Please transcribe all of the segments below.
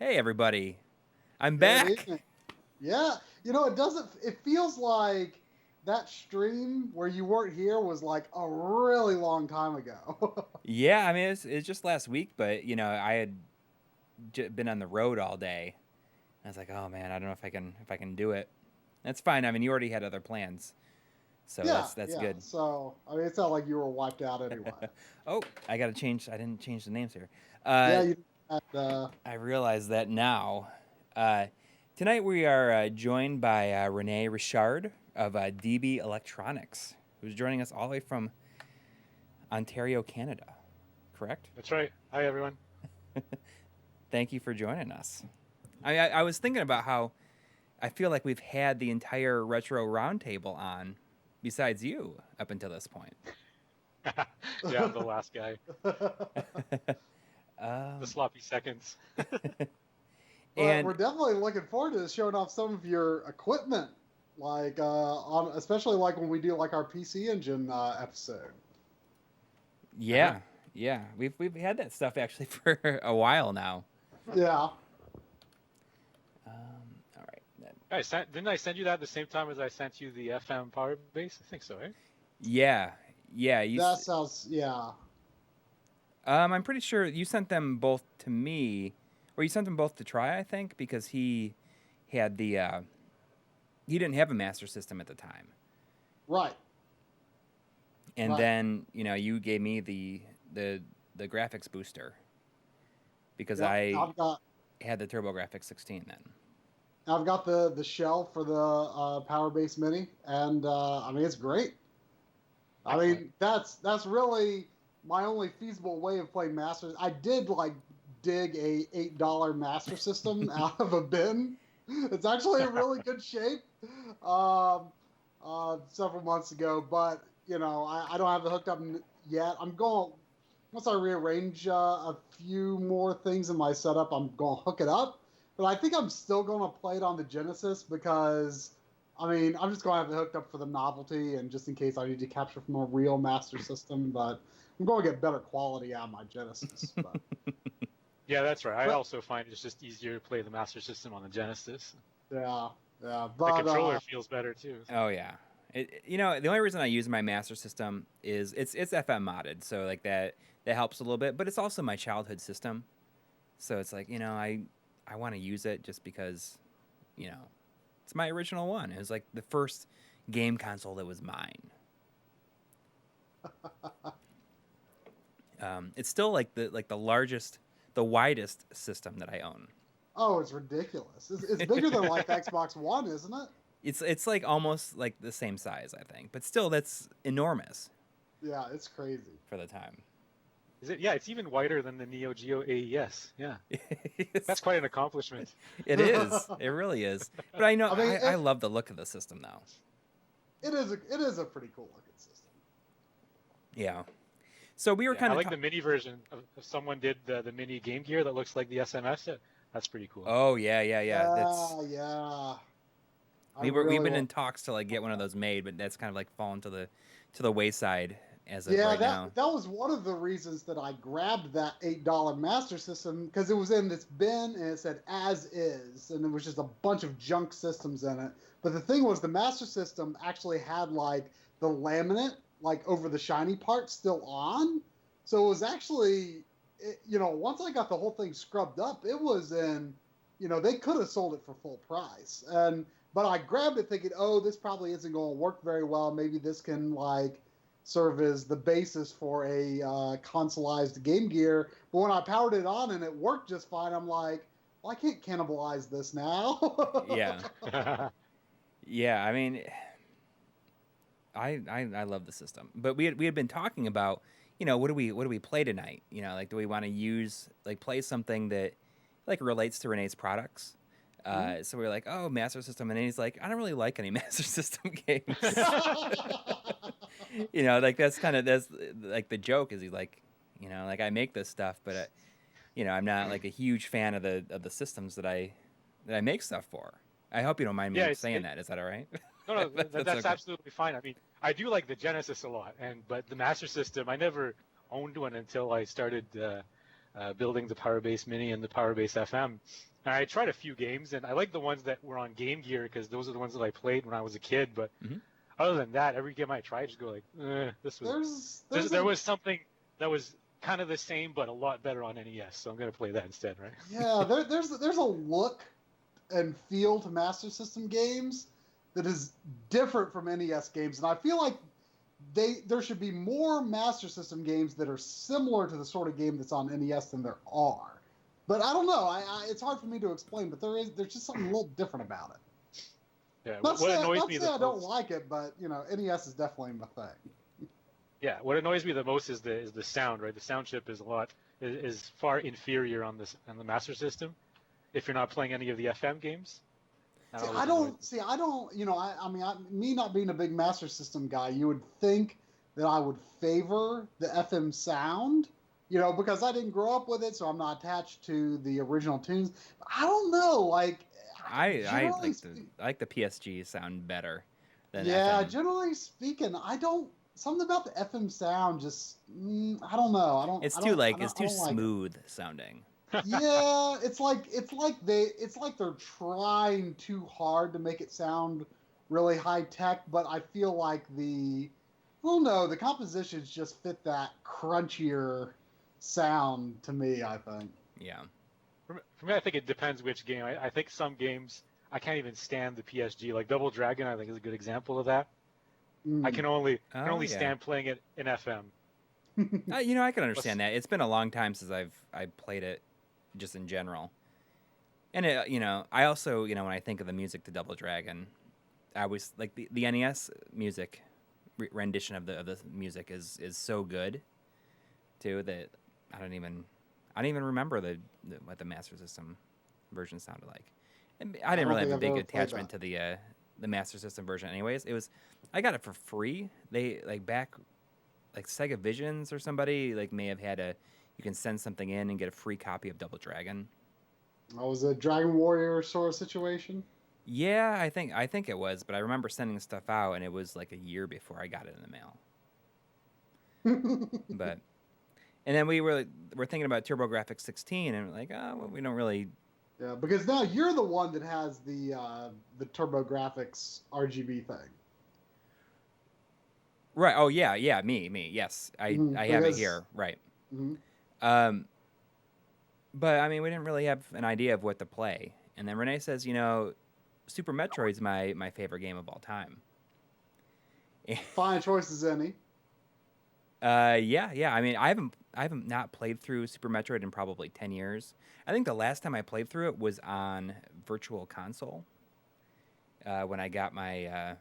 Hey, everybody. I'm Good back. evening. Yeah, it doesn't. It feels like that stream where you weren't here was like a really long time ago. Yeah, I mean, it's just last week, but, I had been on the road all day. I was like, oh, man, I don't know if I can do it. That's fine. I mean, you already had other plans, so Yeah, that's yeah. good. So I mean, it's not like you were wiped out anyway. Oh, I got to change. I didn't change the names here. Yeah, Uh, you had. I realize that now. Uh, Tonight we are joined by Rene Richard of DB Electronics, who's joining us all the way from Ontario, Canada. Correct? That's right. Hi, everyone. Thank you for joining us. I was thinking about how I feel like we've had the entire retro roundtable on, besides you, up until this point. Yeah, I'm the last guy. The um, sloppy seconds. But and we're definitely looking forward to showing off some of your equipment, like especially like when we do like our PC Engine episode. Uh-huh. yeah, yeah, we've had that stuff actually for a while now. Yeah. All right. Didn't I send you that at the same time as I sent you the FM power base? I think so, right? Yeah, yeah. That sounds. Yeah. I'm pretty sure you sent them both to me, or you sent them both to Try. I think because he had the he didn't have a master system at the time. Right. And Right. then you gave me the graphics booster because Yep. I I've got had the TurboGrafx 16 then. I've got the shell for the Power Base Mini, and I mean it's great. I Excellent. mean that's really my only feasible way of playing Masters. I did like dig a $8 Master System out of a bin. It's actually in really good shape. Um, Several months ago, but I don't have it hooked up yet. I'm going once I rearrange a few more things in my setup. I'm going to hook it up, but I think I'm still going to play it on the Genesis because I mean, I'm just going to have it hooked up for the novelty and just in case I need to capture from a real Master System. But I'm going to get better quality out of my Genesis. Yeah, that's right. I But also find it's just easier to play the Master System on the Genesis. yeah, yeah. The But controller feels better too. Oh yeah. The only reason I use my master system is it's FM modded, so like that helps a little bit. But it's also my childhood system, so it's like I want to use it just because you know it's my original one. It was like the first game console that was mine. It's still like the largest, the widest system that I own. oh, it's ridiculous. It's bigger than like Xbox One, isn't it? It's like almost like the same size, I think, but still that's enormous Yeah, it's crazy. for the time. Is it? Yeah, it's even wider than the Neo Geo AES. Yeah, It's- that's quite an accomplishment. it is. It really is. But I know I mean, I love the look of the system though. it is a pretty cool looking system. Yeah. So we were Yeah, kind I of like the mini version. If someone did the mini Game Gear that looks like the SMS, that's pretty cool. Oh yeah. That's Yeah. I we've really been in want. talks to like get one of those made, but that's kind of like fallen to the wayside as of Yeah, right now. that was one of the reasons that I grabbed that $8 Master System because it was in this bin and it said as is, and there was just a bunch of junk systems in it. But the thing was, the Master System actually had like the laminate like over the shiny part still on, so it was actually, once I got the whole thing scrubbed up, it was in, they could have sold it for full price, and but I grabbed it thinking, oh, this probably isn't going to work very well. Maybe this can like serve as the basis for a consoleized Game Gear. But when I powered it on and it worked just fine, I'm like, well, I can't cannibalize this now. Yeah. Yeah, I mean I love the system. But we had been talking about, what do we play tonight? Like do we want to play something that like relates to Renee's products? Mhm. So we were like, oh, Master System, and then he's like, I don't really like any Master System games. Like that's like the joke is he's like, like I make this stuff, but I'm not like a huge fan of the systems that I make stuff for. I hope you don't mind Yeah, me saying that. Is that all right? no, That's that's okay. absolutely fine. I mean, I do like the Genesis a lot, but the Master System, I never owned one until I started building the Power Base Mini and the Power Base FM, And I tried a few games, and I like the ones that were on Game Gear because those are the ones that I played when I was a kid. But other than that, every game I tried, I just go like, this was. There was something that was kind of the same, but a lot better on NES. So I'm gonna play that instead, right? Yeah, there's a look and feel to Master System games that is different from NES games, and I feel like there should be more Master System games that are similar to the sort of game that's on NES than there are. But I don't know. It's hard for me to explain, but there's just something a little different about it. Yeah, Not annoys me the most. I don't like it, but NES is definitely my thing. Yeah, what annoys me the most is the sound, right? The sound chip is far inferior on the Master System. If you're not playing any of the FM games. I don't. Me not being a big Master System guy, you would think that I would favor the FM sound. Because I didn't grow up with it, so I'm not attached to the original tunes. I don't know, like I like the PSG sound better than yeah. FM. Generally speaking, I don't. Something about the FM sound just I don't know. It's too smooth sounding. Yeah, it's like they're trying too hard to make it sound really high tech, but I feel like the compositions just fit that crunchier sound to me, I think. Yeah. For me, I think it depends which game. I think some games I can't even stand the PSG. Like Double Dragon, I think is a good example of that. I can only stand playing it in FM. I can understand that. It's been a long time since I've played it, just in general. And I also when I think of the music to Double Dragon, I always like the NES music rendition of the music is so good, too, that I don't even remember what the Master System version sounded like. And I didn't really have a big attachment to the Master System version, anyways. I got it for free. They back Sega Visions or somebody may have had you can send something in and get a free copy of Double Dragon. Oh, was it a Dragon Warrior sort of situation? Yeah, I think it was, but I remember sending stuff out and it was like a year before I got it in the mail. But. And then we're thinking about TurboGrafx 16, and we're like, we don't really. Yeah, because now you're the one that has the TurboGrafx RGB thing. Right. Oh yeah. Me. Yes, I have it here. Right. Mm-hmm. But I mean, we didn't really have an idea of what to play, and then Rene says, Super Metroid's my favorite game of all time. Fine choice as any. Yeah. I mean, I haven't not played through Super Metroid in probably 10 years. I think the last time I played through it was on Virtual Console. When I got my,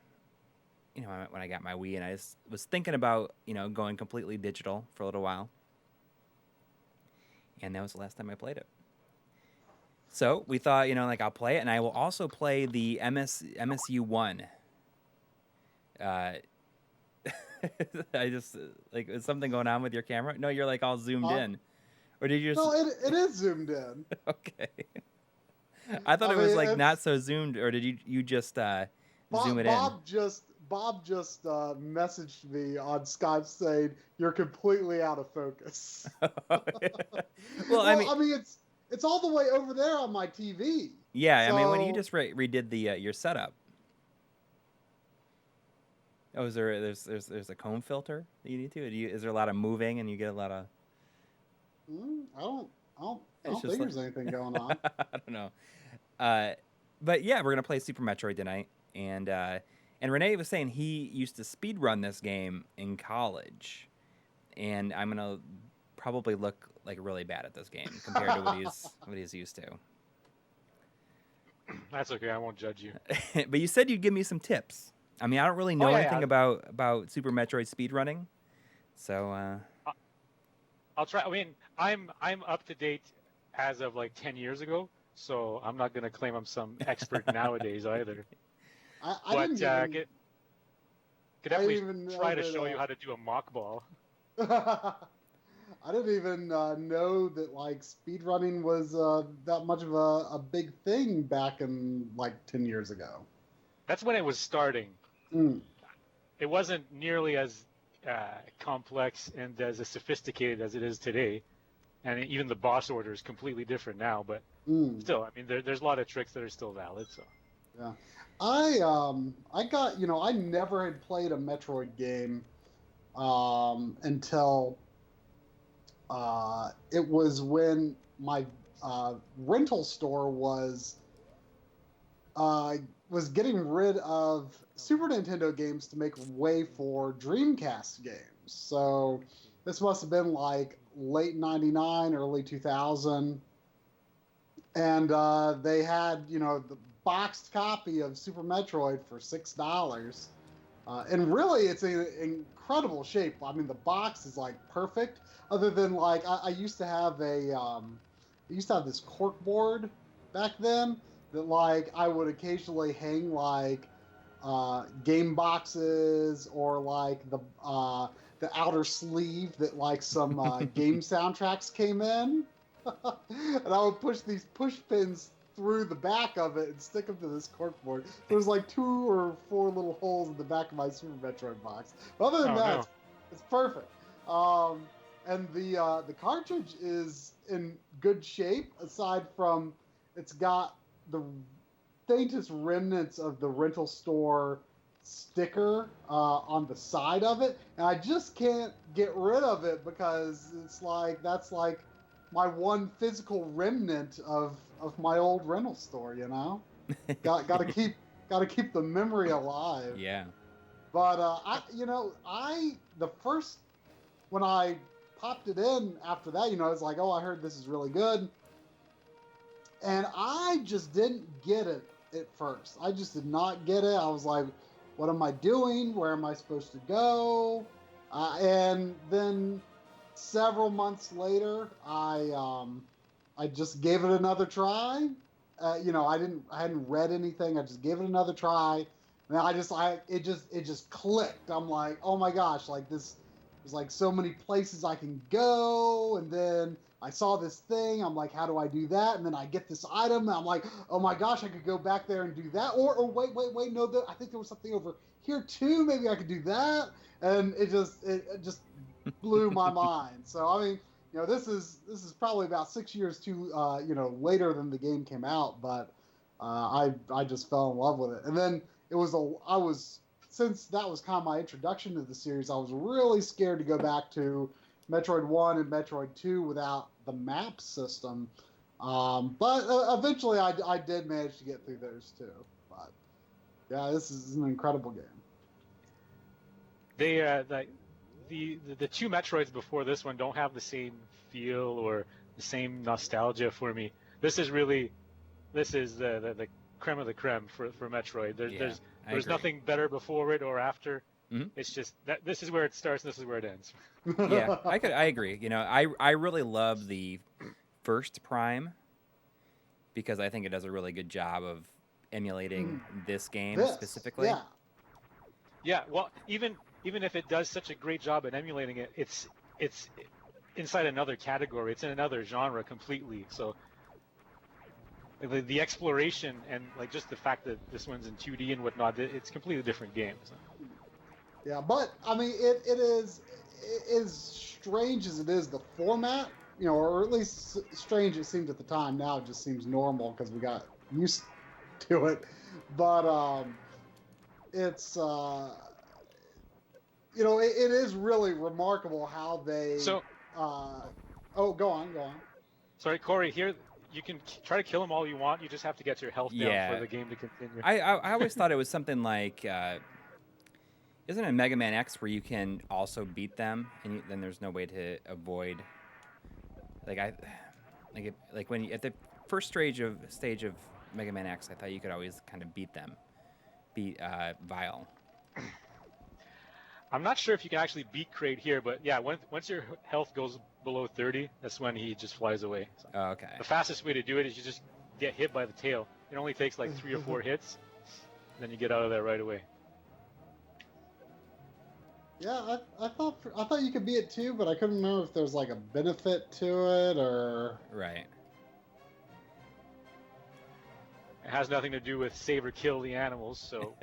when I got my Wii, and I just was thinking about, going completely digital for a little while. And that was the last time I played it. So we thought, I'll play it, and I will also play the MSU1. I just is something going on with your camera? No, you're all zoomed in, or did you? No, it is zoomed in. Okay. I thought it was not so zoomed, or did you just zoom it in? Bob just messaged me on Skype saying you're completely out of focus. Well, I mean, it's all the way over there on my TV. Yeah, so... I mean, when you just redid the your setup. Oh, there's a comb filter that you need to? Is there a lot of moving and you get a lot of? I don't think there's anything going on. I don't know. But yeah, we're gonna play Super Metroid tonight, and Rene was saying he used to speed run this game in college, and I'm gonna probably look really bad at this game compared to what he's used to. That's okay. I won't judge you. But you said you'd give me some tips. I mean, I don't really know anything about Super Metroid speedrunning, so I'll try. I mean, I'm up to date as of 10 years ago, so I'm not gonna claim I'm some expert nowadays either. I could definitely try to show you how to do a mock ball. I didn't even know that speedrunning was that much of a big thing back in 10 years ago. That's when it was starting. It wasn't nearly as complex and as sophisticated as it is today. and even the boss order is completely different now. But still, I mean, there's a lot of tricks that are still valid. So yeah, I got I never had played a Metroid game until it was when my rental store was getting rid of Super Nintendo games to make way for Dreamcast games. So this must have been like late 99, early 2000. And they had, the boxed copy of Super Metroid for $6. And really, it's in incredible shape. I mean, the box is like perfect. Other than like, I used to have this cork board back then that like I would occasionally hang like game boxes or like the outer sleeve that like some game soundtracks came in. And I would push these push pins through the back of it and stick them to this corkboard. There was like 2 or 4 little holes in the back of my Super Metroid box. But other than that, it's perfect. And the cartridge is in good shape, aside from it's got the faintest remnants of the rental store sticker on the side of it, and I just can't get rid of it because it's like that's like my one physical remnant of my old rental store, Gotta keep the memory alive. Yeah. But when I popped it in after that, it's like, oh, I heard this is really good. And I just didn't get it at first. I just did not get it. I was like, what am I doing? Where am I supposed to go? And then several months later, I just gave it another try. I hadn't read anything. I just gave it another try. And it just clicked. I'm like, oh my gosh, like this, there's like so many places I can go. And then I saw this thing. I'm like, how do I do that? And then I get this item. And I'm like, oh my gosh, I could go back there and do that. Or wait, no, I think there was something over here too. Maybe I could do that. And it just blew my mind. So I mean, this is probably about 6 years too, later than the game came out. But I just fell in love with it. And then since that was kind of my introduction to the series, I was really scared to go back to Metroid 1 and Metroid 2 without the map system. But eventually I did manage to get through those too. But yeah, this is an incredible game. The 2 Metroids before this one don't have the same feel or the same nostalgia for me. This is the creme of the creme for Metroid. There's nothing better before it or after. Mm-hmm. It's just that this is where it starts and this is where it ends. Yeah, I agree. I really love the first Prime because I think it does a really good job of emulating this game specifically. Yeah. Yeah, well, even if it does such a great job at emulating it, it's inside another category. It's in another genre completely. So the exploration and like just the fact that this one's in 2D and whatnot, it's a completely different game. So. Yeah, but I mean, it is as strange as it is, the format, or at least strange it seemed at the time. Now it just seems normal because we got used to it. But it's it is really remarkable how they. So. Go on. Sorry, Coury. Here, you can try to kill them all you want. You just have to get your health down for the game to continue. I always thought it was something like. Isn't it Mega Man X where you can also beat them and then there's no way to avoid? When at the first stage of Mega Man X, I thought you could always kind of beat Vile. I'm not sure if you can actually beat Kraid here, but yeah, once your health goes below 30, that's when he just flies away. So okay. The fastest way to do it is you just get hit by the tail. It only takes like 3 or 4 hits, then you get out of there right away. Yeah, I thought you could beat it too, but I couldn't remember if there's like a benefit to it or. Right. It has nothing to do with save or kill the animals, so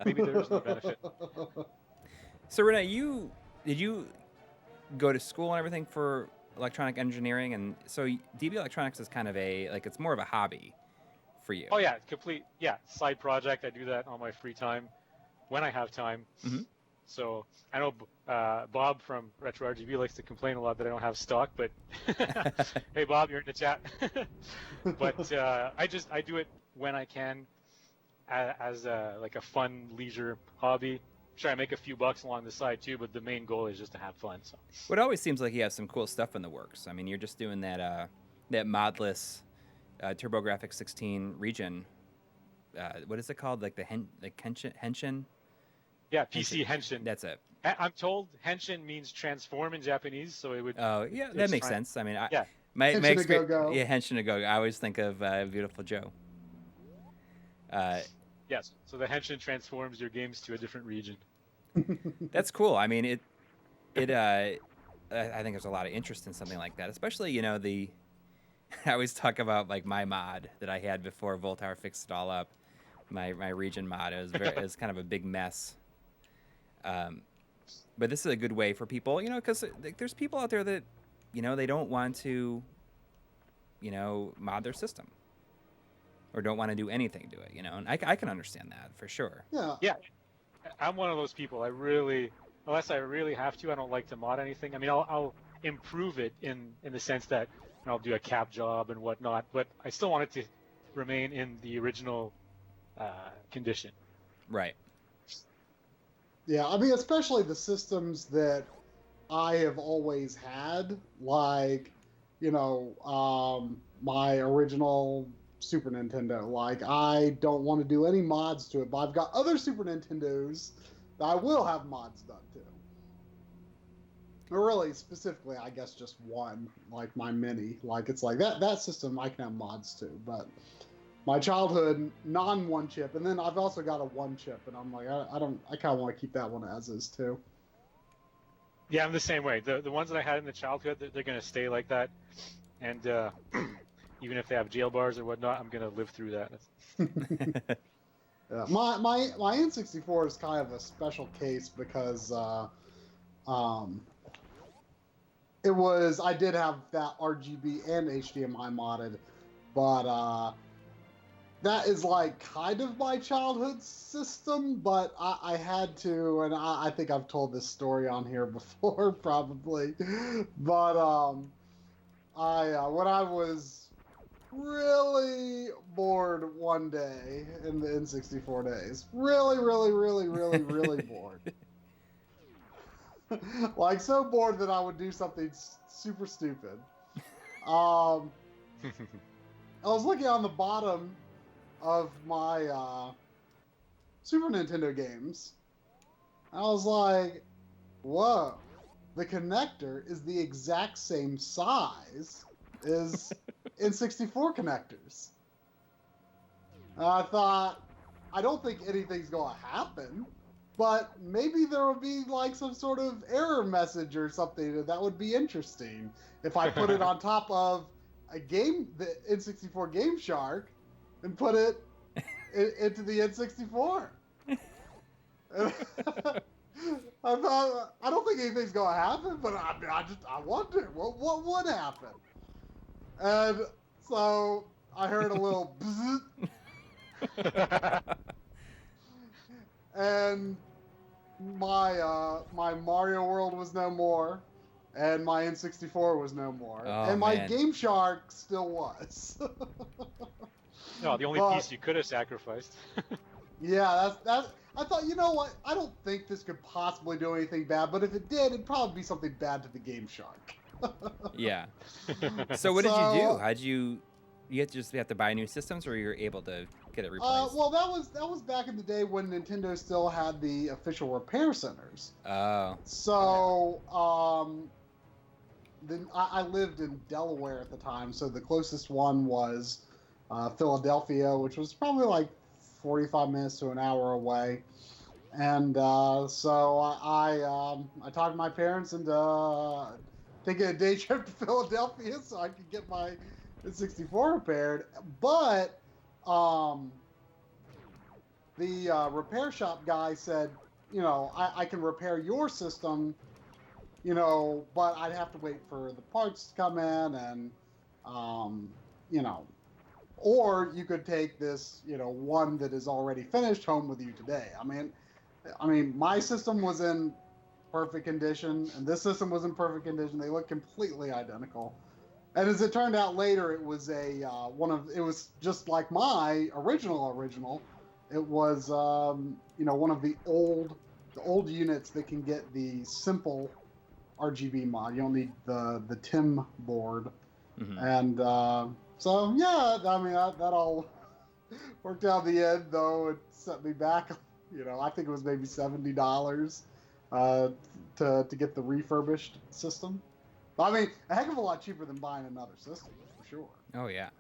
maybe there is no benefit. So Rene, did you go to school and everything for electronic engineering, and so DB Electronics is kind of it's more of a hobby for you. Oh yeah, side project. I do that on my free time when I have time. Mm-hmm. So I know Bob from Retro RGB likes to complain a lot that I don't have stock, but hey Bob, you're in the chat. But I do it when I can as like a fun leisure hobby. Sure, I make a few bucks along the side too, but the main goal is just to have fun. So. Well, it always seems like you have some cool stuff in the works. I mean, you're just doing that modless TurboGrafx 16 region. What is it called? Like the Henshin? Yeah, PC Henshin. That's it. I'm told Henshin means transform in Japanese, so it would. Oh yeah, that makes sense. I mean, yeah. My experience. Yeah, Henshin a go. I always think of Beautiful Joe. Yes, so the Henshin transforms your games to a different region. That's cool. I mean, I think there's a lot of interest in something like that, especially I always talk about like my mod that I had before Voltar fixed it all up. My region mod, it was kind of a big mess. But this is a good way for people, because there's people out there that, they don't want to, mod their system. Or don't want to do anything to it, and I can understand that for sure. Yeah, I'm one of those people. Unless I really have to, I don't like to mod anything. I mean, I'll improve it in the sense that I'll do a cap job and whatnot, but I still want it to remain in the original condition. Right. Yeah, I mean, especially the systems that I have always had, like, my original Super Nintendo. Like, I don't want to do any mods to it, but I've got other Super Nintendos that I will have mods done to. Or really, specifically, I guess just one, like my Mini. Like, it's like that system I can have mods to, but my childhood non-one chip, and then I've also got a one chip, and I'm like, I kind of want to keep that one as is too. Yeah, I'm the same way. The ones that I had in the childhood, they're going to stay like that, and even if they have jail bars or whatnot, I'm going to live through that. Yeah. My N64 is kind of a special case because I did have that RGB and HDMI modded, but that is like kind of my childhood system, but I had to, and I think I've told this story on here before probably, but when I was really bored one day in the N64 days, really bored. Like, so bored that I would do something super stupid. I was looking on the bottom of my Super Nintendo games. I was like, whoa, the connector is the exact same size as N64 connectors. And I thought, I don't think anything's going to happen, but maybe there will be like some sort of error message or something that would be interesting if I put it on top of the N64 Game Shark, and put it into the N64. I thought, I don't think anything's going to happen, but I wonder what would happen. And so I heard a little bzzz, and my Mario World was no more, and my N64 was no more, and my Game Shark still was. No, the only piece you could have sacrificed. Yeah, that's. I thought, you know what? I don't think this could possibly do anything bad, but if it did, it'd probably be something bad to the Game Shark. Yeah. So what did you do? How'd you have to buy new systems, or you're able to get it replaced? Well, that was back in the day when Nintendo still had the official repair centers. Oh. So, then I lived in Delaware at the time, so the closest one was Philadelphia, which was probably like 45 minutes to an hour away. And so I talked to my parents into taking a day trip to Philadelphia so I could get my N64 repaired. But the repair shop guy said, I can repair your system you know, but I'd have to wait for the parts to come in, and you know, or you could take this, you know, one that is already finished home with you today. I mean, my system was in perfect condition, and this system was in perfect condition. They look completely identical. And as it turned out later, it was it was just like my original. It was, you know, one of the old units that can get the simple RGB mod. You don't need the TIM board. Mm-hmm. And so, yeah, I mean, that all worked out in the end, though. It set me back, you know, I think it was maybe $70 to get the refurbished system. I mean, a heck of a lot cheaper than buying another system, for sure. Oh, yeah.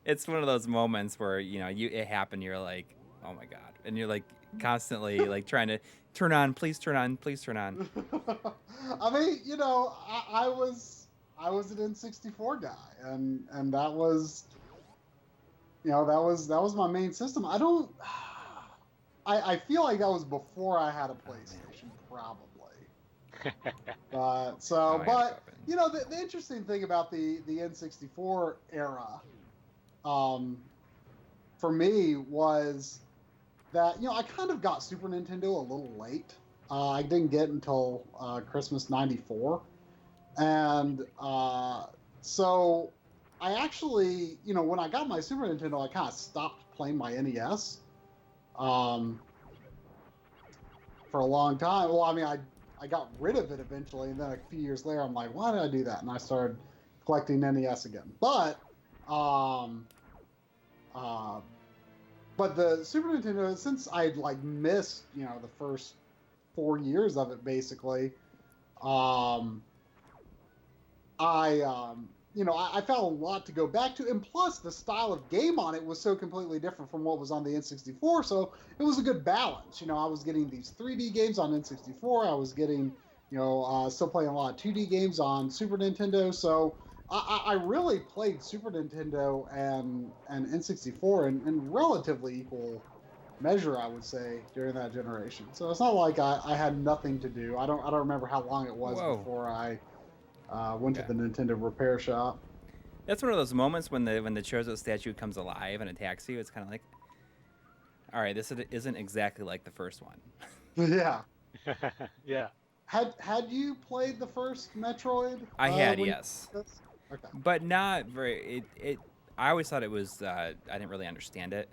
It's one of those moments where, you know, it happened, you're like, oh my God. And you're like constantly like trying to turn on, please turn on, please turn on. I mean, you know, I was an N64 guy, and that was, you know, that was my main system. I feel like that was before I had a PlayStation, probably. But you know, the interesting thing about the N64 era, for me, was that, you know, I kind of got Super Nintendo a little late. I didn't get until Christmas '94, and so I actually, you know, when I got my Super Nintendo, I kind of stopped playing my NES for a long time. Well, I mean, I got rid of it eventually, and then a few years later, I'm like, why did I do that? And I started collecting NES again. But the Super Nintendo, since I'd like missed, you know, the first 4 years of it, basically, you know, I found a lot to go back to, and plus the style of game on it was so completely different from what was on the N64, so it was a good balance. You know, I was getting these 3D games on N64, I was getting, you know, still playing a lot of 2D games on Super Nintendo, so I really played Super Nintendo and N64 in relatively equal measure, I would say, during that generation. So it's not like I had nothing to do. I don't remember how long it was before I went to the Nintendo repair shop. That's one of those moments when the Chozo statue comes alive and attacks you. It's kind of like, all right, this isn't exactly like the first one. Yeah. Yeah. Had you played the first Metroid? I had, yes. Okay. But not very. I always thought it was. I didn't really understand it.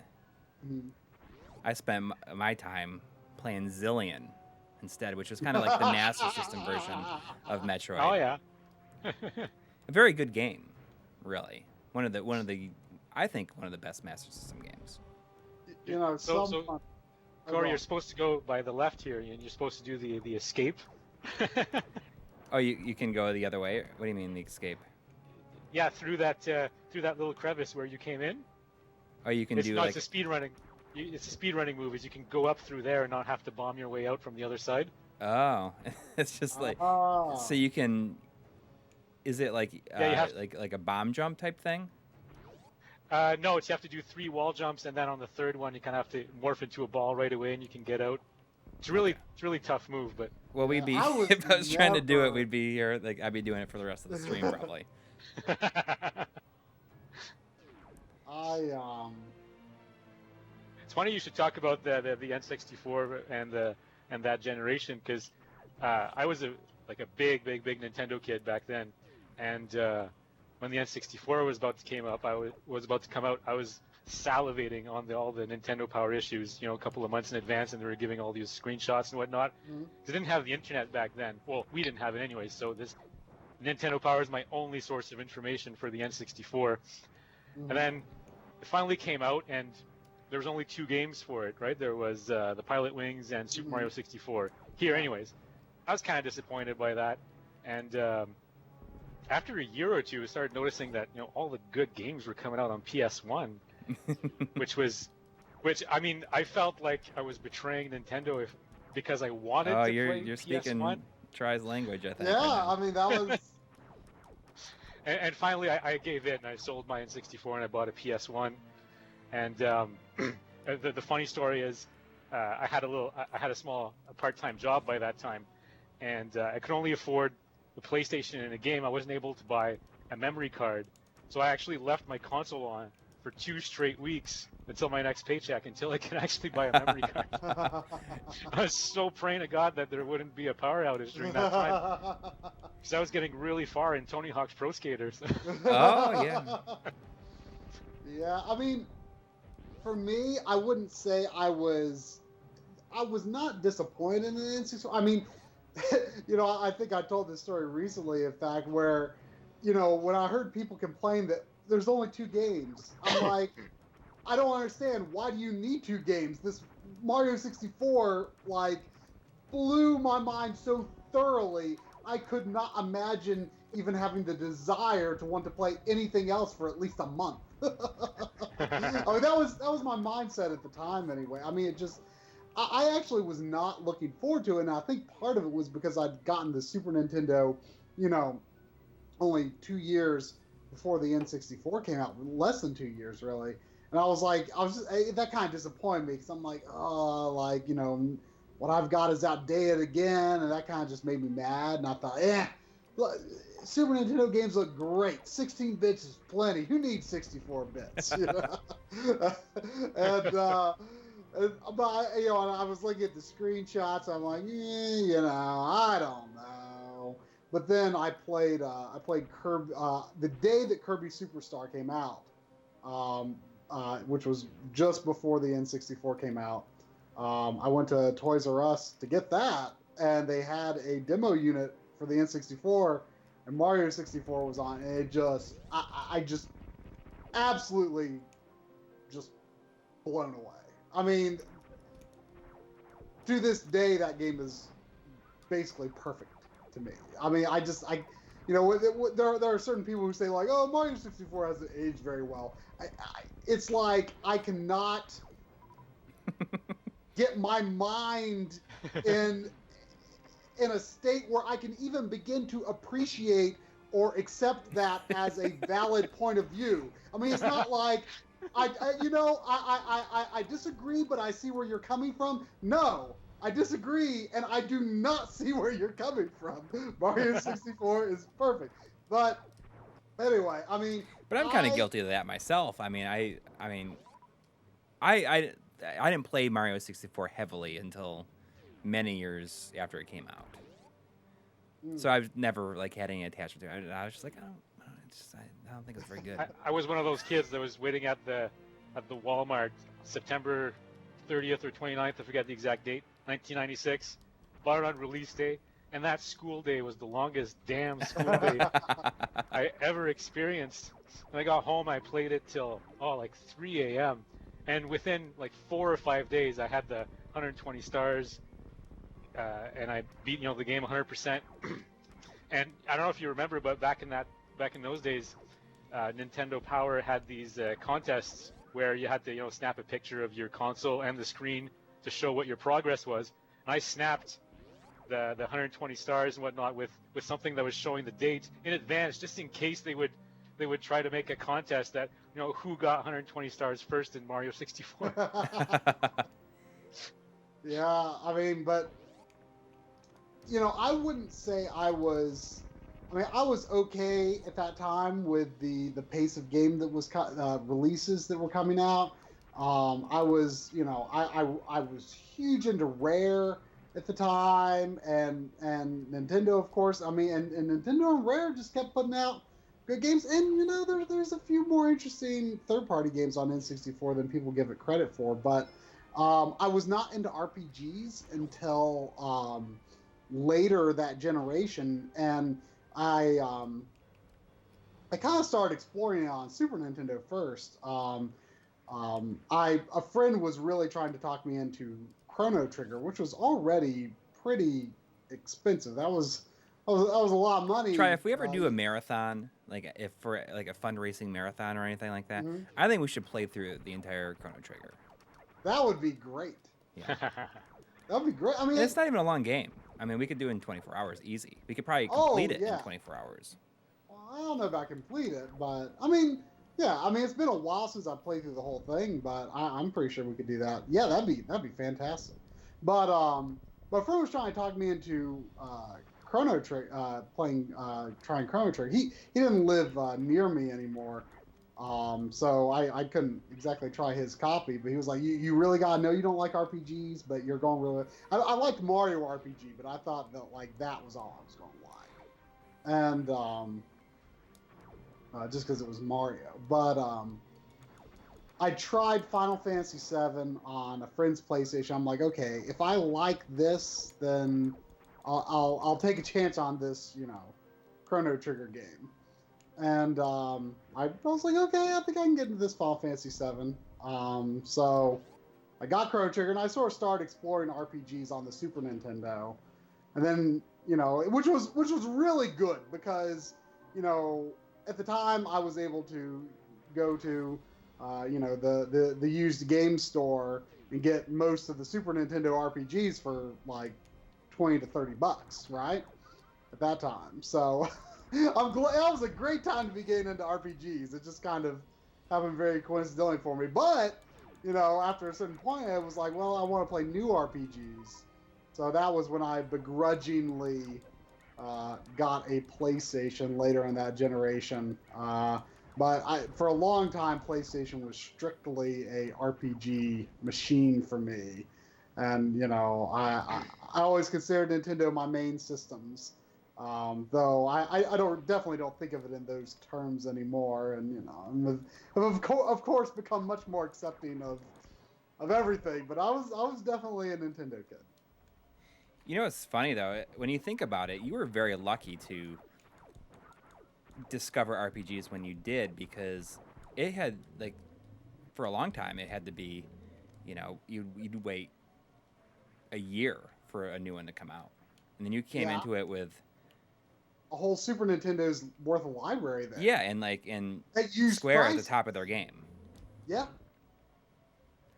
Mm-hmm. I spent my time playing Zillion instead, which was kind of like the Master System version of Metroid. Oh yeah. A very good game, really. One of the I think one of the best Master System games. You know, so Coury, you're supposed to go by the left here, and you're supposed to do the escape. Oh, you can go the other way. What do you mean the escape? Yeah, through that little crevice where you came in. Oh, you can do like. It's a speed running. It's a speed running move. Is you can go up through there and not have to bomb your way out from the other side. Oh, it's just like so you can. Is it like like a bomb jump type thing? No, it's you have to do 3 wall jumps, and then on the third one you kind of have to morph into a ball right away, and you can get out. It's really tough move, but. Well, we'd be if I was trying to do it, we'd be here. Like I'd be doing it for the rest of the stream probably. It's funny you should talk about the N64 and that generation, because I was a big Nintendo kid back then, and when the N64 was about to come out, I was salivating on all the Nintendo Power issues, you know, a couple of months in advance, and they were giving all these screenshots and whatnot. Mm-hmm. They didn't have the internet back then. Well, we didn't have it anyway, so this Nintendo Power is my only source of information for the N64. Mm-hmm. And then it finally came out, and there was only 2 games for it, right? There was the Pilot Wings and Super Mario 64. Here, anyways. I was kind of disappointed by that, and after a year or two, I started noticing that, you know, all the good games were coming out on PS1, which I mean, I felt like I was betraying Nintendo because I wanted to play you're PS1. Speaking Try's language, I think. Yeah, I mean that was. and finally, I gave in. I sold my N64 and I bought a PS1. And the funny story is, I had a small part-time job by that time, and I could only afford the PlayStation in a game. I wasn't able to buy a memory card, so I actually left my console on for 2 straight weeks until my next paycheck, until I could actually buy a memory card. I was so praying to God that there wouldn't be a power outage during that time, because I was getting really far in Tony Hawk's Pro Skaters. Oh yeah. Yeah, I mean, for me, I wouldn't say I was not disappointed in the N64. I mean, I think I told this story recently, in fact, where, when I heard people complain that there's only 2 games, I'm like, I don't understand. Why do you need 2 games? This Mario 64, blew my mind so thoroughly. I could not imagine even having the desire to want to play anything else for at least a month. I mean, that was my mindset at the time anyway. I mean, I actually was not looking forward to it, and I think part of it was because I'd gotten the Super Nintendo, only 2 years before the N64 came out, less than 2 years really. And that kind of disappointed me, because I'm like, what I've got is outdated again, and that kind of just made me mad. And I thought, Super Nintendo games look great. 16 bits is plenty. Who needs 64 bits? And I was looking at the screenshots. I'm like, I don't know. But then I played Kirby the day that Kirby Superstar came out, which was just before the N64 came out. I went to Toys R Us to get that, and they had a demo unit for the N64, and Mario 64 was on, and it I just absolutely just blown away. I mean, to this day, that game is basically perfect to me. I mean, there are certain people who say like, oh, Mario 64 hasn't aged very well. It's like I cannot get my mind in a state where I can even begin to appreciate or accept that as a valid point of view. I mean, it's not like I disagree, but I see where you're coming from. No, I disagree, and I do not see where you're coming from. Mario 64 is perfect. But anyway, I mean, but I'm kind of guilty of that myself. I mean, I didn't play Mario 64 heavily until many years after it came out. So I've never had any attachment to it. I was just like, I don't think it's very good. I was one of those kids that was waiting at the Walmart September 30th or 29th, I forget the exact date, 1996. Bought it on release day, and that school day was the longest damn school day I ever experienced. When I got home, I played it till 3 a.m. And within 4 or 5 days, I had the 120 stars, and I beat the game 100%. And I don't know if you remember, but back in those days, Nintendo Power had these contests where you had to snap a picture of your console and the screen to show what your progress was. And I snapped the 120 stars and whatnot with something that was showing the date in advance, just in case they would try to make a contest that who got 120 stars first in Mario 64. Yeah, I mean, but I wouldn't say I was okay at that time with the pace of game that was releases that were coming out. I was I was huge into Rare at the time, and Nintendo, of course. I mean, and Nintendo and Rare just kept putting out good games, and there's a few more interesting third-party games on N64 than people give it credit for. But I was not into RPGs until later that generation, and I kind of started exploring it on Super Nintendo first. A friend was really trying to talk me into Chrono Trigger, which was already pretty expensive. That was a lot of money. Try if we ever do a marathon, if for a fundraising marathon or anything like that, mm-hmm. I think we should play through the entire Chrono Trigger. That would be great. Yeah. That'd be great. I mean, it's not even a long game. I mean, we could do it in 24 hours easy. We could probably complete it in 24 hours. Well, I don't know if I complete it, but I mean, Yeah, I mean, it's been a while since I played through the whole thing, but I'm pretty sure we could do that. Yeah, that'd be fantastic. But my friend was trying to talk me into Chrono Trigger, trying Chrono Trigger. He didn't live near me anymore, so I couldn't exactly try his copy. But he was like, you really gotta know you don't like RPGs, but you're going really. I liked Mario RPG, but I thought that like that was all I was going to like, and just because it was Mario. But I tried Final Fantasy VII on a friend's PlayStation. I'm like, okay, if I like this, then I'll take a chance on this, Chrono Trigger game. And I was like, okay, I think I can get into this Final Fantasy VII. So I got Chrono Trigger, and I sort of started exploring RPGs on the Super Nintendo. And then, which was really good because, at the time I was able to go to, the used game store and get most of the Super Nintendo RPGs for like $20 to $30, right? At that time. So I'm glad that was a great time to be getting into RPGs. It just kind of happened very coincidentally for me. But, after a certain point, I was like, well, I want to play new RPGs. So that was when I begrudgingly got a PlayStation later in that generation. But for a long time, PlayStation was strictly a RPG machine for me. And, I always considered Nintendo my main systems. Though I definitely don't think of it in those terms anymore. And, I've of course become much more accepting of everything. But I was definitely a Nintendo kid. It's funny, though. When you think about it, you were very lucky to discover RPGs when you did, because it had, like, for a long time, it had to be, you'd wait a year for a new one to come out. And then you came into it with a whole Super Nintendo's worth of library there. Yeah, and Square at the top of their game. Yeah.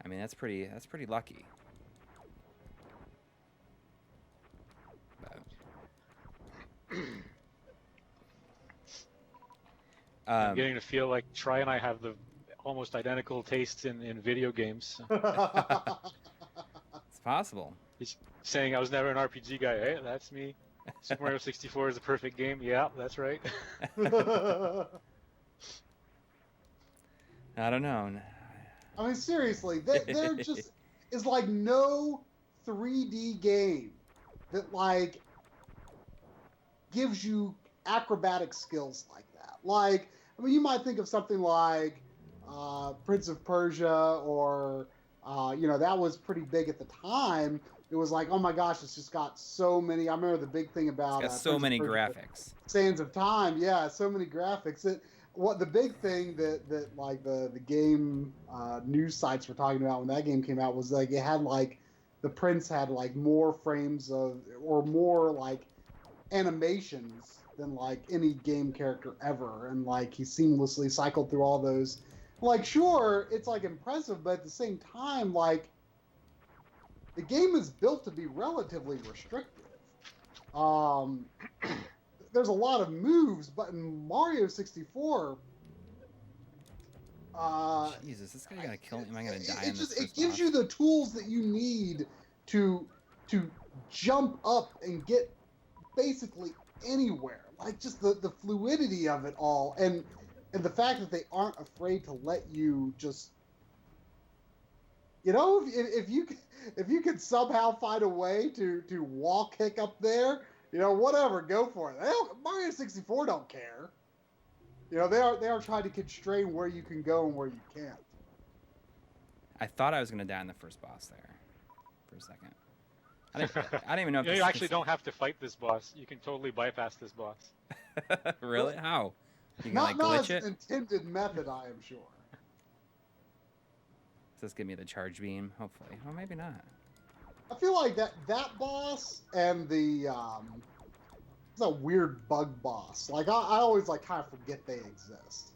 I mean, that's pretty lucky. I'm getting to feel like Try and I have the almost identical tastes in video games. It's possible. He's saying I was never an RPG guy. Hey, that's me. Super Mario 64 is a perfect game. Yeah, that's right. I don't know. I mean, seriously, there just is like no 3D game that like gives you acrobatic skills like that. Like, I mean, you might think of something like Prince of Persia, or that was pretty big at the time. It was like, oh my gosh, it's just got so many. I remember the big thing about it's got so many graphics. Sands of Time, yeah, so many graphics. The big thing that like the game news sites were talking about when that game came out was like it had like the Prince had like more frames or more like animations than like any game character ever, and like he seamlessly cycled through all those. Like, sure, it's like impressive, but at the same time, like the game is built to be relatively restrictive. There's a lot of moves, but in Mario 64, Jesus, this guy gonna kill me? Am I gonna die? It gives you the tools that you need to jump up and get basically anywhere. Like just the fluidity of it all, and the fact that they aren't afraid to let you just, if you could somehow find a way to wall kick up there, whatever, go for it. Mario 64 don't care. They are trying to constrain where you can go and where you can't. I thought I was gonna die in the first boss there for a second. I didn't even know. You actually don't have to fight this boss. You can totally bypass this boss. Really? How? You can not glitch it? Not as intended method, I am sure. Does this give me the charge beam? Hopefully. Well, maybe not. I feel like that boss and the it's a weird bug boss. Like I always like kind of forget they exist.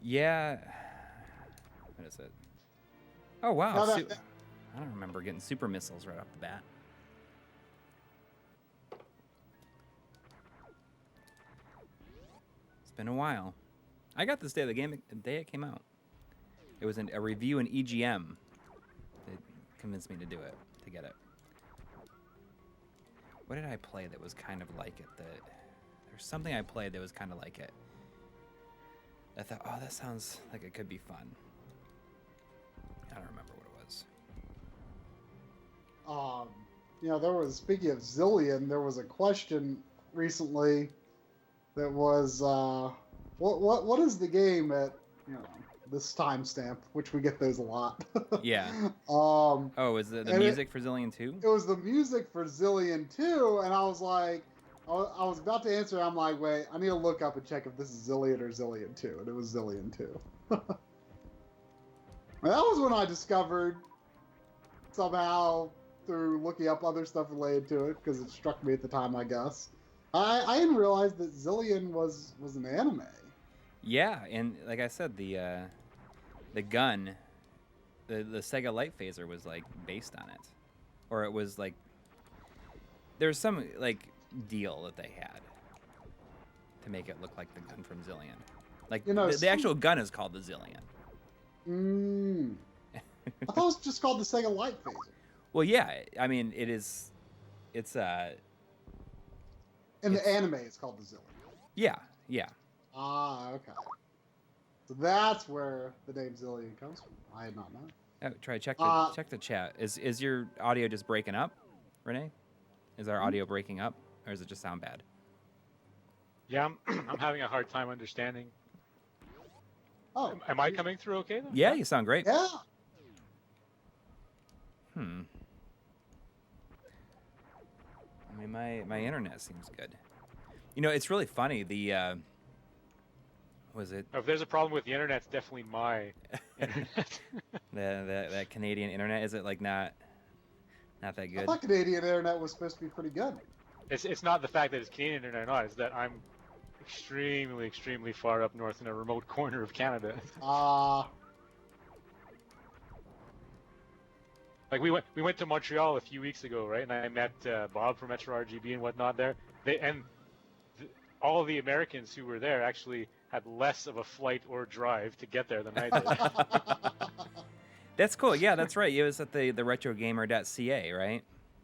Yeah. What is it? Oh wow. I don't remember getting super missiles right off the bat. been a while. I got this day the day it came out. It was a review in EGM that convinced me to do it, to get it. What did I play that was kind of like it? There's something I played that was kind of like it. I thought, oh, that sounds like it could be fun. I don't remember what it was. There was, speaking of Zillion, there was a question recently that was, what is the game at, this timestamp, which we get those a lot. Yeah. Was the music for Zillion 2? It was the music for Zillion 2, and I was like, I was about to answer, I'm like, wait, I need to look up and check if this is Zillion or Zillion 2, and it was Zillion 2. That was when I discovered, somehow, through looking up other stuff related to it, because it struck me at the time, I guess. I didn't realize that Zillion was an anime. Yeah, and like I said, the gun, the Sega Light Phaser was like based on it, or it was like there's some like deal that they had to make it look like the gun from Zillion. Like the actual gun is called the Zillion. I thought it was just called the Sega Light Phaser. Well, yeah, I mean it is. In the anime, it's called the Zillion. Yeah, yeah. Ah, okay. So that's where the name Zillion comes from. I had not known. Oh, check the chat. Is your audio just breaking up, Rene? Is our audio breaking up, or does it just sound bad? Yeah, I'm having a hard time understanding. Oh, am I coming through okay though? Yeah, you sound great. Yeah. I mean, my internet seems good. It's really funny. Was it? If there's a problem with the internet, it's definitely my internet. that Canadian internet, is it like not that good? I thought Canadian internet was supposed to be pretty good. It's not the fact that it's Canadian internet or not. It's that I'm extremely, extremely far up north in a remote corner of Canada. Like we went to Montreal a few weeks ago, right? And I met Bob from Metro RGB and whatnot there. All of the Americans who were there actually had less of a flight or drive to get there than I did. That's cool. Yeah, that's right. It was at the retrogamer.ca, right?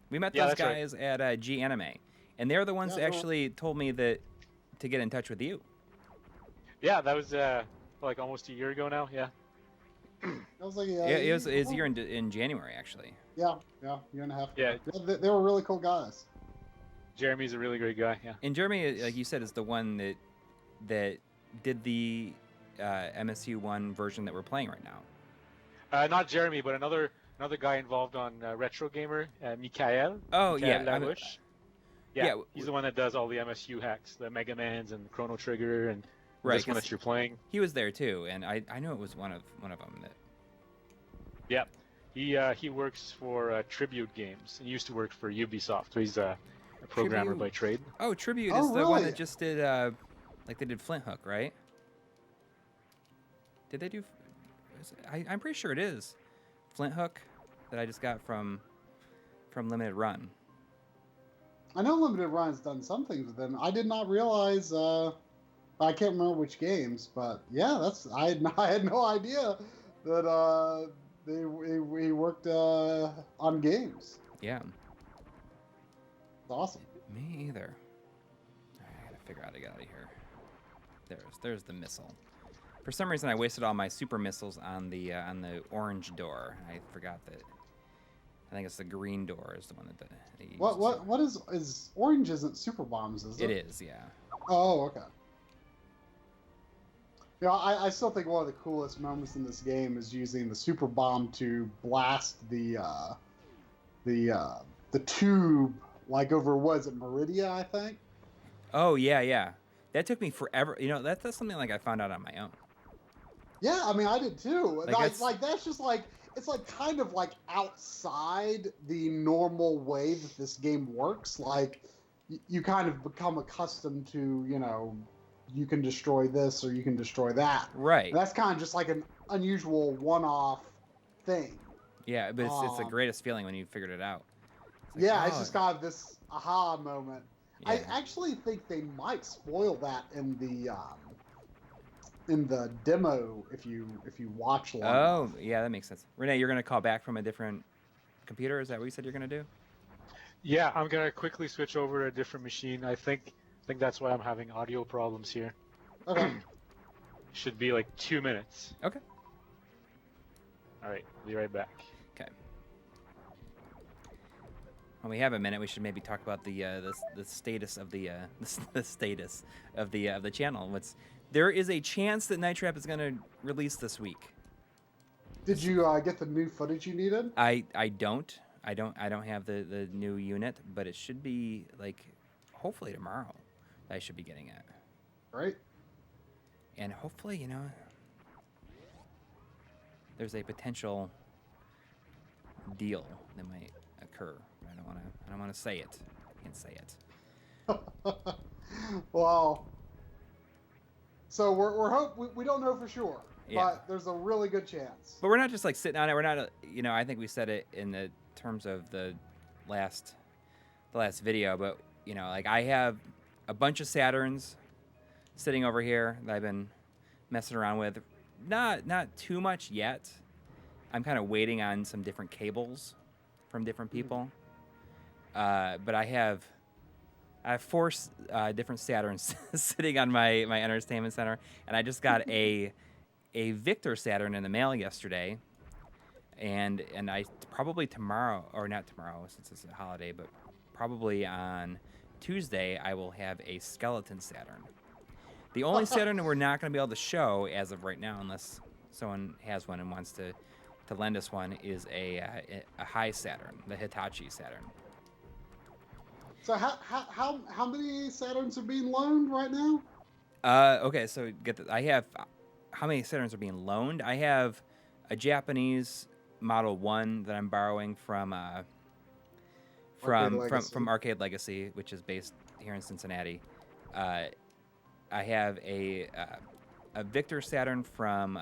We met those guys at G Anime, and they're the ones that actually told me that to get in touch with you. Yeah, that was like almost a year ago now. Yeah. That was like it was a year in January actually. Yeah, year and a half. Yeah, they were really cool guys. Jeremy's a really great guy. Yeah. And Jeremy, like you said, is the one that did the MSU1 version that we're playing right now. Not Jeremy, but another guy involved on Retro Gamer, Mikael. Oh, Mikael yeah. Yeah, he's the one that does all the MSU hacks, the Mega Mans and Chrono Trigger and this one that you're playing. He was there too, and I know it was one of them that. Yeah, he works for Tribute Games. He used to work for Ubisoft. So he's a programmer by trade. Oh, Tribute is the one that just did like they did Flint Hook, right? Did they do? I'm pretty sure it is Flint Hook that I just got from Limited Run. I know Limited Run's done some things with them. I did not realize. I can't remember which games, but yeah, I had no idea that he worked on games. Yeah. It's awesome. Me either. I gotta figure out how to get out of here. There's the missile. For some reason, I wasted all my super missiles on the orange door. I forgot that. I think it's the green door is the one that they use. What is orange? Isn't super bombs? Is it? It is, yeah. Oh, okay. Yeah, I still think one of the coolest moments in this game is using the super bomb to blast the tube, like over Meridia, I think. Oh yeah. That took me forever. That's something like I found out on my own. Yeah, I mean I did too. That's just like it's like kind of like outside the normal way that this game works. Like you kind of become accustomed to, you can destroy this or you can destroy that. Right. And that's kind of just like an unusual one-off thing. Yeah, but it's the greatest feeling when you figured it out. It's just kind of this aha moment. I actually think they might spoil that in the demo if you watch long enough. Yeah, that makes sense. Rene, you're gonna call back from a different computer. Is that what you said you're gonna do? Yeah, I'm gonna quickly switch over to a different machine. I think that's why I'm having audio problems here. Okay. Should be like 2 minutes. Okay. All right, be right back. Okay. When we have a minute, we should maybe talk about the status of the the status of the channel. There is a chance that Night Trap is going to release this week. Did you get the new footage you needed? I don't have the new unit, but it should be like hopefully tomorrow. I should be getting it. Right. And hopefully, there's a potential deal that might occur. I don't want to say it. I can't say it. Well, so we don't know for sure, Yeah. but there's a really good chance. But we're not just like sitting on it. We're not, I think we said it in the terms of the last video, but like I have a bunch of Saturns sitting over here that I've been messing around with. Not too much yet. I'm kind of waiting on some different cables from different people. But I have 4 different Saturns sitting on my entertainment center, and I just got a Victor Saturn in the mail yesterday, and I probably tomorrow, or not tomorrow since it's a holiday, but probably on Tuesday I will have a skeleton Saturn. The only Saturn we're not going to be able to show as of right now, unless someone has one and wants to lend us one, is a high Saturn, the Hitachi Saturn. So how many Saturns are being loaned right now? Okay, so get this. I have how many Saturns are being loaned? I have a Japanese Model 1 that I'm borrowing from Arcade Legacy, which is based here in Cincinnati. I have a Victor Saturn from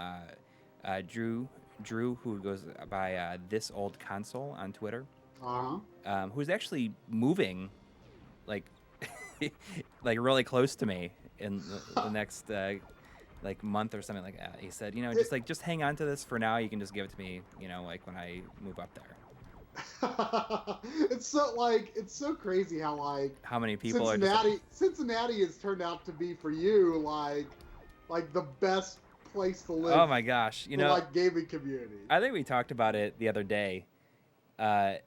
Drew, who goes by This Old Console on Twitter. Who's actually moving, like, like really close to me in the next like month or something like that. He said, just hang on to this for now. You can just give it to me, like when I move up there. It's so crazy how many people Cincinnati has turned out to be for you like the best place to live. Oh my gosh, like gaming community. I think we talked about it the other day. The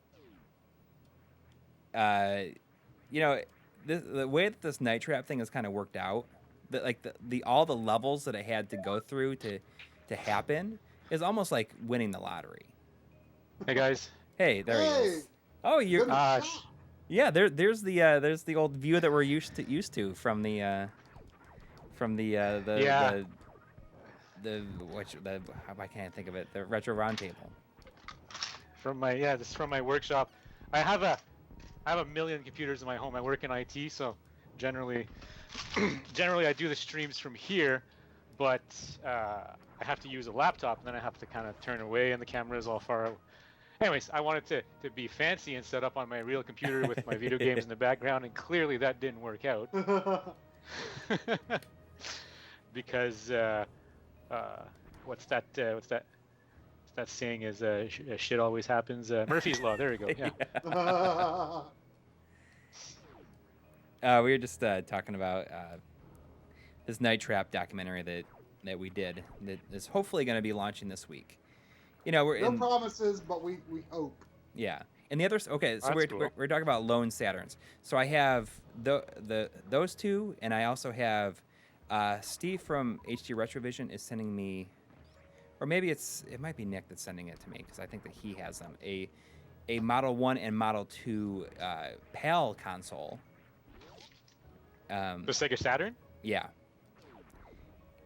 way that this Night Trap thing has kind of worked out, that like all the levels that I had to go through to happen is almost like winning the lottery. Hey guys. Hey, there he is. Oh, you're. Yeah, there's the old view that we're used to from the I can't think of it, the Retro Roundtable. From my workshop. I have a million computers in my home. I work in IT, so generally I do the streams from here, but I have to use a laptop, and then I have to kind of turn away, and the camera is all far. Anyways, I wanted to be fancy and set up on my real computer with my video games in the background, and clearly that didn't work out. Because what's that saying is shit always happens. Murphy's Law. There we go. Yeah. We were just talking about this Night Trap documentary that we did that is hopefully going to be launching this week. No promises, but we hope. Yeah, and the others. Okay, so we're talking about lone Saturns. So I have those two, and I also have Steve from HD Retrovision is sending me, or maybe it might be Nick that's sending it to me because I think that he has them. A Model 1 and Model 2 PAL console. The Sega Saturn? Yeah.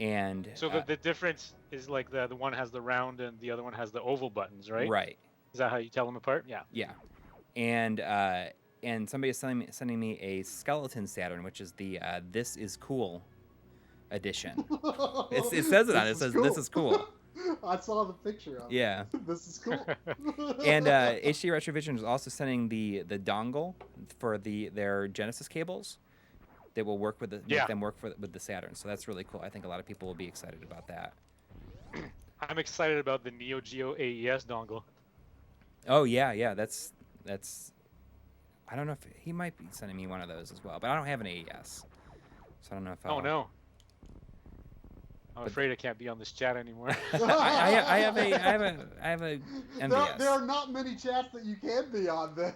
And so the difference is like the one has the round and the other one has the oval buttons, right? Right. Is that how you tell them apart? Yeah. Yeah. And somebody is sending me a skeleton Saturn, which is the This Is Cool edition. It says it on it. It says cool. This is cool. I saw the picture of it. Yeah. This is cool. And HD Retrovision is also sending the dongle for their Genesis cables that will work with make them work with the Saturn. So that's really cool. I think a lot of people will be excited about that. I'm excited about the Neo Geo AES dongle. Oh yeah, that's. I don't know if he might be sending me one of those as well, but I don't have an AES, so I don't know if. Oh no. I'm afraid I can't be on this chat anymore. I have a MVS. There are not many chats that you can be on then.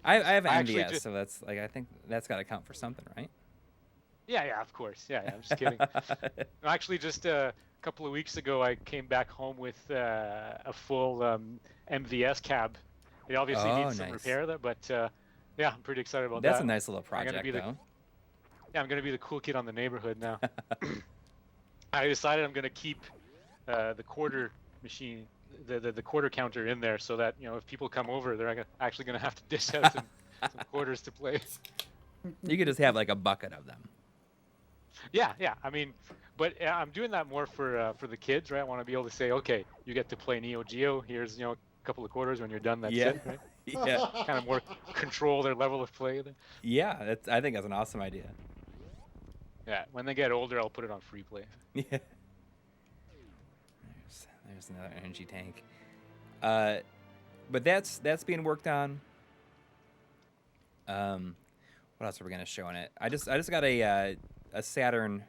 I have an MVS, so that's I think that's got to count for something, right? Yeah, of course. Yeah, I'm just kidding. Actually, just a couple of weeks ago, I came back home with a full MVS cab. It obviously needs some repair, but yeah, I'm pretty excited about that. That's a nice little project, though. Yeah, I'm gonna be the cool kid on the neighborhood now. I decided I'm gonna keep the quarter machine, the quarter counter in there, so that if people come over, they're actually gonna have to dish out some quarters to play. You could just have like a bucket of them. Yeah. I mean, but I'm doing that more for the kids, right? I want to be able to say, okay, you get to play Neo Geo. Here's a couple of quarters. When you're done, that's it, right? Yeah. Kind of more control their level of play. Yeah, I think that's an awesome idea. Yeah, when they get older, I'll put it on free play. Yeah. There's another energy tank. But that's being worked on. What else are we gonna show in it? I just got a Saturn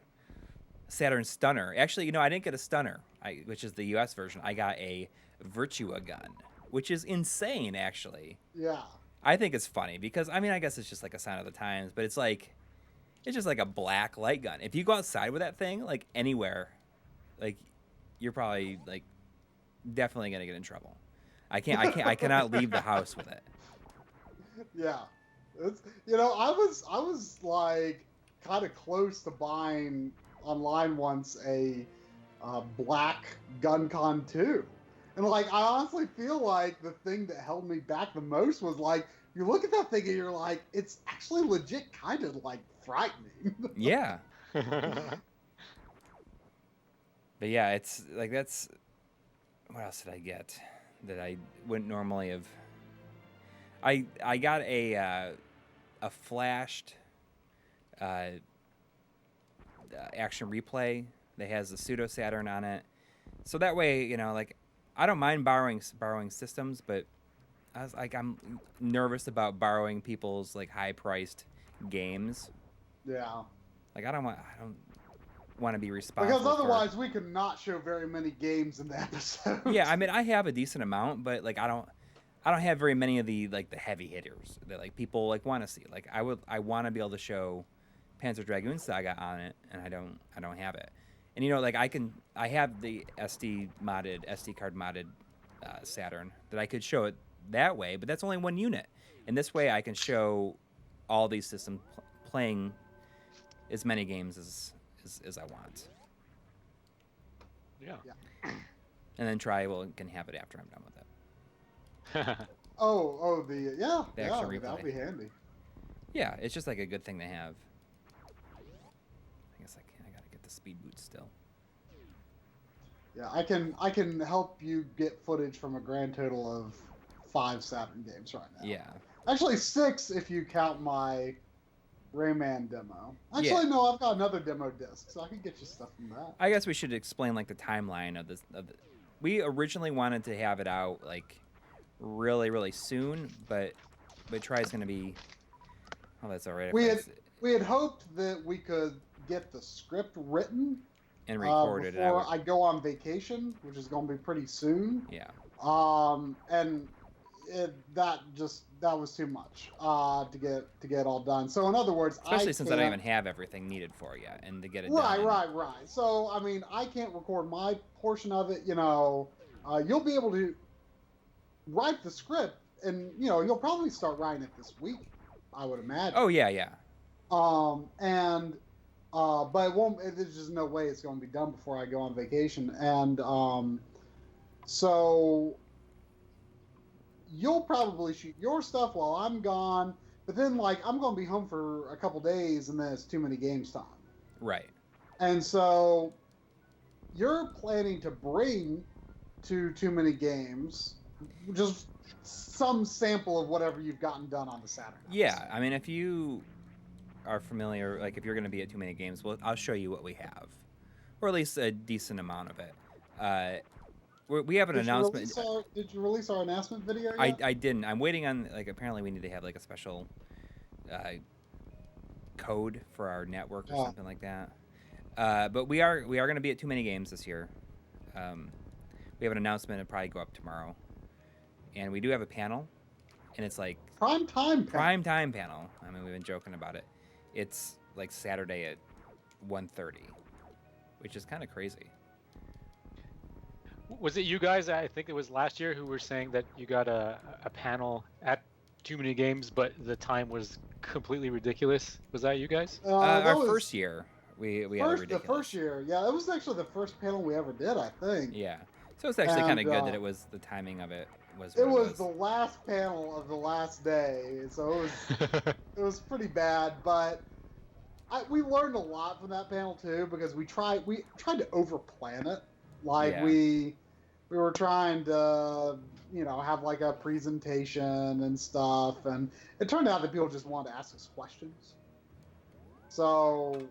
stunner. Actually, I didn't get a stunner, which is the US version. I got a Virtua gun, which is insane, actually. Yeah. I think it's funny because I guess it's just like a sign of the times, but it's just like a black light gun. If you go outside with that thing, like anywhere, like you're probably like definitely gonna get in trouble. I cannot leave the house with it. Yeah, it's I was like kind of close to buying online once a black GunCon 2, and like I honestly feel like the thing that held me back the most was like you look at that thing and you're like it's actually legit kind of like frightening. Yeah. But yeah, it's like that's what else did I get that I wouldn't normally have. I got a flashed action replay that has the pseudo Saturn on it, so that way like I don't mind borrowing systems, but I'm nervous about borrowing people's like high priced games. Yeah. Like I don't want to be responsible because otherwise we could not show very many games in the episode. Yeah, I have a decent amount, but like I don't have very many of the like the heavy hitters that like people like want to see. Like I want to be able to show Panzer Dragoon Saga on it, and I don't have it. And like I have the SD card modded Saturn that I could show it that way, but that's only one unit. And this way I can show all these systems playing as many games as I want. Yeah. And then Trial can have it after I'm done with it. That'll be handy. Yeah, it's just like a good thing to have. I guess I gotta get the speed boots still. Yeah, I can help you get footage from a grand total of 5 Saturn games right now. Yeah. Actually 6 if you count my Rayman demo. Actually, no, I've got another demo disc, so I can get you stuff from that. I guess we should explain like the timeline of this. We originally wanted to have it out like really, really soon, but Try's gonna be. Oh, that's all right. We had hoped that we could get the script written and recorded before I go on vacation, which is going to be pretty soon. Yeah. And that was too much to get all done. So in other words, especially since I don't even have everything needed for it yet, and to get it done. Right. So I mean, I can't record my portion of it. You'll be able to write the script, and you'll probably start writing it this week, I would imagine. Oh yeah. But it won't. There's just no way it's going to be done before I go on vacation, and so you'll probably shoot your stuff while I'm gone. But then, like, I'm going to be home for a couple days, and then it's too many games time. Right. And so you're planning to bring to Too Many Games just some sample of whatever you've gotten done on the Saturn. Yeah, I mean, if you are familiar, like if you're going to be at Too Many Games, well, I'll show you what we have, or at least a decent amount of it. We have an announcement. Did you release our announcement video yet? I didn't. I'm waiting on, like, apparently we need to have like a special code for our network or something like that. But we are going to be at Too Many Games this year. We have an announcement. It'll probably go up tomorrow, and we do have a panel, and it's like prime time panel. I mean, we've been joking about it. It's like Saturday at 1:30, which is kind of crazy. Was it you guys? I think it was last year who were saying that you got a panel at Too Many Games, but the time was completely ridiculous. Was that you guys? Our first year, we had a ridiculous. The first year, yeah, it was actually the first panel we ever did, I think. Yeah, so it's actually kind of good that it was the timing of it was. It was the last panel of the last day, so it was pretty bad, but we learned a lot from that panel too, because we tried to overplan it. Like we were trying to, have like a presentation and stuff, and it turned out that people just wanted to ask us questions. So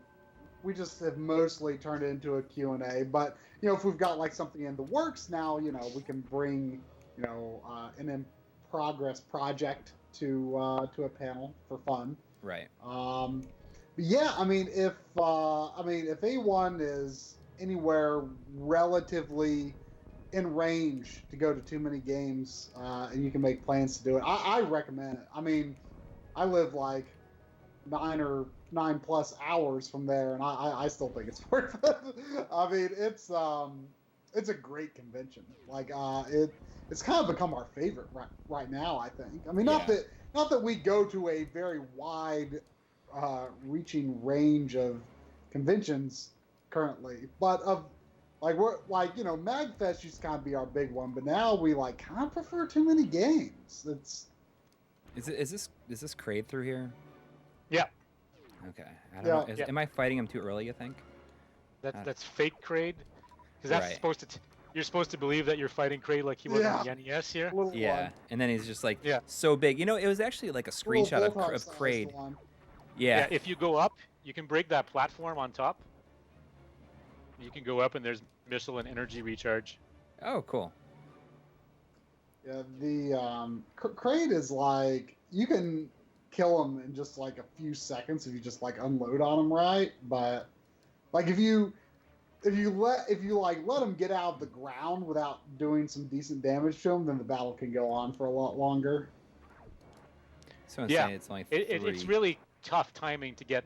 we just have mostly turned it into a Q&A. But if we've got like something in the works now, we can bring an in progress project to a panel for fun. Right. But yeah, I mean, if anyone is anywhere relatively in range to go to Too Many Games, and you can make plans to do it, I recommend it. I mean, I live like 9+ hours from there, and I still think it's worth it. I mean, it's a great convention. Like it's kind of become our favorite right now, I think. I mean, not that we go to a very wide reaching range of conventions currently, but of MagFest used to kind of be our big one, but now we kind of prefer Too Many Games. Is this Crade through here? Yeah. Okay. I don't know. Am I fighting him too early, you think? That's fake Crade, because that's supposed to. You're supposed to believe that you're fighting Crade like he was on the NES here. Yeah, and then he's just so big. It was actually like a screenshot of Crade. Yeah. If you go up, you can break that platform on top. You can go up, and there's missile and energy recharge. Oh, cool. Yeah, the Crade is you can kill him in just a few seconds if you just unload on him right, but if you let him get out of the ground without doing some decent damage to him, then the battle can go on for a lot longer. So it's only 3. It's really tough timing to get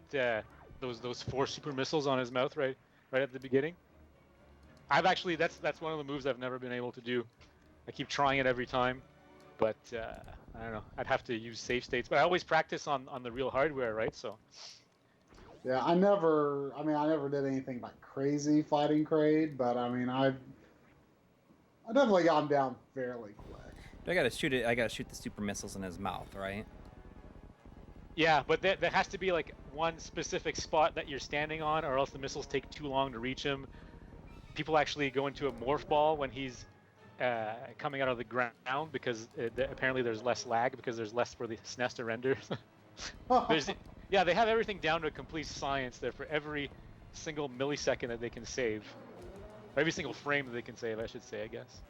those 4 super missiles on his mouth right at the beginning. I've actually that's one of the moves I've never been able to do. I keep trying it every time, but I don't know. I'd have to use save states, but I always practice on the real hardware, right? So. Yeah, I never did anything crazy fighting Crade, but I definitely got him down fairly quick. I gotta shoot the super missiles in his mouth, right? Yeah, but there has to be one specific spot that you're standing on, or else the missiles take too long to reach him. People actually go into a morph ball when he's coming out of the ground, because apparently there's less lag, because there's less for the SNES to render. Yeah, they have everything down to a complete science there for every single millisecond that they can save. Or every single frame that they can save, I should say, I guess.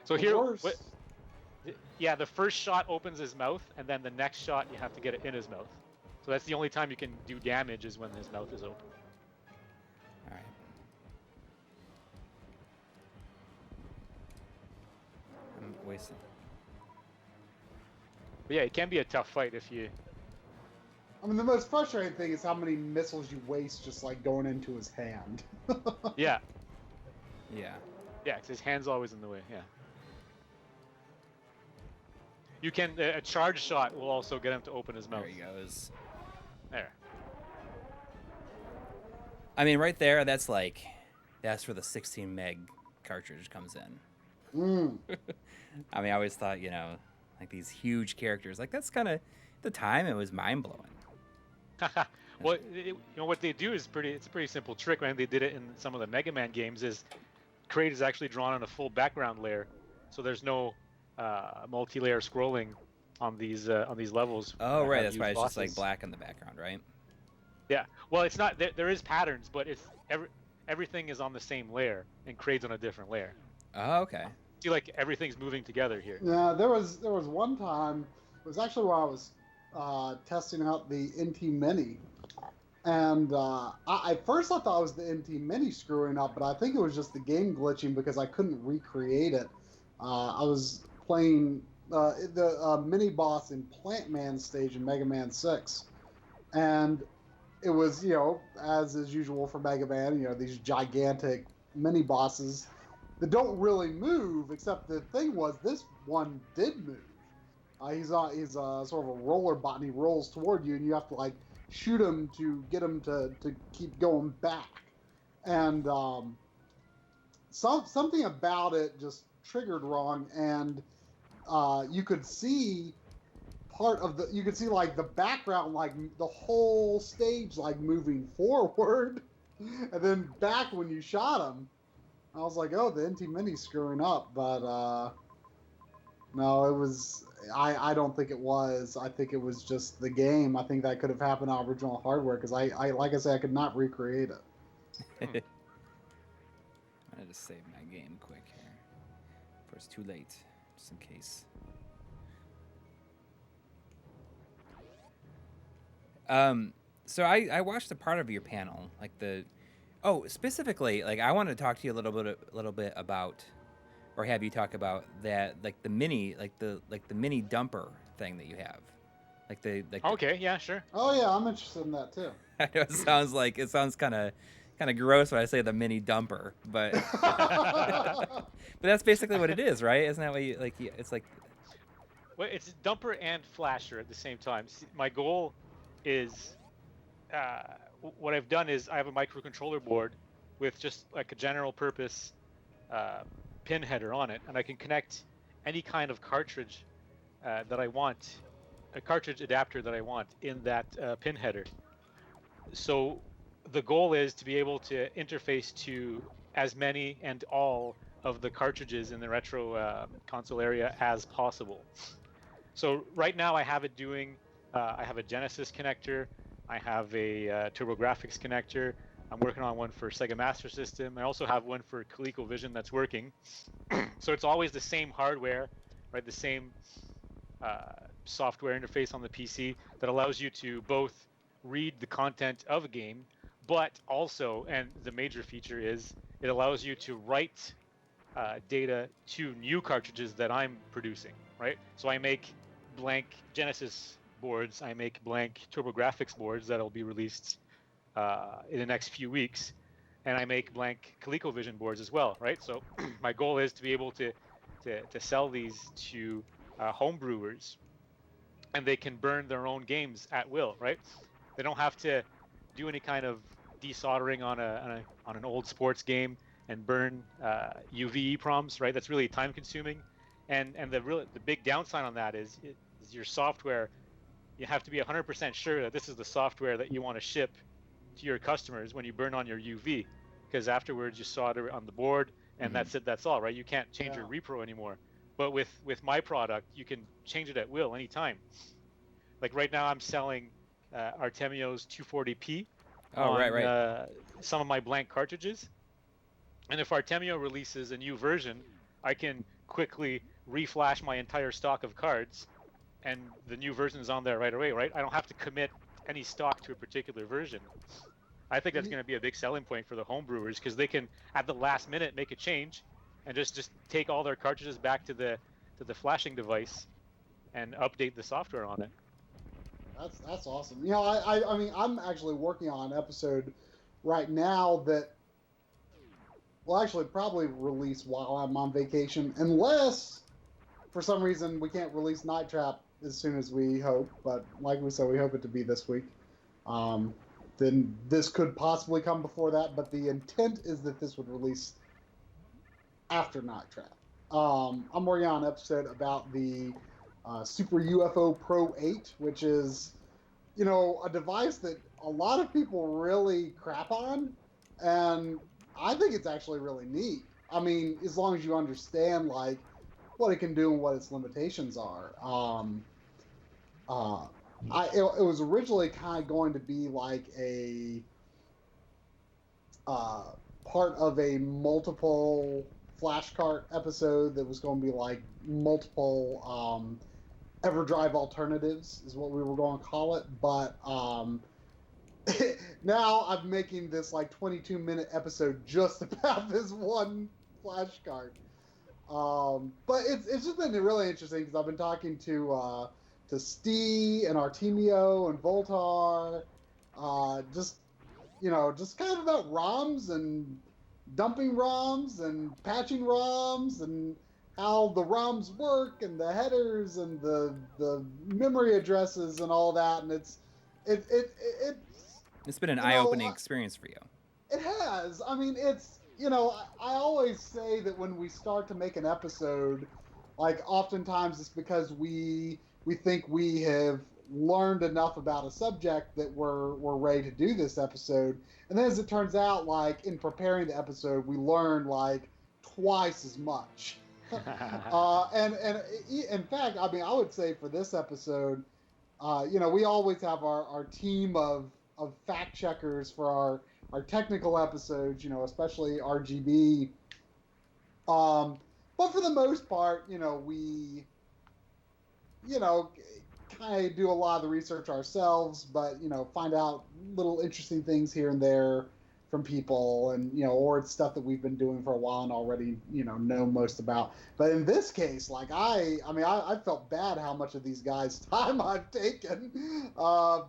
So the first shot opens his mouth, and then the next shot you have to get it in his mouth. So that's the only time you can do damage, is when his mouth is open. Alright. I'm wasting. But yeah, it can be a tough fight if you... the most frustrating thing is how many missiles you waste just going into his hand. Yeah. Yeah. Yeah, 'cause his hand's always in the way, yeah. You can... a charge shot will also get him to open his mouth. There he goes. There. Right there, that's where the 16 meg cartridge comes in. I always thought, these huge characters, that's kind of, at the time, it was mind-blowing. Well, what they do is it's a pretty simple trick. Man, they did it in some of the Mega Man games. Is Kraid is actually drawn on a full background layer, so there's no multi-layer scrolling on these levels. Oh, right. That's why it's just like black in the background, right? Yeah. Well, it's not. There is patterns, but it's everything is on the same layer, and Kraid's on a different layer. Oh, okay. See, like everything's moving together here. Yeah, there was one time. It was actually while I was testing out the NT Mini, and at first I thought it was the NT Mini screwing up, but I think it was just the game glitching because I couldn't recreate it. I was playing the mini boss in Plant Man stage in Mega Man 6, and it was, as is usual for Mega Man, these gigantic mini bosses that don't really move, except the thing was this one did move. He's sort of a roller bot, and he rolls toward you, and you have to like shoot him to get him to keep going back. And something about it just triggered wrong, and you could see like the background, like the whole stage, like moving forward, and then back when you shot him. I was like, oh, the NT Mini's screwing up, but no, it was. I don't think it was. I think it was just the game. I think that could have happened on original hardware because I like I said, I could not recreate it. I'm gonna just save my game quick here, before it's too late, just in case. So I watched a part of your panel, like specifically, like I want to talk to you a little bit about, or have you talk about that, like the mini dumper thing that you have, Okay, yeah, sure. Oh yeah, I'm interested in that too. I know it sounds kind of gross when I say the mini dumper, but but that's basically what it is, right? Isn't that what you like? It's like, well, it's dumper and flasher at the same time. See, my goal is, what I've done is I have a microcontroller board with just like a general purpose pin header on it, and I can connect any kind of cartridge that I want, a cartridge adapter that I want in that pin header. So the goal is to be able to interface to as many and all of the cartridges in the retro console area as possible. So right now I have it doing, I have a Genesis connector, I have a TurboGrafx connector, I'm working on one for Sega Master System, I also have one for ColecoVision that's working. So it's always the same hardware, right? The same software interface on the PC that allows you to both read the content of a game, but also, and the major feature is, it allows you to write data to new cartridges that I'm producing, right? So I make blank Genesis boards, I make blank TurboGrafx boards that'll be released in the next few weeks, and I make blank ColecoVision boards as well, right? So my goal is to be able to sell these to homebrewers, and they can burn their own games at will, right? They don't have to do any kind of desoldering on an old sports game and burn UV EPROMs, right? That's really time consuming, and the big downside on that is your software. You have to be 100% sure that this is the software that you want to ship to your customers when you burn on your UV, because afterwards you solder on the board and that's it, that's all, right? You can't change your repro anymore. But with my product, you can change it at will anytime. Like right now I'm selling Artemio's 240p on some of my blank cartridges. And if Artemio releases a new version, I can quickly reflash my entire stock of cards and the new version is on there right away, right? I don't have to commit any stock to a particular version. I think that's going to be a big selling point for the homebrewers, because they can, at the last minute, make a change and just take all their cartridges back to the flashing device and update the software on it. That's awesome. I mean, I'm actually working on an episode right now that will actually probably release while I'm on vacation, unless for some reason we can't release Night Trap as soon as we hope. But like we said, we hope it to be this week. Then this could possibly come before that, but the intent is that this would release after Night Trap. I'm working on an episode about the Super UFO Pro 8, which is, a device that a lot of people really crap on, and I think it's actually really neat. I mean, as long as you understand like what it can do and what its limitations are. It was originally kind of going to be like a part of a multiple flashcart episode that was going to be like multiple EverDrive alternatives is what we were going to call it, but now I'm making this like 22-minute episode just about this one flashcard. But it's just been really interesting because I've been talking to Steve and Artemio and Voltar, just kind of about ROMs and dumping ROMs and patching ROMs and how the ROMs work and the headers and the memory addresses and all that, and it's been an eye-opening experience for you. It has. I mean, it's I always say that when we start to make an episode, like oftentimes it's because we think we have learned enough about a subject that we're ready to do this episode, and then as it turns out, like in preparing the episode, we learn like twice as much. And in fact, I mean, I would say for this episode, we always have our team of fact checkers for our technical episodes, especially RGB. But for the most part, we kind of do a lot of the research ourselves, but find out little interesting things here and there from people, and or it's stuff that we've been doing for a while and already know most about. But in this case, like I felt bad how much of these guys' time I've taken,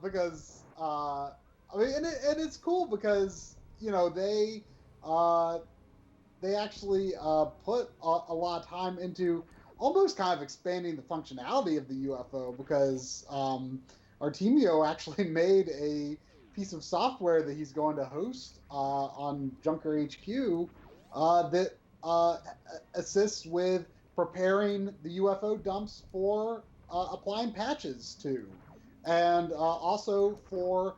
because I mean, and it's cool because they actually put a lot of time into almost kind of expanding the functionality of the UFO, because Artemio actually made a piece of software that he's going to host on Junker HQ that assists with preparing the UFO dumps for applying patches to, and also for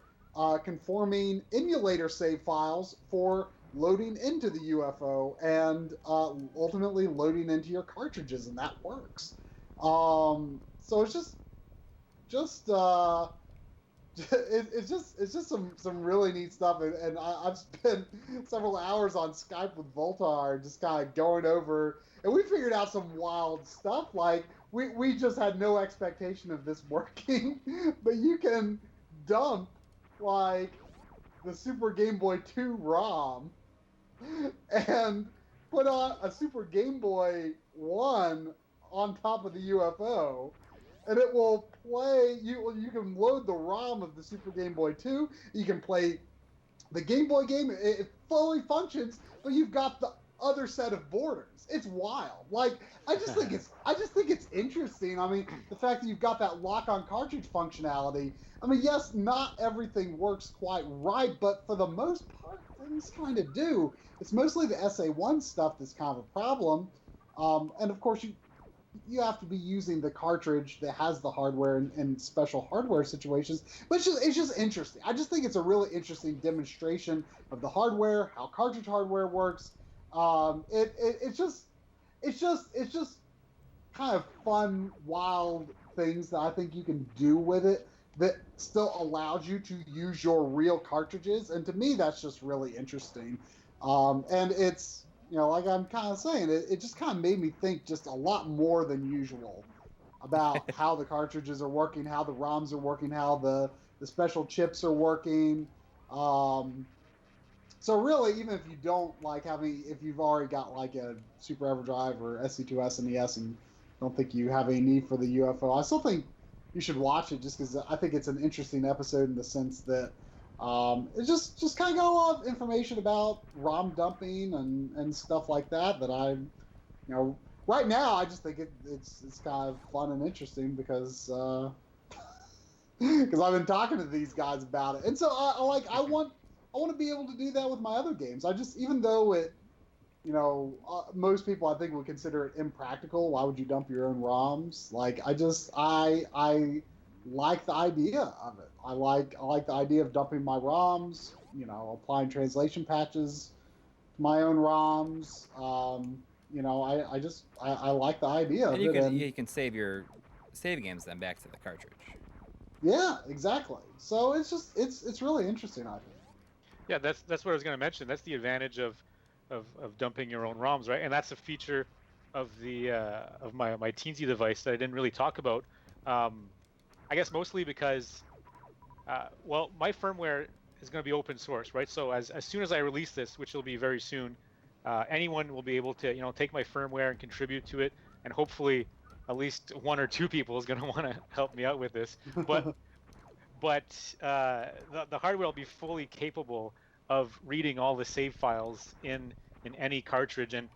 conforming emulator save files for loading into the UFO and ultimately loading into your cartridges, and that works. So it's just some really neat stuff, and I've spent several hours on Skype with Voltar just kind of going over, and we figured out some wild stuff. Like we just had no expectation of this working, but you can dump like the Super Game Boy 2 ROM and put on a Super Game Boy 1 on top of the UFO, and it will play. You can load the ROM of the Super Game Boy 2. You can play the Game Boy game. It fully functions, but you've got the other set of borders. It's wild. Like I just think it's interesting. I mean, the fact that you've got that lock-on cartridge functionality. I mean, yes, not everything works quite right, but for the most part, things kind of do. It's mostly the SA1 stuff that's kind of a problem, and of course you have to be using the cartridge that has the hardware in special hardware situations. But it's just interesting. I just think it's a really interesting demonstration of the hardware, how cartridge hardware works. It's just kind of fun, wild things that I think you can do with it that still allows you to use your real cartridges, and to me that's just really interesting. And it's like I'm kind of saying, it just kind of made me think just a lot more than usual about how the cartridges are working, how the ROMs are working, how the special chips are working. So really, even if you don't like if you've already got like a Super EverDrive or SC2S and ES and don't think you have any need for the UFO, I still think you should watch it just because I think it's an interesting episode in the sense that it's just kind of got a lot of information about ROM dumping and stuff like that I, right now I just think it's kind of fun and interesting because I've been talking to these guys about it, and so I want to be able to do that with my other games. Even though it, most people I think would consider it impractical. Why would you dump your own ROMs? Like I like the idea of it. I like the idea of dumping my ROMs, applying translation patches to my own ROMs. I like the idea of it. And you can save your save games then back to the cartridge. Yeah, exactly. So it's really interesting, I think. Yeah, that's what I was going to mention. That's the advantage of dumping your own ROMs, right? And that's a feature of the of my Teensy device that I didn't really talk about. I guess mostly because, my firmware is going to be open source, right? So as soon as I release this, which will be very soon, anyone will be able to take my firmware and contribute to it, and hopefully at least one or two people is going to want to help me out with this. But the hardware will be fully capable of reading all the save files in any cartridge and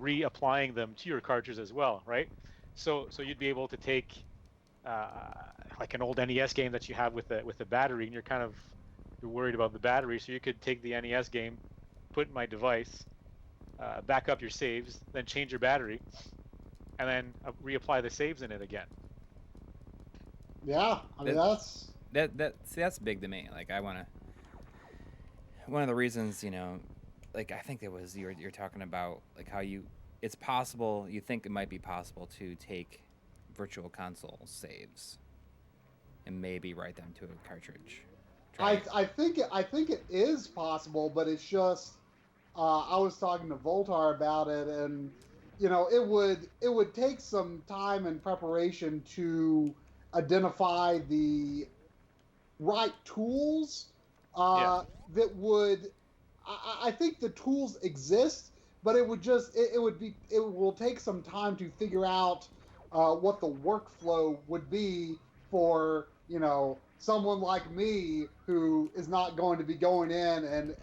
reapplying them to your cartridge as well, right? So you'd be able to take like an old NES game that you have with the battery, and you're worried about the battery, so you could take the NES game, put it in my device, back up your saves, then change your battery, and then reapply the saves in it again. Yeah, I mean that's big to me. Like one of the reasons, like I think it was you're talking about like how it's possible, you think it might be possible to take virtual console saves and maybe write them to a cartridge. I think it is possible, but it's just I was talking to Voltar about it, and it would take some time and preparation to identify the right tools that would. I think the tools exist, but it will take some time to figure out what the workflow would be for someone like me who is not going to be going in and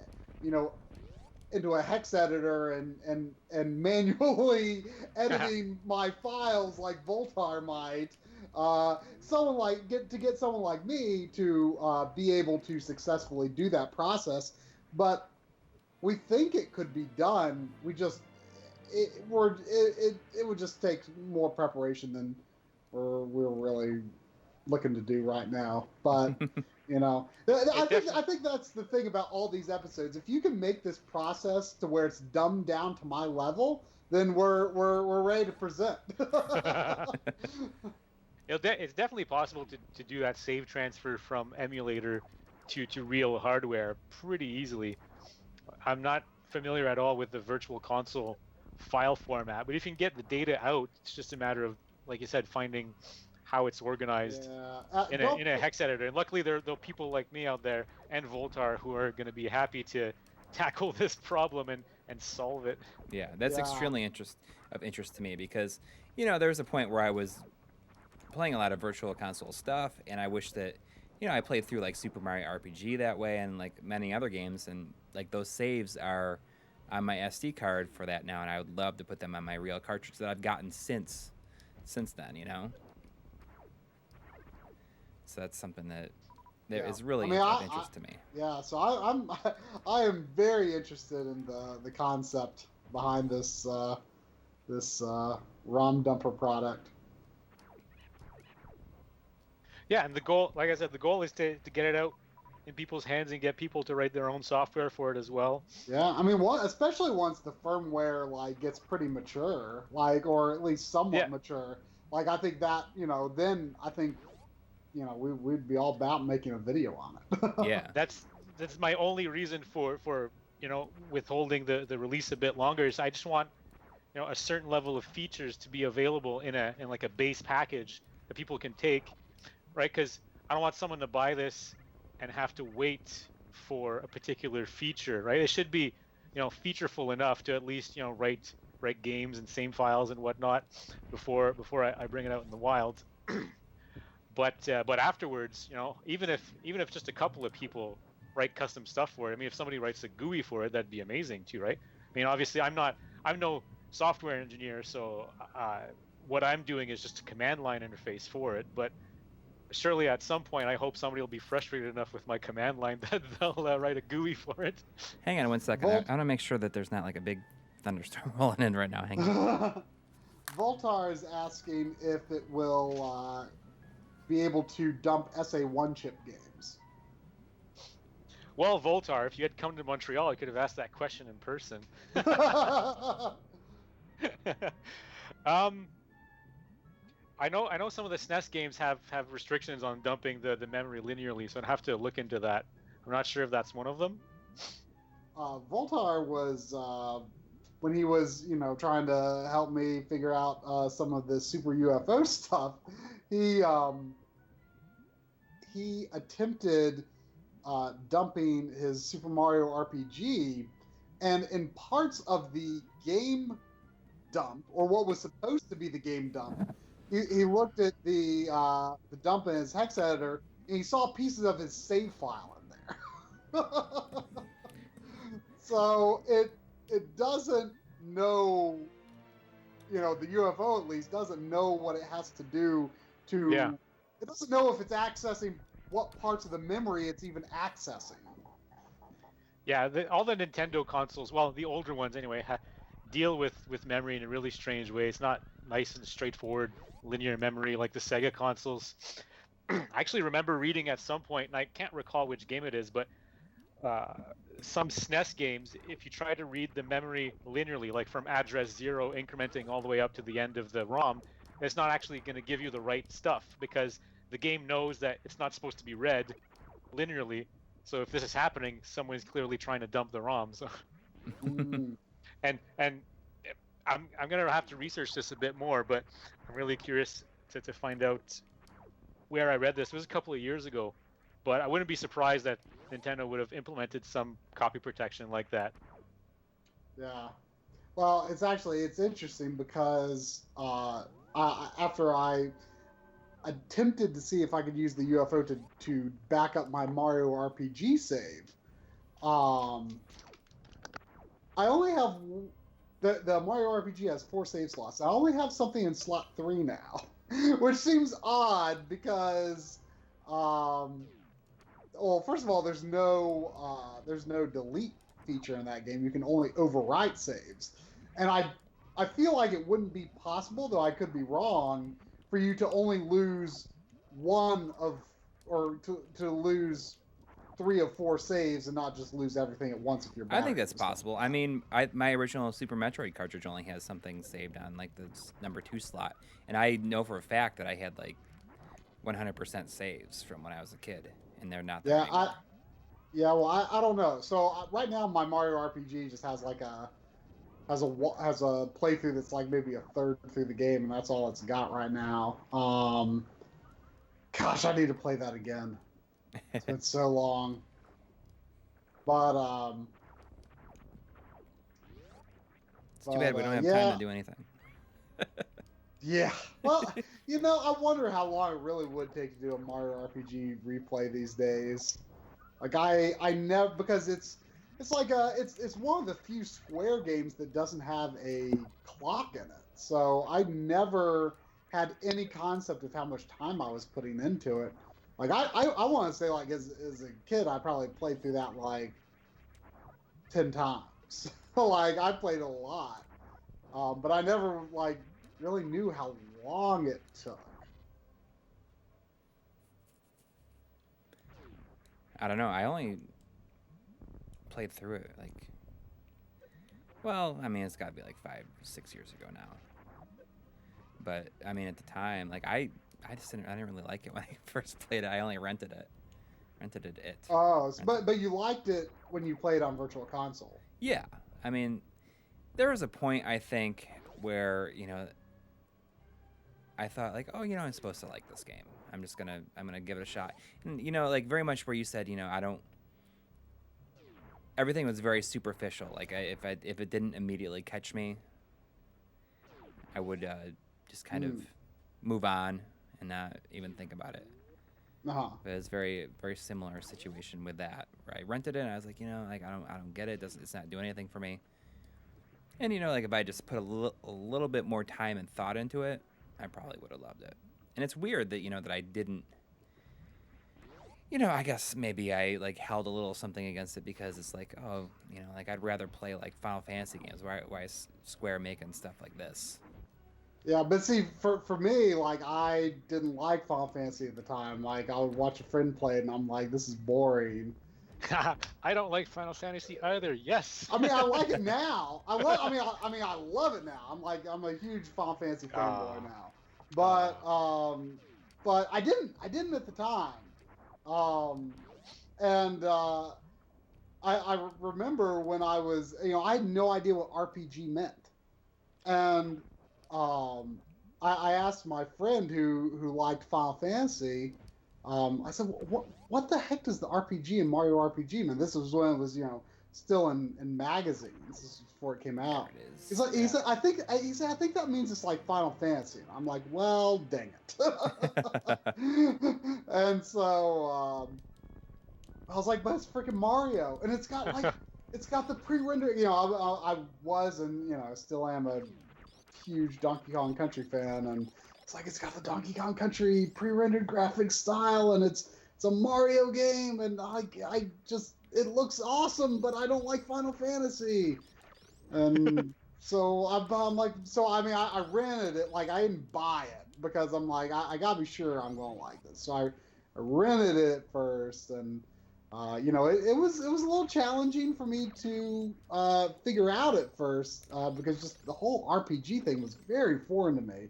into a hex editor and manually editing my files like Voltar might. Get someone like me to be able to successfully do that process, but we think it could be done. It would just take more preparation than we're really looking to do right now. But I think that's the thing about all these episodes. If you can make this process to where it's dumbed down to my level, then we're ready to present. It's definitely possible to do that save transfer from emulator to real hardware pretty easily. I'm not familiar at all with the virtual console file format, but if you can get the data out, it's just a matter of, like you said, finding how it's organized in a hex editor. And luckily there are people like me out there and Voltar who are going to be happy to tackle this problem and solve it. Yeah, that's extremely of interest to me, because there was a point where I was playing a lot of virtual console stuff, and I wish that I played through like Super Mario RPG that way, and like many other games, and like those saves are on my SD card for that now, and I would love to put them on my real cartridge that I've gotten since then. So that's something that is really of interest to me. Yeah, so I am very interested in the concept behind this ROM dumper product. Yeah, and the goal, like I said, the goal is to get it out in people's hands and get people to write their own software for it as well. Yeah, I mean, especially once the firmware gets pretty mature, or at least somewhat mature. I think that then I think we'd be all about making a video on it. Yeah, that's my only reason for withholding the release a bit longer is I just want a certain level of features to be available in like a base package that people can take. Right, because I don't want someone to buy this and have to wait for a particular feature. Right, it should be, featureful enough to at least write games and same files and whatnot before I bring it out in the wild. But afterwards, even if just a couple of people write custom stuff for it. I mean, if somebody writes a GUI for it, that'd be amazing too, right? I mean, obviously, I'm no software engineer, so what I'm doing is just a command line interface for it, but surely at some point I hope somebody will be frustrated enough with my command line that they'll write a GUI for it. Hang on 1 second. I want to make sure that there's not like a big thunderstorm rolling in right now. Hang on. Voltar is asking if it will be able to dump SA1 chip games. Well, Voltar, if you had come to Montreal, I could have asked that question in person. I know some of the SNES games have restrictions on dumping the memory linearly, so I'd have to look into that. I'm not sure if that's one of them. Voltar was when he was, trying to help me figure out some of the Super UFO stuff. He attempted dumping his Super Mario RPG, and in parts of the game dump, or what was supposed to be the game dump, he looked at the dump in his hex editor, and he saw pieces of his save file in there. So it doesn't know, the UFO at least doesn't know what it has to do to. Yeah. It doesn't know if it's accessing what parts of the memory it's even accessing. Yeah, all the Nintendo consoles, well, the older ones anyway, deal with memory in a really strange way. It's not nice and straightforward linear memory like the Sega consoles. I actually remember reading at some point, and I can't recall which game it is, but some SNES games, if you try to read the memory linearly, like from address 0 incrementing all the way up to the end of the ROM, it's not actually going to give you the right stuff, because the game knows that it's not supposed to be read linearly. So if this is happening, someone's clearly trying to dump the ROM. So, and I'm gonna have to research this a bit more, but I'm really curious to find out where I read this. It was a couple of years ago, but I wouldn't be surprised that Nintendo would have implemented some copy protection like that. Yeah. Well, it's interesting because after I attempted to see if I could use the UFO to back up my Mario RPG save, I only have the Mario RPG has 4 save slots. I only have something in slot 3 now, which seems odd because, well, first of all, there's no delete feature in that game. You can only overwrite saves, and I feel like it wouldn't be possible, though I could be wrong, for you to only lose to lose 3 of 4 saves and not just lose everything at once if you're back. I think that's possible. I mean, my original Super Metroid cartridge only has something saved on like the number 2 slot, and I know for a fact that I had like 100% saves from when I was a kid, and they're not there anymore. I don't know. So right now my Mario RPG just has like has a playthrough that's like maybe a third through the game, and that's all it's got right now. Gosh, I need to play that again. It's been so long. But it's too bad we don't have time to do anything. Yeah. Well, I wonder how long it really would take to do a Mario RPG replay these days. Like I never, because it's like it's one of the few Square games that doesn't have a clock in it. So I never had any concept of how much time I was putting into it. Like I want to say, like, as a kid, I probably played through that like 10 times. Like I played a lot, but I never like really knew how long it took. I don't know. I only played through it like, well, I mean, it's got to be like 5-6 years ago now. But I mean, at the time, like I didn't really like it when I first played it. I only rented it. Oh, but you liked it when you played on Virtual Console. Yeah, I mean, there was a point I think where I thought like, oh, I'm supposed to like this game. I'm gonna give it a shot. And like very much where you said, I don't. Everything was very superficial. Like if it didn't immediately catch me, I would just kind of move on and not even think about it. Uh-huh. But it's very, very similar situation with that, where I rented it and I was like, like I don't get it. It's not doing anything for me. And like if I just put a little bit more time and thought into it, I probably would have loved it. And it's weird that that I didn't. I guess maybe I like held a little something against it because it's like, oh, like I'd rather play like Final Fantasy games. Why is Square making stuff like this? Yeah, but see, for me, like, I didn't like Final Fantasy at the time. Like, I would watch a friend play it, and I'm like, this is boring. I don't like Final Fantasy either. Yes. I mean, I like it now. I love it now. I'm a huge Final Fantasy fanboy now. But I didn't at the time. And I remember when I was, I had no idea what RPG meant, and I asked my friend who liked Final Fantasy. I said, what the heck does the RPG and Mario RPG mean? This was when it was, still in magazines. This is before it came out. He said, I think that means it's like Final Fantasy. And I'm like, well, dang it. And so I was like, but it's freaking Mario, and it's got like it's got the pre-rendered. I was and still am a huge Donkey Kong Country fan, and it's like it's got the Donkey Kong Country pre-rendered graphic style, and it's a Mario game, and I just it looks awesome, but I don't like Final Fantasy, and so I'm like, I rented it, like I didn't buy it because I'm like I gotta be sure I'm gonna like this, so I rented it first, and it was a little challenging for me to figure out at first because just the whole RPG thing was very foreign to me.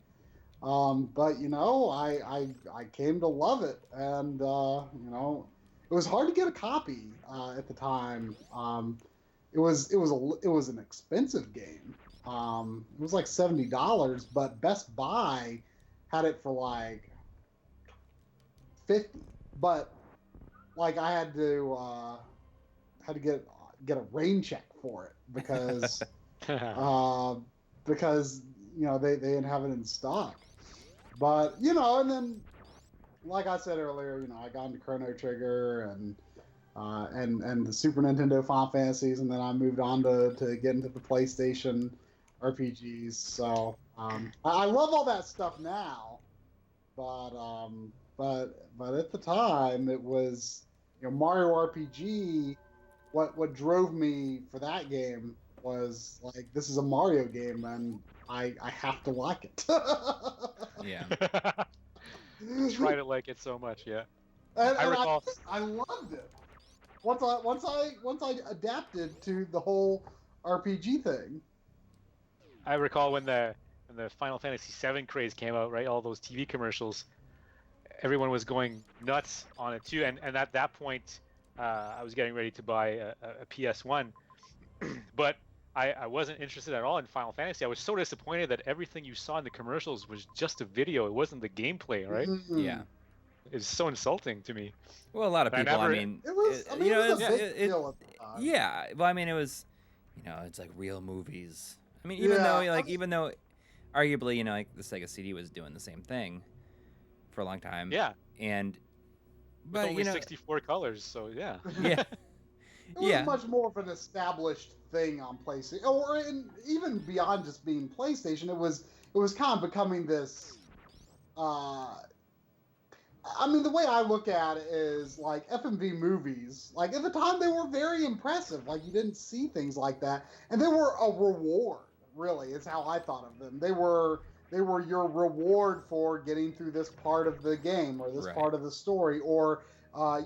But I came to love it, and it was hard to get a copy at the time. It was an expensive game. It was like $70, but Best Buy had it for like $50. But like I had to get a rain check for it because they didn't have it in stock. But and then like I said earlier, I got into Chrono Trigger and the Super Nintendo Final Fantasies, and then I moved on to get into the PlayStation RPGs. So I love all that stuff now, but at the time it was Mario RPG. What drove me for that game was like, this is a Mario game, and I have to like it. Yeah. Try to like it so much, yeah. And I recall I loved it. Once I adapted to the whole RPG thing. I recall when the Final Fantasy VII craze came out, right? All those TV commercials, everyone was going nuts on it too. And at that point, I was getting ready to buy a PS1, but I wasn't interested at all in Final Fantasy. I was so disappointed that everything you saw in the commercials was just a video. It wasn't the gameplay, right? Mm-hmm. Yeah. It's so insulting to me. Well, a lot of people. It was a big deal at the time. Yeah. Well, I mean, it was, it's like real movies. I mean, even though, arguably, like the Sega CD was doing the same thing for a long time. Yeah. But only 64 colors, so yeah. Yeah. It was much more of an established thing on PlayStation, or even beyond just being PlayStation. It was kind of becoming this. I mean, the way I look at it is like FMV movies. Like at the time, they were very impressive. Like you didn't see things like that, and they were a reward. Really, is how I thought of them. They were your reward for getting through this part of the game or this part of the story, or I'm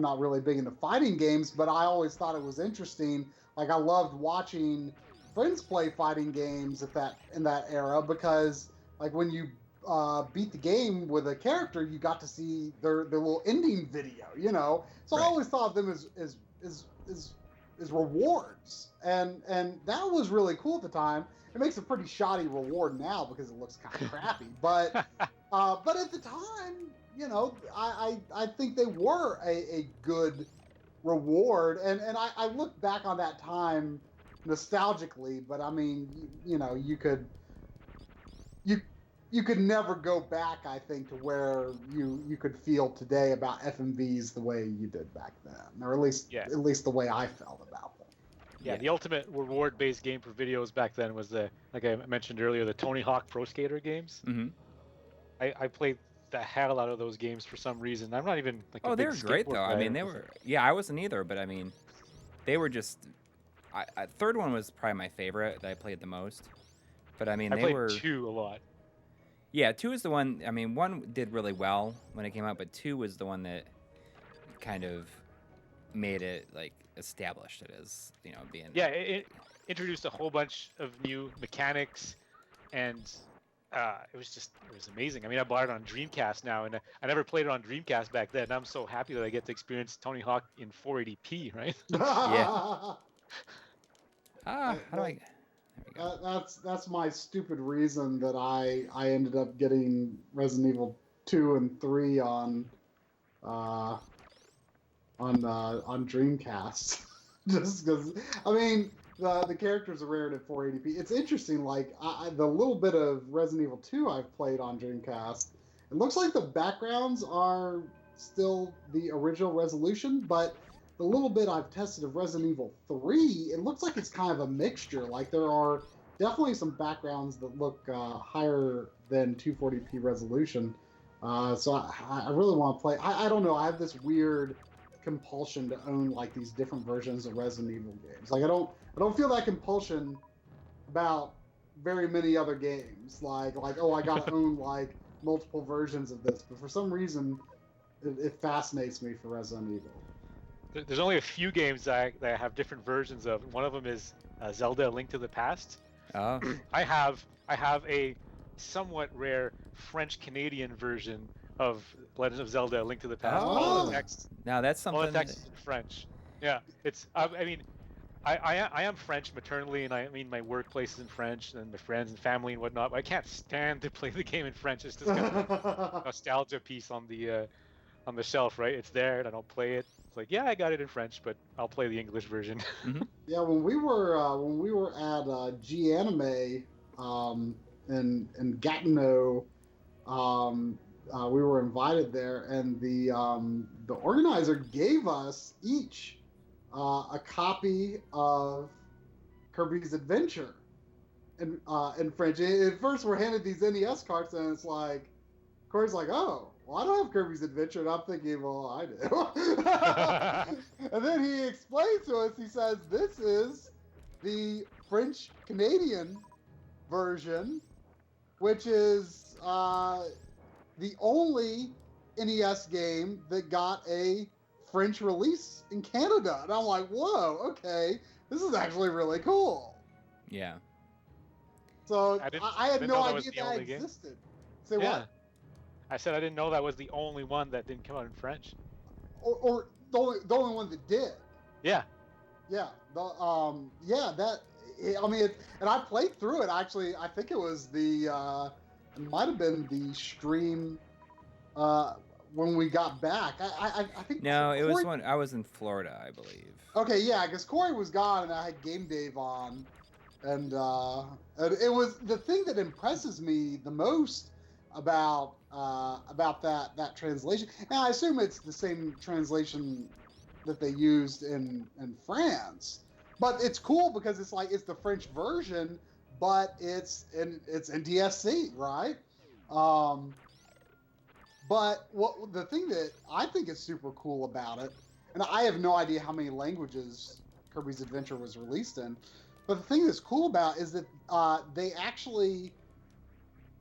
not really big into fighting games, but I always thought it was interesting. Like I loved watching friends play fighting games in that era because like when you beat the game with a character, you got to see their little ending video, So I always thought of them as rewards, and that was really cool at the time. It makes a pretty shoddy reward now because it looks kind of crappy, but at the time, I think they were a good reward, and I look back on that time nostalgically, but I mean, you could never go back, I think, to where you could feel today about FMVs the way you did back then, or at least the way I felt about them. Yeah, the ultimate reward-based game for videos back then was like I mentioned earlier, the Tony Hawk Pro Skater games. Mm-hmm. I played the hell out of those games for some reason. I'm not even like. Oh, they were great though. I mean, they were. Yeah, I wasn't either, but I mean, they were just third one was probably my favorite that I played the most. But I mean, I played 2 a lot. Yeah, 2 is the one. I mean, 1 did really well when it came out, but 2 was the one that kind of made it like established it as, you know, being. Yeah, it introduced a whole bunch of new mechanics, and it was amazing. I mean, I bought it on Dreamcast now, and I never played it on Dreamcast back then. I'm so happy that I get to experience Tony Hawk in 480p, right? Yeah. How do I? That's my stupid reason that I ended up getting Resident Evil 2 and 3 on Dreamcast. Just because, I mean, the characters are rendered at 480p. It's interesting, like the little bit of Resident Evil 2 I've played on Dreamcast, it looks like the backgrounds are still the original resolution, but the little bit I've tested of Resident Evil 3, it looks like it's kind of a mixture. Like there are definitely some backgrounds that look higher than 240p resolution. So I really want to play. I don't know. I have this weird compulsion to own like these different versions of Resident Evil games. Like I don't feel that compulsion about very many other games. Like oh, I gotta own like multiple versions of this. But for some reason, it fascinates me for Resident Evil. There's only a few games that I have different versions of. One of them is Zelda: A Link to the Past. Oh. I have a somewhat rare French-Canadian version of Legend of Zelda: A Link to the Past. Oh. All the text. Now that's something. All the text is in French. Yeah, it's. I mean, I am French maternally, and I mean my workplace is in French, and my friends and family and whatnot. But I can't stand to play the game in French. It's just kind of a nostalgia piece on the shelf, right? It's there, and I don't play it. It's like, yeah, I got it in French, but I'll play the English version. Mm-hmm. Yeah, when we were at G Anime in Gatineau, we were invited there, and the organizer gave us each a copy of Kirby's Adventure in French. At first, we're handed these NES cards, and it's like, Corey's like, oh. Well, I don't have Kirby's Adventure, and I'm thinking, well, I do. And then he explains to us, he says, this is the French-Canadian version, which is the only NES game that got a French release in Canada. And I'm like, whoa, okay, this is actually really cool. Yeah. So I had no idea that existed. Say what? I said I didn't know that was the only one that didn't come out in French. Or the only one that did. Yeah. Yeah. I mean, and I played through it. Actually, I think it was it might have been the stream when we got back. I think. No, it was when I was in Florida, I believe. Okay, yeah, because Corey was gone and I had Game Dave on, and it was the thing that impresses me the most about that translation. Now I assume it's the same translation that they used in France, but it's cool because it's like it's the French version, but it's in DSC, right? But the thing that I think is super cool about it, and I have no idea how many languages Kirby's Adventure was released in, but the thing that's cool about is that they actually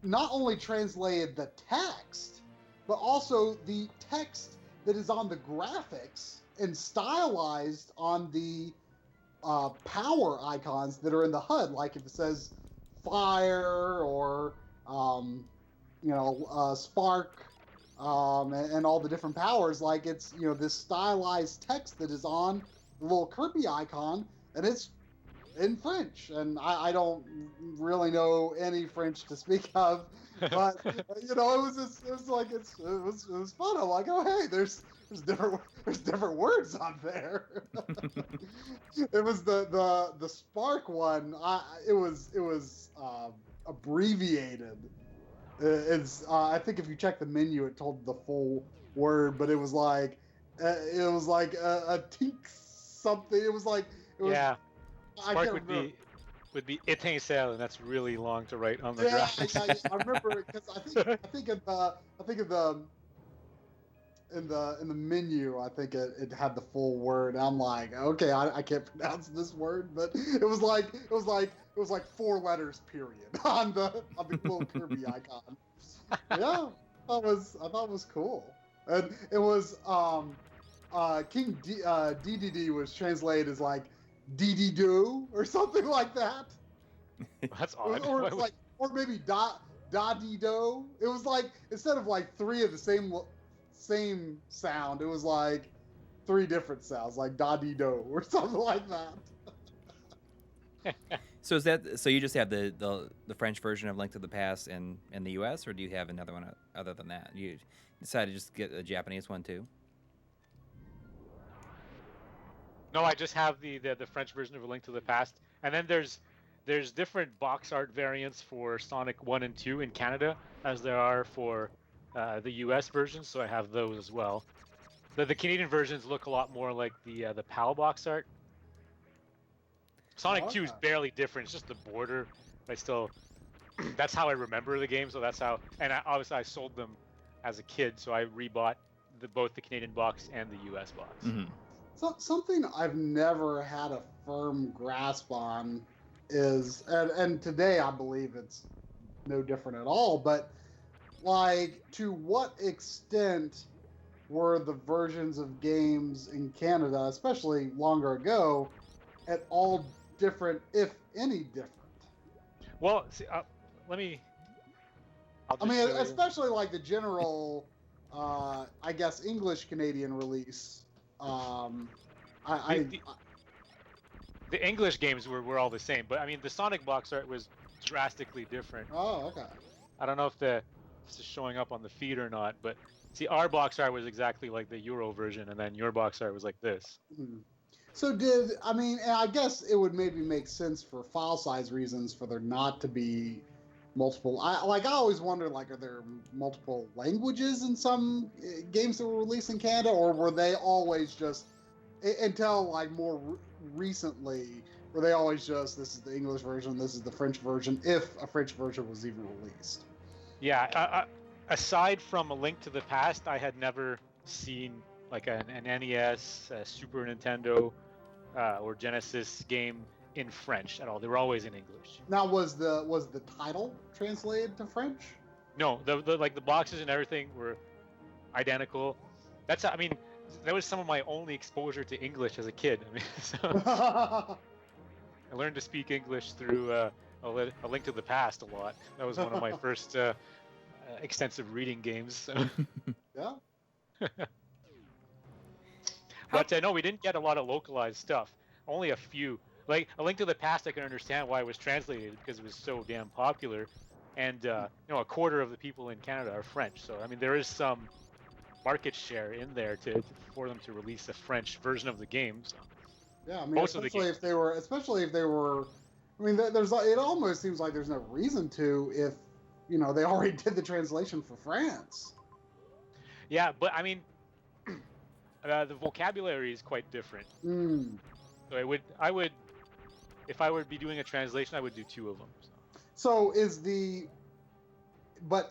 not only translated the text, but also the text that is on the graphics and stylized on the power icons that are in the HUD. Like if it says fire or, spark and all the different powers, like it's, this stylized text that is on the little Kirby icon, and it's in French, and I don't really know any French to speak of, but it was fun. I'm like, oh hey, there's different words on there. It was the Spark one. It was abbreviated. It's I think if you check the menu, it told the full word, but it was like a tink something. It was. Yeah. Spark would be étincelle, and that's really long to write on the graphics. I remember because I think of in the menu, I think it had the full word. I'm like, okay, I can't pronounce this word, but it was like 4 letters period on the little Kirby icon. Yeah, I thought it was cool, and it was King DDD was translated as like Dee Doo or something like that. That's odd. Or maybe Da Dee Do. It was like instead of like 3 of the same sound, it was like 3 different sounds, like Da Dee Do or something like that. So you just have the French version of Link to the Past in the U.S., or do you have another one other than that? You decided to just get a Japanese one too? No, I just have the French version of A Link to the Past, and then there's different box art variants for Sonic 1 and 2 in Canada, as there are for the U.S. versions. So I have those as well. The Canadian versions look a lot more like the PAL box art. Sonic 2 is barely different. It's just the border. I still, that's how I remember the game. So that's how, and obviously I sold them as a kid, so I rebought both the Canadian box and the U.S. box. Mm-hmm. So, something I've never had a firm grasp on is, and today I believe it's no different at all, but like, to what extent were the versions of games in Canada, especially longer ago, at all different, if any different? Well, see, let me. I mean, especially like the general, I guess, English Canadian release. The English games were all the same, but I mean, the Sonic box art was drastically different. Oh, okay. I don't know if this is showing up on the feed or not, but see, our box art was exactly like the Euro version, and then your box art was like this. Hmm. So and I guess it would maybe make sense for file size reasons for there not to be multiple. I always wonder, like, are there multiple languages in some games that were released in Canada, or were they always just, until like more recently, were they always just, this is the English version, this is the French version, if a French version was even released? Yeah, aside from A Link to the Past, I had never seen like an NES, a Super Nintendo, or Genesis game in French at all. They were always in English. Now, was the title translated to French? No, the boxes and everything were identical. I mean, that was some of my only exposure to English as a kid. I mean, so I learned to speak English through A Link to the Past a lot. That was one of my first extensive reading games. So. Yeah. But no, we didn't get a lot of localized stuff. Only a few. Like A Link to the Past, I can understand why it was translated because it was so damn popular, and a quarter of the people in Canada are French. So I mean, there is some market share in there for them to release a French version of the game. So. Yeah, I mean, especially if they were. I mean, it almost seems like there's no reason to if they already did the translation for France. Yeah, but I mean. The vocabulary is quite different. Mm. So I would, if I were to be doing a translation, I would do 2 of them. So is like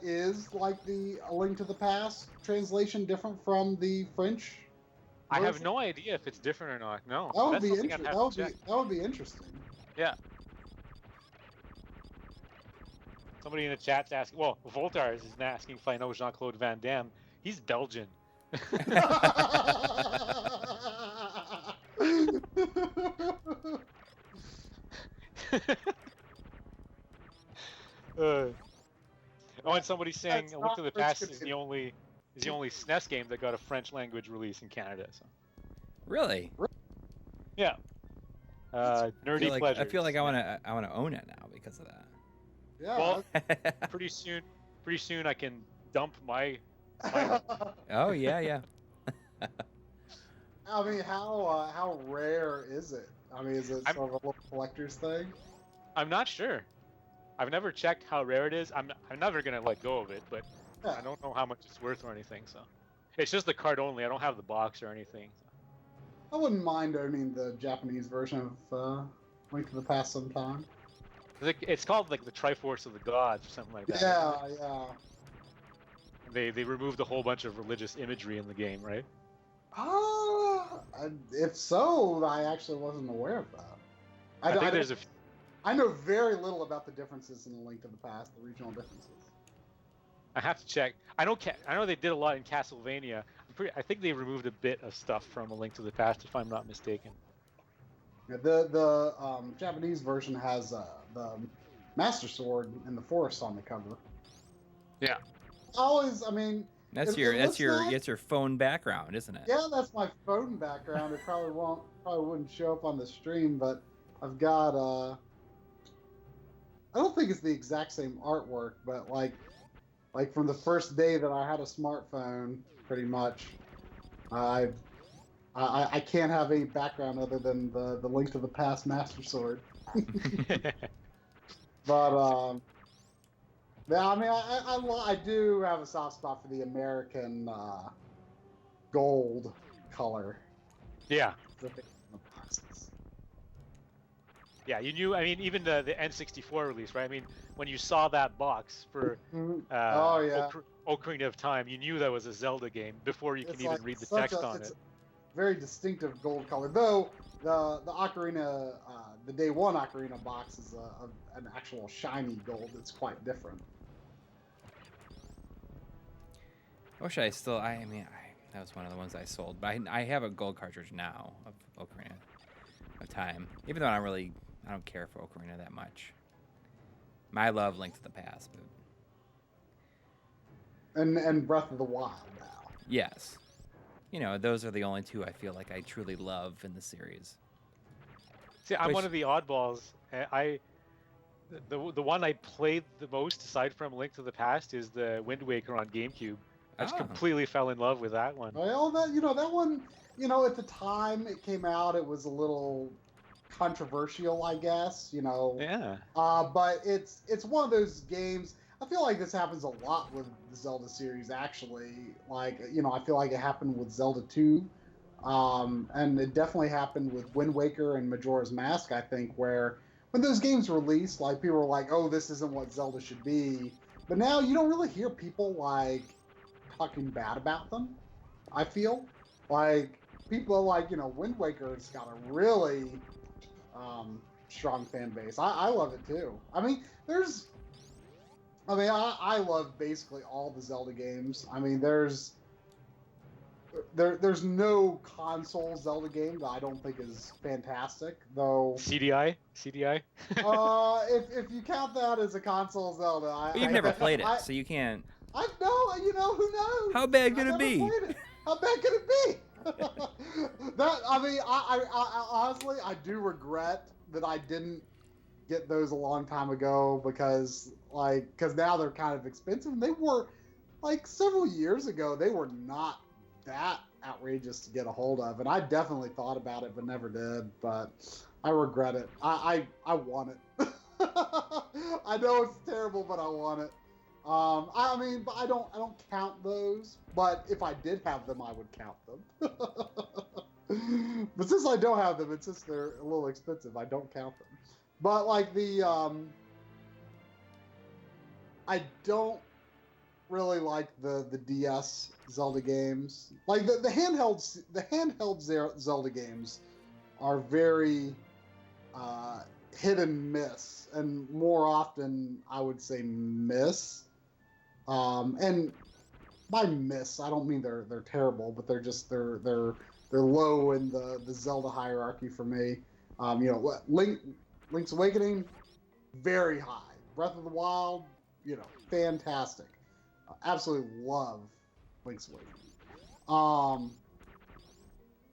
the A Link to the Past translation different from the French version? I have no idea if it's different or not. No. That would be interesting. That would be interesting. Yeah. Somebody in the chat's asking. Well, Voltars is asking if I know Jean-Claude Van Damme. He's Belgian. And somebody's saying A Link to the Past is the only SNES game that got a French language release in Canada. So. Really? Yeah. Nerdy pleasure. I feel like I want to own it now because of that. Yeah. Well, pretty soon I can dump my Oh yeah. I mean, how rare is it? I mean, is it sort of a little collector's thing? I'm not sure. I've never checked how rare it is. I'm never gonna let go of it, but yeah. I don't know how much it's worth or anything. So it's just the card only. I don't have the box or anything. So. I wouldn't mind owning the Japanese version of Link to the Past sometime. It's called like the Triforce of the Gods or something like that. Yeah. They removed a whole bunch of religious imagery in the game, right? If so, I actually wasn't aware of that. I think there's I know very little about the differences in A Link to the Past, the regional differences. I have to check. I know they did a lot in Castlevania. I think they removed a bit of stuff from A Link to the Past, if I'm not mistaken. Yeah, the Japanese version has the Master Sword in the forest on the cover. Yeah. Always, I mean. That's your phone background, isn't it? Yeah, that's my phone background. It probably wouldn't show up on the stream, but I've got I don't think it's the exact same artwork, but like from the first day that I had a smartphone, pretty much, I can't have any background other than the Link to the Past Master Sword. But yeah, I mean, I do have a soft spot for the American gold color. Yeah. Yeah, you knew. I mean, even the N64 release, right? I mean, when you saw that box for Ocarina of Time, you knew that was a Zelda game before you can even read the text on it. Very distinctive gold color, though. The Ocarina, the Day One Ocarina box is an actual shiny gold. It's quite different. I wish I still. I mean, that was one of the ones I sold, but I have a gold cartridge now of Ocarina of Time, even though I don't care for Ocarina that much. I love Link to the Past, but and Breath of the Wild now. Yes, you know, those are the only two I feel like I truly love in the series. See, I'm one of the oddballs. The one I played the most aside from Link to the Past is the Wind Waker on GameCube. I just completely fell in love with that one. Well, that one, at the time it came out, it was a little controversial, I guess, Yeah. But it's one of those games. I feel like this happens a lot with the Zelda series, actually. Like, I feel like it happened with Zelda 2. And it definitely happened with Wind Waker and Majora's Mask, I think, where when those games released, like, people were like, oh, this isn't what Zelda should be. But now you don't really hear people, like, talking bad about them, I feel. Like, people like, Wind Waker's got a really strong fan base. I love it, too. I mean, I love basically all the Zelda games. I mean, there's no console Zelda game that I don't think is fantastic, though. CDI? If you count that as a console Zelda, You've never played it, so you can't. I know, who knows? How bad could it be? How bad could it be? I honestly, I do regret that I didn't get those a long time ago because now they're kind of expensive. And they were, like, several years ago, they were not that outrageous to get a hold of. And I definitely thought about it, but never did. But I regret it. I want it. I know it's terrible, but I want it. I mean, but I don't count those. But if I did have them, I would count them. But since I don't have them, it's just they're a little expensive. I don't count them. But like I don't really like the DS Zelda games. Like the handheld Zelda games are very hit and miss, and more often I would say miss. And by miss, I don't mean they're terrible, but they're just they're low in the Zelda hierarchy for me. Link's Awakening, very high. Breath of the Wild, fantastic. Absolutely love Link's Awakening.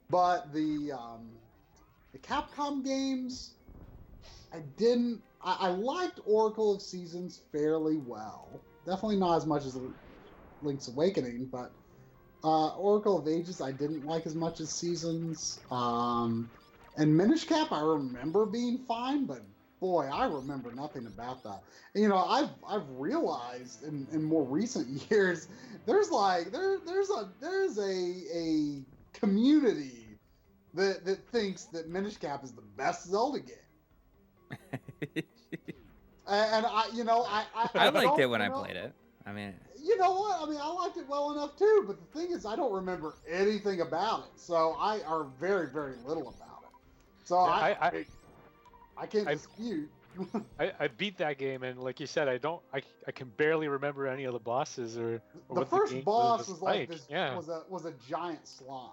But the Capcom games, I liked Oracle of Seasons fairly well. Definitely not as much as Link's Awakening, but Oracle of Ages I didn't like as much as Seasons. And Minish Cap I remember being fine, but boy, I remember nothing about that. And, I've realized in more recent years there's a community that thinks that Minish Cap is the best Zelda game. And I liked it when I played it. I mean, you know what? I mean, I liked it well enough too, but the thing is, I don't remember anything about it, so I are very, very little about it. So yeah, I can't dispute. I beat that game, and like you said, I can barely remember any of the bosses or the what first the game boss was like this. Yeah. Was a giant slime.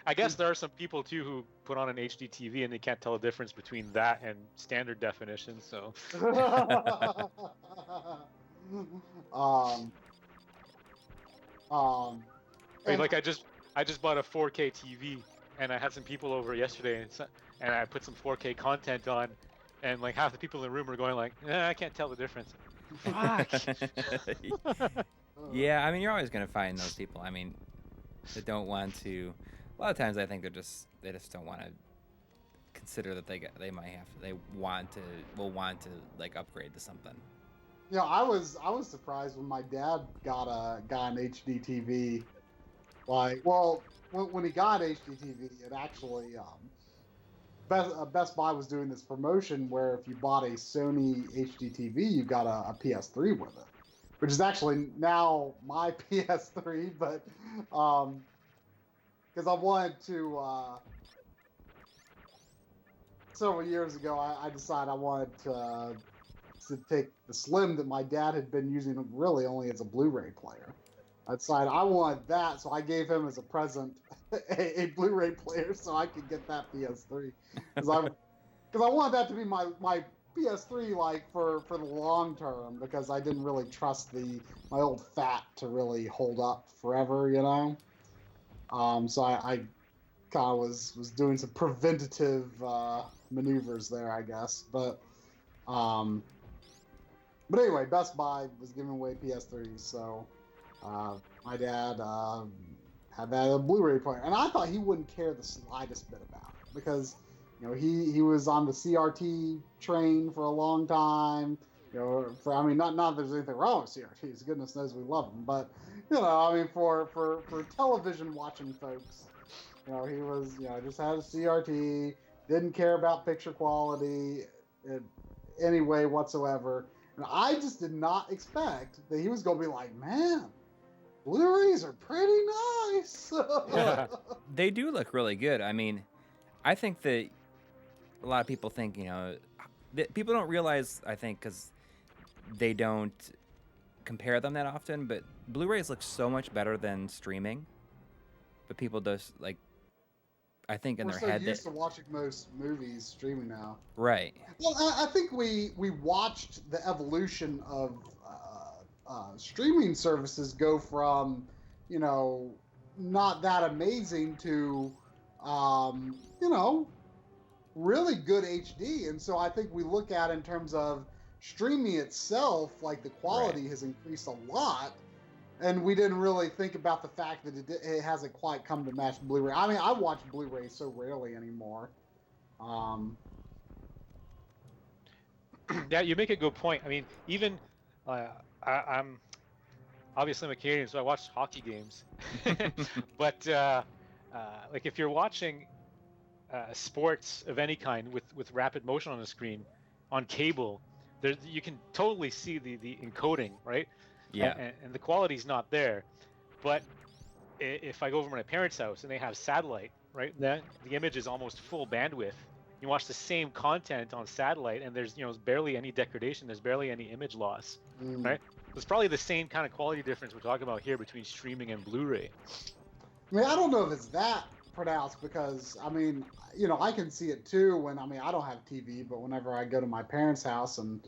I guess there are some people too who put on an HD TV and they can't tell the difference between that and standard definition. So. Like I just bought a 4K TV and I had some people over yesterday and I put some 4K content on, and like half the people in the room were going like, I can't tell the difference. Fuck. Yeah, I mean, you're always gonna find those people. I mean, that don't want to. A lot of times, I think they just don't want to consider that they might have to. They will want to like upgrade to something. You know, I was surprised when my dad got an HD TV. Like, well, when he got HD TV, it actually Best Buy was doing this promotion where if you bought a Sony HD TV, you got a PS3 with it, which is actually now my PS3. But because I wanted to, several years ago, I decided I wanted to take the Slim that my dad had been using really only as a Blu-ray player. I decided I wanted that, so I gave him as a present a Blu-ray player so I could get that PS3. Because I wanted that to be my PS3 like for the long term, because I didn't really trust my old fat to really hold up forever, you know. So I kind of was doing some preventative maneuvers there, I guess. But anyway, Best Buy was giving away PS3s, so my dad had that a Blu-ray player, and I thought he wouldn't care the slightest bit about it, because you know he was on the CRT train for a long time. You know, I mean, not that there's anything wrong with CRTs. Goodness knows we love them, but you know, I mean, for television watching folks, you know, he was, you know, just had a CRT, didn't care about picture quality in any way whatsoever, and I just did not expect that he was going to be like, man, Blu-rays are pretty nice. They do look really good. I mean, I think that a lot of people think, you know, people don't realize, I think, because they don't compare them that often, but Blu-rays look so much better than streaming. But people just, like, I think in their head... We're so used to watching most movies streaming now. Right. Well, I think we watched the evolution of streaming services go from, you know, not that amazing to, you know, really good HD. And so I think we look at in terms of streaming itself, like the quality has increased a lot. And we didn't really think about the fact that it hasn't quite come to match Blu-ray. I mean, I watch Blu-ray so rarely anymore. Yeah, you make a good point. I mean, even I'm obviously I'm a Canadian, so I watch hockey games. But like if you're watching sports of any kind with rapid motion on the screen on cable, you can totally see the encoding, right? Yeah. And the quality's not there. But if I go over to my parents' house and they have satellite, right, the image is almost full bandwidth. You watch the same content on satellite, and there's barely any degradation. There's barely any image loss, right? It's probably the same kind of quality difference we're talking about here between streaming and Blu-ray. I mean, I don't know if it's that pronounced, because I mean, I can see it too when I don't have TV, but whenever I go to my parents' house and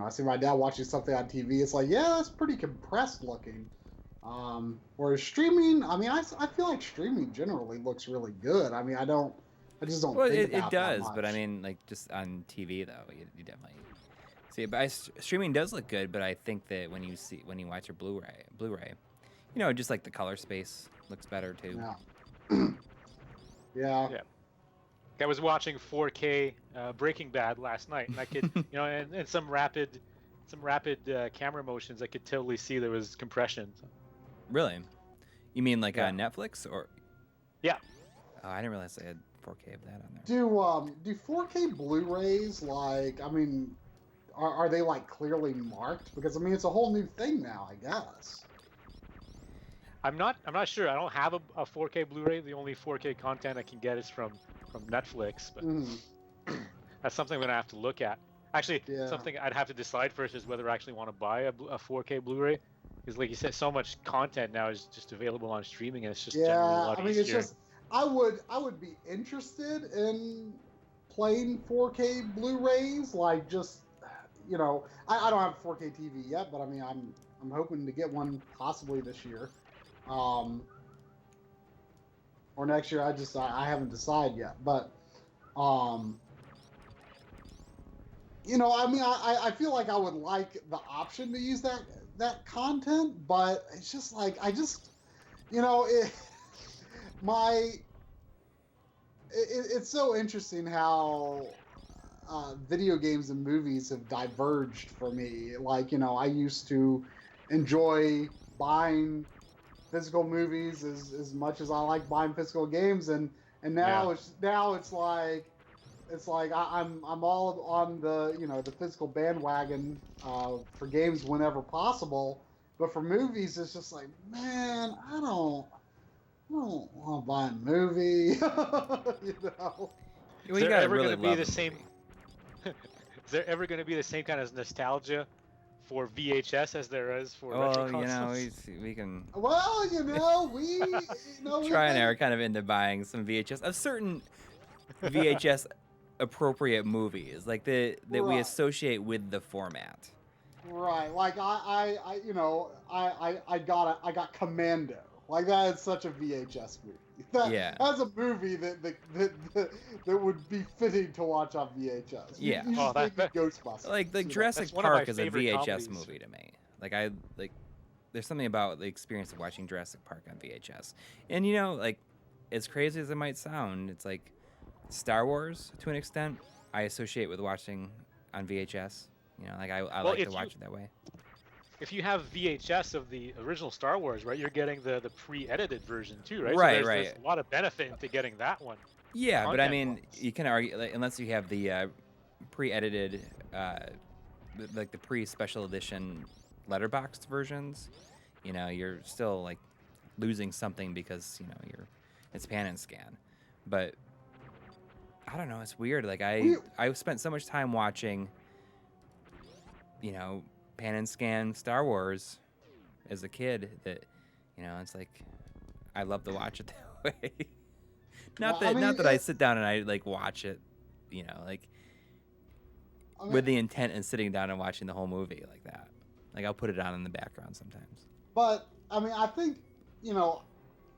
I see my dad watching something on TV, it's like, yeah, that's pretty compressed looking. Whereas streaming, I mean, I feel like streaming generally looks really good. I mean, I just don't. Well, think it about that does, much. but I mean, like just on TV though, you definitely see it. But streaming does look good, but I think that when you watch a Blu-ray, just like the color space looks better too. Yeah. Yeah. I was watching 4K Breaking Bad last night, and I could, and some rapid camera motions, I could totally see there was compression. So. Really? You mean like on Netflix or? Yeah. Oh, I didn't realize they had 4K of that on there. Do 4K Blu-rays, like, I mean, are they like clearly marked? Because I mean, it's a whole new thing now, I guess. I'm not sure. I don't have a 4K Blu-ray. The only 4K content I can get is from Netflix, but that's something I'm gonna have to look at. Actually, something I'd have to decide first is whether I actually want to buy a 4K Blu-ray. Because, like you said, so much content now is just available on streaming, and it's just generally a lot easier. It's just I would be interested in playing 4K Blu-rays, like just I don't have a 4K TV yet, but I mean I'm hoping to get one possibly this year, or next year. I haven't decided yet, but I mean I feel like I would like the option to use that content, but it's just like it's so interesting how video games and movies have diverged for me. Like, I used to enjoy buying physical movies as much as I like buying physical games, and now it's like I'm all on the the physical bandwagon for games whenever possible, but for movies it's just like, man, I don't want to buy a movie. Is there ever going to be the same? Is there ever going to be the same kind of nostalgia for VHS as there is for retro consoles? We can. Well, we Try and I are kind of into buying some VHS of certain VHS appropriate movies, like that we associate with the format. Right, like I got Commando. Like, that is such a VHS movie. That's a movie that would be fitting to watch on VHS. Yeah. Ghostbusters. Like Jurassic Park is a VHS movie to me. There's something about the experience of watching Jurassic Park on VHS. And as crazy as it might sound, it's like Star Wars to an extent I associate with watching on VHS. I like to watch it that way. If you have VHS of the original Star Wars, right, you're getting the pre-edited version too, right? Right, so there's a lot of benefit into getting that one. Yeah, but I mean, you can argue, unless you have the pre-edited, like the pre-special edition letterboxed versions, you're still like losing something because it's pan and scan. But I don't know, it's weird. Like I spent so much time watching, pan and scan Star Wars as a kid that it's like I love to watch it that way. not that I sit down and I like watch it, with the intent and sitting down and watching the whole movie like that. Like I'll put it on in the background sometimes. But I mean, I think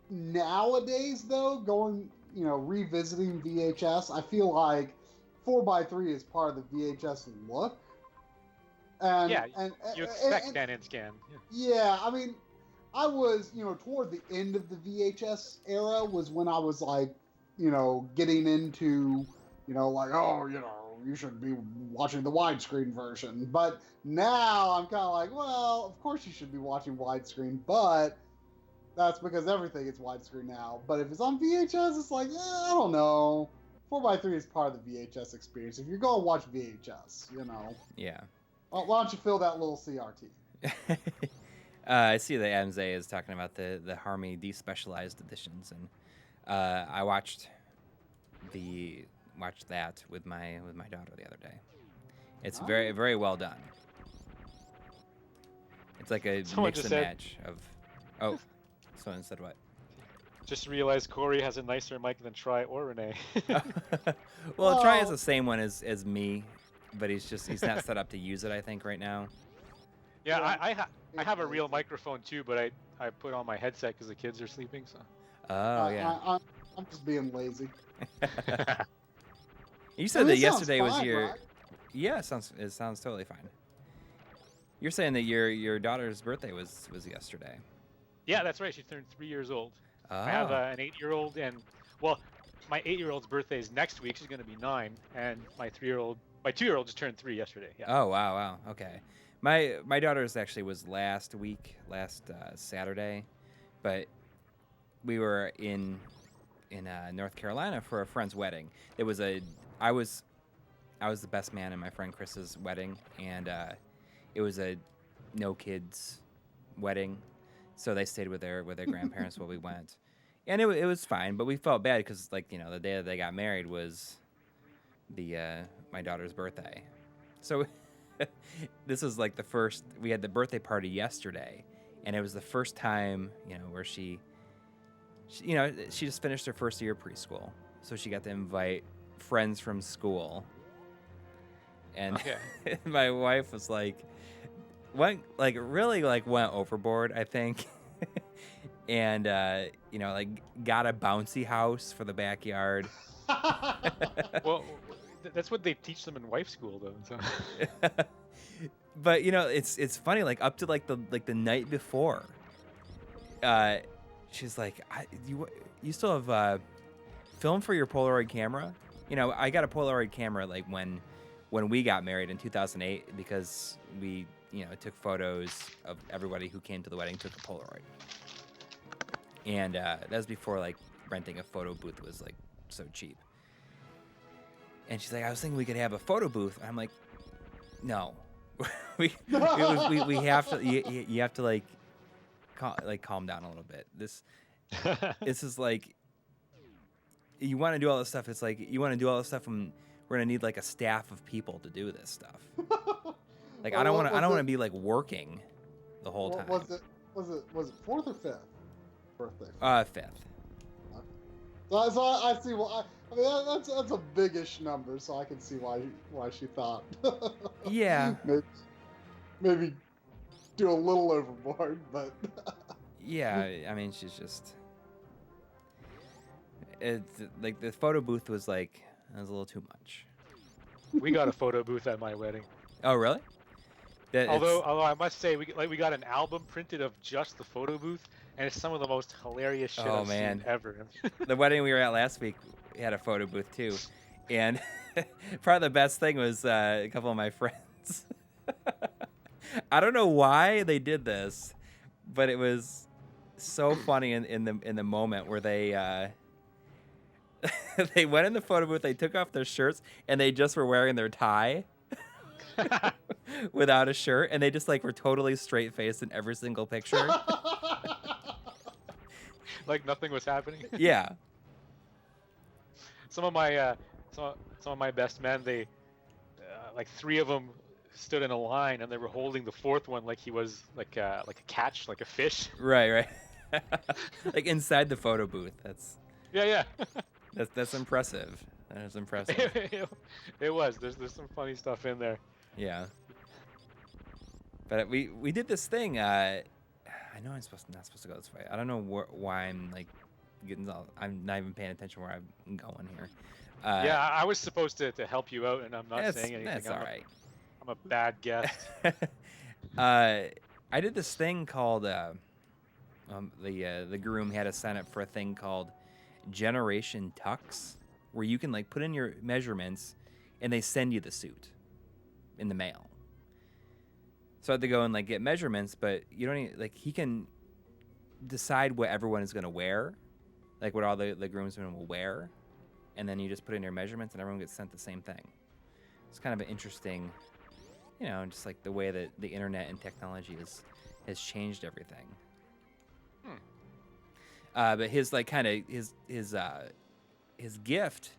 nowadays though, going revisiting VHS, I feel like 4x3 is part of the VHS look. And you expect pan and scan. Yeah, I mean, I was, toward the end of the VHS era was when I was like, getting into, you should be watching the widescreen version. But now I'm kind of like, well, of course you should be watching widescreen, but that's because everything is widescreen now. But if it's on VHS, it's like, I don't know. 4x3 is part of the VHS experience. If you're going to watch VHS, Yeah. Well, why don't you fill that little CRT? I see that Adams A is talking about the Harmy despecialized editions, and I watched that with my daughter the other day. It's very, very well done. It's like a mix and match of. Oh, someone said what? Just realized Coury has a nicer mic than Tri or Rene. Well, Tri has the same one as me, but he's not set up to use it, I think, right now. Yeah, I have a real microphone too, but I put on my headset because the kids are sleeping. So. Oh yeah. I'm just being lazy. You said that yesterday fine, was your. right? Yeah, it sounds totally fine. You're saying that your daughter's birthday was yesterday. Yeah, that's right. She turned 3 years old. Oh. I have an 8-year-old, and my 8-year-old's birthday is next week. She's going to be 9, and my 2-year-old just turned 3 yesterday. Yeah. Oh wow, okay. My daughter's actually was last Saturday, but we were in North Carolina for a friend's wedding. I I was the best man in my friend Chris's wedding, and it was a no kids wedding, so they stayed with their grandparents while we went, and it was fine. But we felt bad because the day that they got married was my daughter's birthday, so this was like the first. We had the birthday party yesterday, and it was the first time where she just finished her first year of preschool, so she got to invite friends from school. And my wife was went overboard, I think. And got a bouncy house for the backyard. Well, that's what they teach them in wife school, though. So. But it's funny. Up to the night before, she's like, "You still have film for your Polaroid camera?" I got a Polaroid camera when we got married in 2008 because we took photos of everybody who came to the wedding. Took a Polaroid, and that was before renting a photo booth was so cheap. And she's like, I was thinking we could have a photo booth. And I'm like, no, we have to. You have to calm down a little bit. This is you want to do all this stuff. It's you want to do all this stuff, and we're gonna need a staff of people to do this stuff. I don't want to be working the whole time. Was it 4th or 5th birthday? 5th. So I see. Well, I mean that's a biggish number, so I can see why she thought. Yeah. Maybe do a little overboard, but. Yeah, I mean she's just. It's the photo booth was it was a little too much. We got a photo booth at my wedding. Oh really? Although I must say we got an album printed of just the photo booth, and it's some of the most hilarious shit I've seen ever. The wedding we were at last week, we had a photo booth too, and probably the best thing was a couple of my friends. I don't know why they did this, but it was so funny in the moment where they. They went in the photo booth, they took off their shirts, and they just were wearing their tie without a shirt, and they just were totally straight-faced in every single picture. Like nothing was happening. Yeah. Some of my best men, they 3 of them stood in a line, and they were holding the 4th one like he was like a catch, like a fish. Right. Inside the photo booth. That's. Yeah. That's impressive. That is impressive. It was. There's some funny stuff in there. Yeah. But we did this thing. I know I'm not supposed to go this way. I don't know why I'm getting all. I'm not even paying attention where I'm going here. Yeah, I was supposed to help you out, and I'm not saying anything. That's all right. I'm a bad guest. I did this thing called. The groom had us sign up for a thing called Generation Tux, where you can put in your measurements and they send you the suit in the mail. So I had to go and get measurements, but you don't need, he can decide what everyone is going to wear, what all the groomsmen will wear, and then you just put in your measurements and everyone gets sent the same thing. It's kind of an interesting, just the way that the internet and technology has changed everything. But his his gift,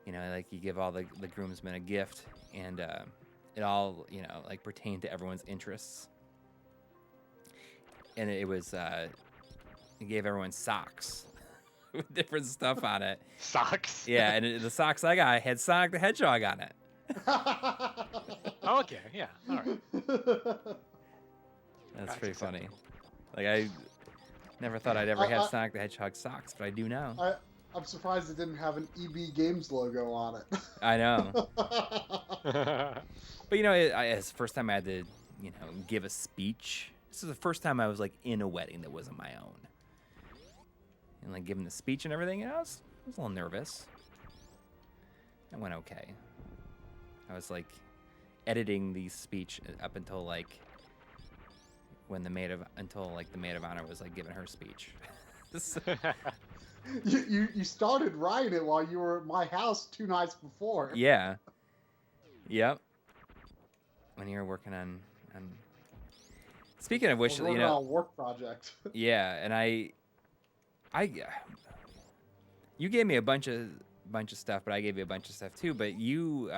you give all the groomsmen a gift, and it all pertained to everyone's interests. And it was he gave everyone socks with different stuff on it. Socks. Yeah, and the socks I got had Sonic the Hedgehog on it. Okay, yeah, all right. That's pretty funny. I never thought I'd ever have Sonic the Hedgehog socks, but I do now. I'm surprised it didn't have an EB Games logo on it. I know. But it's the first time I had to, give a speech. This is the first time I was in a wedding that wasn't my own. And giving the speech and everything, I was a little nervous. It went okay. I was editing the speech up until when the maid of honor was giving her speech. You started writing it while you were at my house 2 nights before. Yeah. Yep. When you're working on speaking of which, you know, work project. Yeah, and I you gave me a bunch of stuff, but I gave you a bunch of stuff too. But you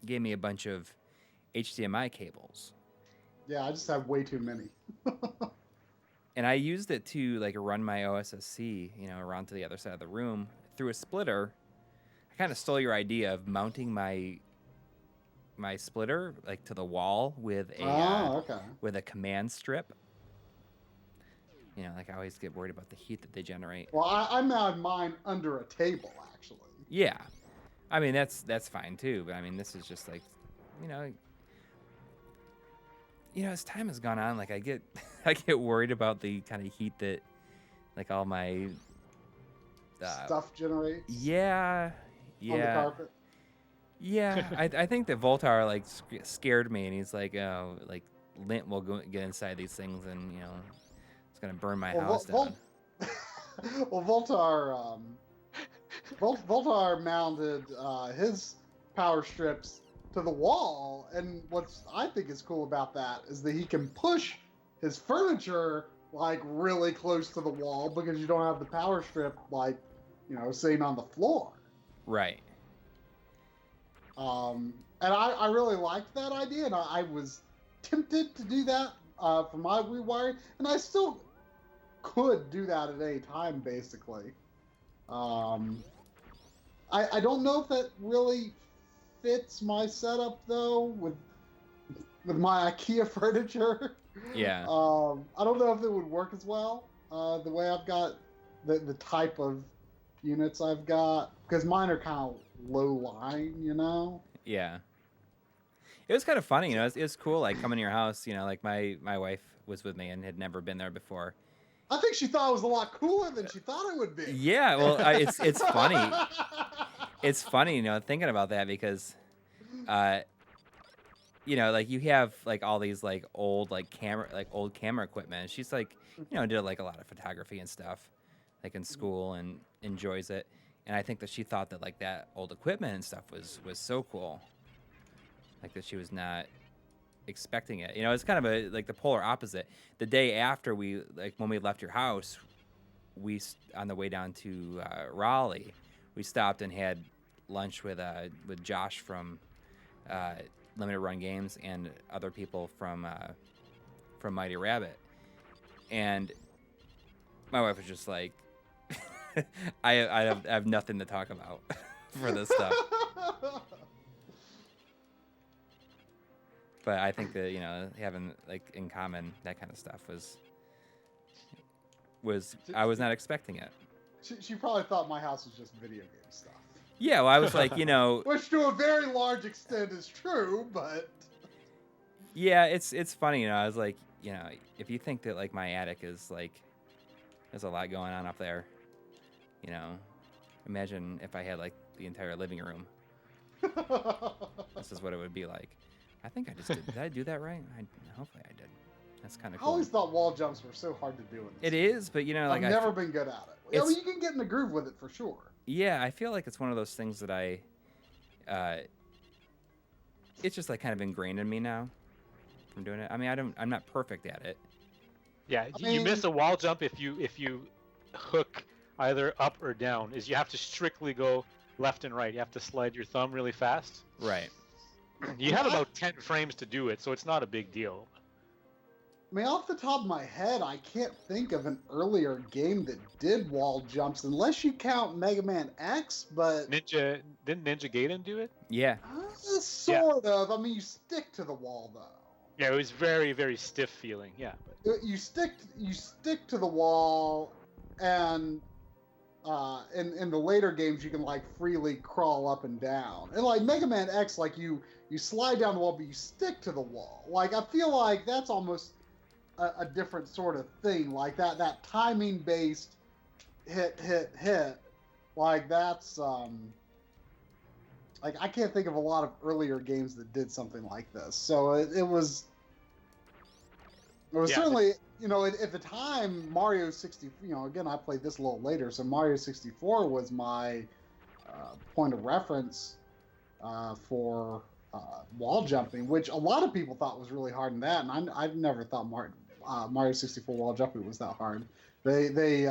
gave me a bunch of HDMI cables. Yeah, I just have way too many. And I used it to like run my OSSC, you know, around to the other side of the room through a splitter. I kind of stole your idea of mounting my splitter like to the wall with a with a command strip. You know, like I always get worried about the heat that they generate. Well, I mounted mine under a table, actually. Yeah, I mean that's fine too. But I mean, this is just like, you know, as time has gone on, like I get worried about the kind of heat that like all my stuff generates. Yeah. On the carpet. Yeah, I think that Voltar like scared me, and he's like, oh, like lint will get inside these things, and you know, it's gonna burn my house down. Well, Voltar mounted his power strips to the wall, and what's I think is cool about that is that he can push his furniture like really close to the wall because you don't have the power strip like, you know, sitting on the floor. Right. And I really liked that idea, and I was tempted to do that for my rewiring, and I still could do that at any time, basically. I don't know if that really fits my setup, though, with my IKEA furniture. Yeah. I don't know if it would work as well, the way I've got the type of units I've got, because mine are kind of low line, you know. Yeah, it was kind of funny, you know. It was cool, like coming to your house, you know. Like my wife was with me and had never been there before. I think she thought it was a lot cooler than she thought it would be. Yeah, well, it's funny. It's funny, you know, thinking about that because, you know, like you have like all these like old camera equipment. And she's like, you know, did like a lot of photography and stuff, like in school, and enjoys it. And I think that she thought that like that old equipment and stuff was so cool, like that she was not expecting it. You know, it's kind of like the polar opposite. The day after when we left your house, on the way down to Raleigh, we stopped and had lunch with Josh from Limited Run Games and other people from Mighty Rabbit, and my wife was just like, I have nothing to talk about for this stuff. But I think that, you know, having like in common that kind of stuff was I was not expecting it. She probably thought my house was just video game stuff. Yeah, well, I was like, you know, which to a very large extent is true, but yeah, it's funny, you know. I was like, you know, if you think that like my attic is like there's a lot going on up there. You know, imagine if I had like the entire living room. This is what it would be like. I think I just did. Did I do that right? Hopefully I did. That's kind of cool. I always thought wall jumps were so hard to do. It is, but you know, like I've never been good at it. I mean, you can get in the groove with it for sure. Yeah, I feel like it's one of those things that it's just like kind of ingrained in me now from doing it. I mean, I'm not perfect at it. Yeah, you miss a wall jump if you hook either up or down. Is you have to strictly go left and right. You have to slide your thumb really fast. Right. You have about 10 frames to do it, so it's not a big deal. I mean, off the top of my head, I can't think of an earlier game that did wall jumps, unless you count Mega Man X, but... Didn't Ninja Gaiden do it? Yeah. Sort of. I mean, you stick to the wall, though. Yeah, it was very, very stiff feeling, yeah. But... You stick to the wall, and in the later games, you can, like, freely crawl up and down. And, like, Mega Man X, like, you slide down the wall, but you stick to the wall. Like, I feel like that's almost a different sort of thing. Like, that timing-based hit. Like, that's, like, I can't think of a lot of earlier games that did something like this. So it was certainly, you know, at the time, Mario 64, you know, again, I played this a little later, so Mario 64 was my point of reference for wall jumping, which a lot of people thought was really hard in that, and I've never thought Mario 64 wall jumping was that hard. They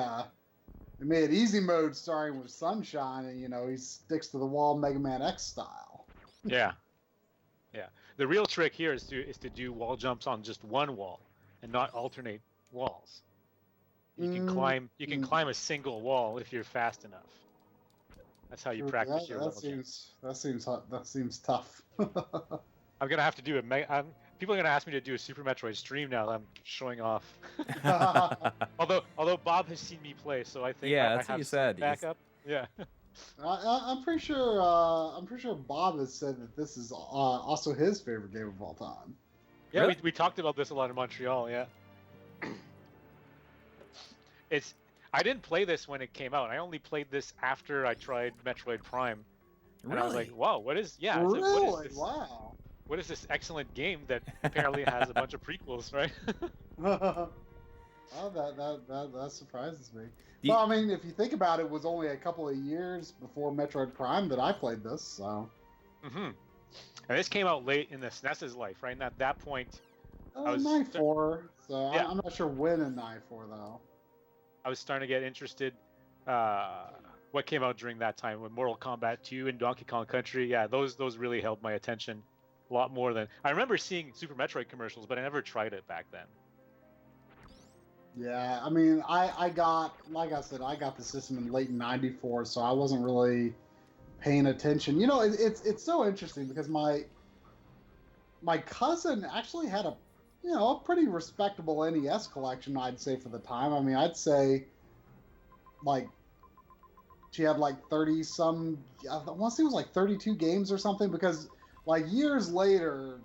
made easy mode starting with Sunshine, and he sticks to the wall Mega Man X style. Yeah. The real trick here is to do wall jumps on just one wall, and not alternate walls. You can climb a single wall if you're fast enough. That's how you practice your wall jumps. That seems tough. I'm gonna have to do people are gonna ask me to do a Super Metroid stream now that I'm showing off. although Bob has seen me play, so I think that's I what you have said. Backup. Yeah. I'm pretty sure. I'm pretty sure Bob has said that this is also his favorite game of all time. Yeah, really? we talked about this a lot in Montreal. Yeah. I didn't play this when it came out. I only played this after I tried Metroid Prime. And I was like, wow, what is this? Wow. What is this excellent game that apparently has a bunch of prequels, right? Oh, that surprises me. Well, I mean, if you think about it, it was only a couple of years before Metroid Prime that I played this, so. Mm-hmm. And this came out late in the SNES's life, right? And at that point, I was 94, so yeah. I'm not sure when in 94, though. I was starting to get interested. What came out during that time? With Mortal Kombat 2 and Donkey Kong Country, yeah, those really held my attention a lot more than I remember seeing Super Metroid commercials, but I never tried it back then. Yeah, I mean, I got, like I said, I got the system in late '94, so I wasn't really paying attention. It's so interesting because my cousin actually had a pretty respectable NES collection, I'd say, for the time. I mean, I'd say, like, she had like 30 some, I want to say it was like 32 games or something, because like years later,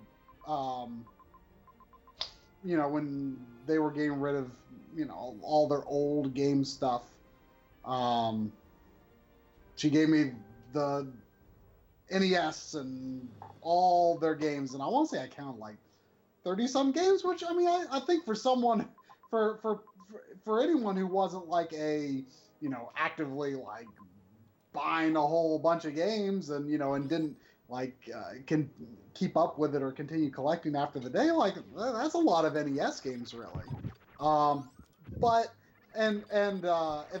when they were getting rid of, all their old game stuff, she gave me the NES and all their games, and I want to say I counted like 30 some games, which I mean, I think for someone, for anyone who wasn't like a, actively like buying a whole bunch of games and, and didn't like can keep up with it or continue collecting after the day, like that's a lot of NES games, really. But and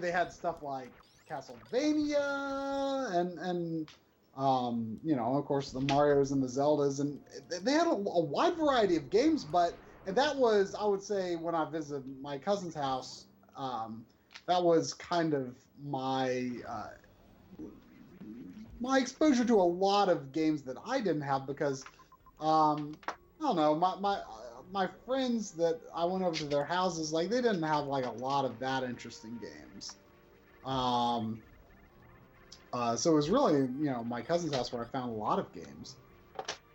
they had stuff like Castlevania and of course the Marios and the Zeldas, and they had a wide variety of games. And that was, I would say, when I visited my cousin's house, that was kind of my exposure to a lot of games that I didn't have, because I don't know, my friends that I went over to their houses, like, they didn't have like a lot of that interesting games. So it was really, my cousin's house where I found a lot of games.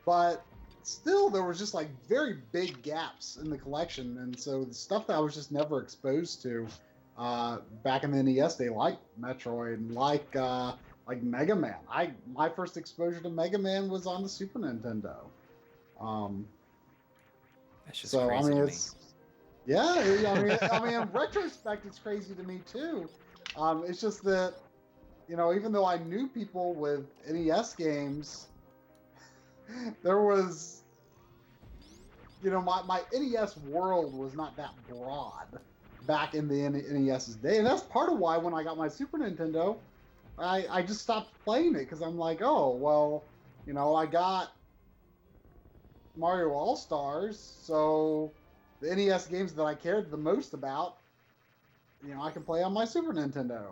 But still, there was just like very big gaps in the collection, and so the stuff that I was just never exposed to back in the NES day, like Metroid and like Mega Man. My first exposure to Mega Man was on the Super Nintendo. That's just so crazy I mean, to it's me. Yeah. I mean, in retrospect, it's crazy to me too. It's just that, even though I knew people with NES games, there was, my NES world was not that broad back in the NES's day. And that's part of why when I got my Super Nintendo, I just stopped playing it, because I'm like, oh, well, I got Mario All-Stars, so the NES games that I cared the most about, I can play on my Super Nintendo.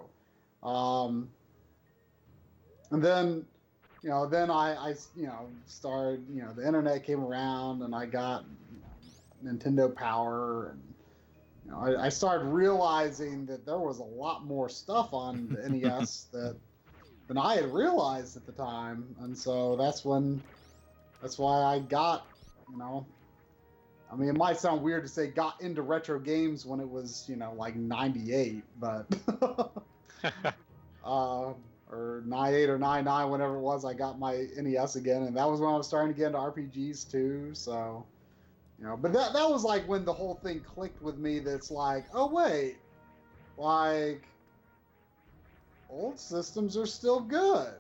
And then, then I started, the internet came around, and I got Nintendo Power, and I started realizing that there was a lot more stuff on the NES than I had realized at the time, and so that's why I got, I mean, it might sound weird to say got into retro games when it was, like 98, but or 98 or 99, whenever it was, I got my NES again, and that was when I was starting to get into RPGs too. So, but that was like when the whole thing clicked with me. That's like, oh wait, like old systems are still good.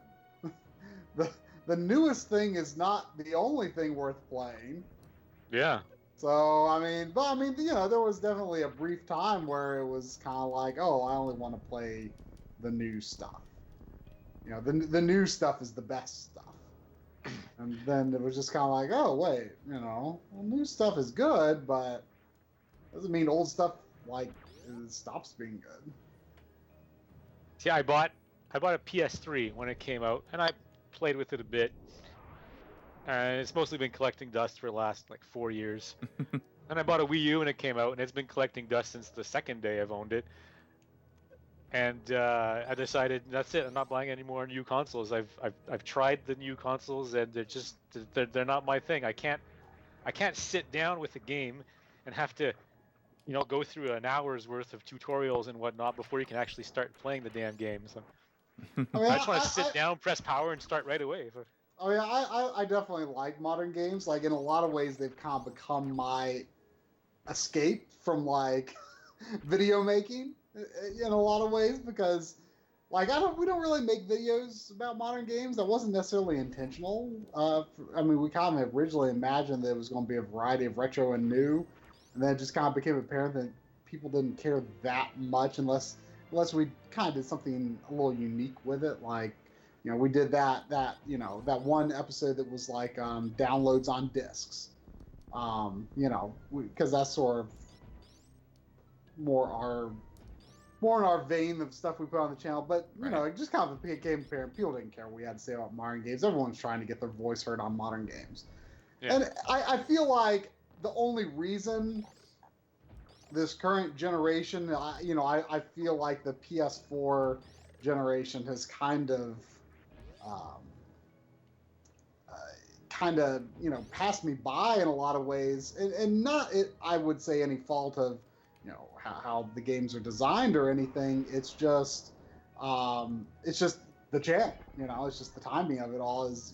the newest thing is not the only thing worth playing. Yeah. So, I mean, there was definitely a brief time where it was kind of like, oh, I only want to play the new stuff. The new stuff is the best stuff. And then it was just kind of like, oh, wait, new stuff is good, but doesn't mean old stuff, like, it stops being good. See, I bought a PS3 when it came out, and I played with it a bit. And it's mostly been collecting dust for the last, 4 years. And I bought a Wii U when it came out, and it's been collecting dust since the second day I've owned it. And I decided that's it. I'm not buying any more new consoles. I've tried the new consoles, and they're not my thing. I can't sit down with a game and have to, go through an hour's worth of tutorials and whatnot before you can actually start playing the damn game. So I just want to sit down, press power, and start right away. Oh yeah, I definitely like modern games. Like, in a lot of ways, they've kind of become my escape from video making in a lot of ways, because we don't really make videos about modern games. That wasn't necessarily intentional. We kind of originally imagined that it was going to be a variety of retro and new, and then it just kind of became apparent that people didn't care that much unless we kind of did something a little unique with it, like. We did that one episode that was downloads on discs, because that's sort of more in our vein of stuff we put on the channel. But it just kind of became apparent people didn't care what we had to say about modern games. Everyone's trying to get their voice heard on modern games, and I feel like the only reason this current generation, I feel like the PS4 generation has kind of passed me by in a lot of ways, and not it. I would say any fault of, how the games are designed or anything. It's just the channel. It's just the timing of it all. Is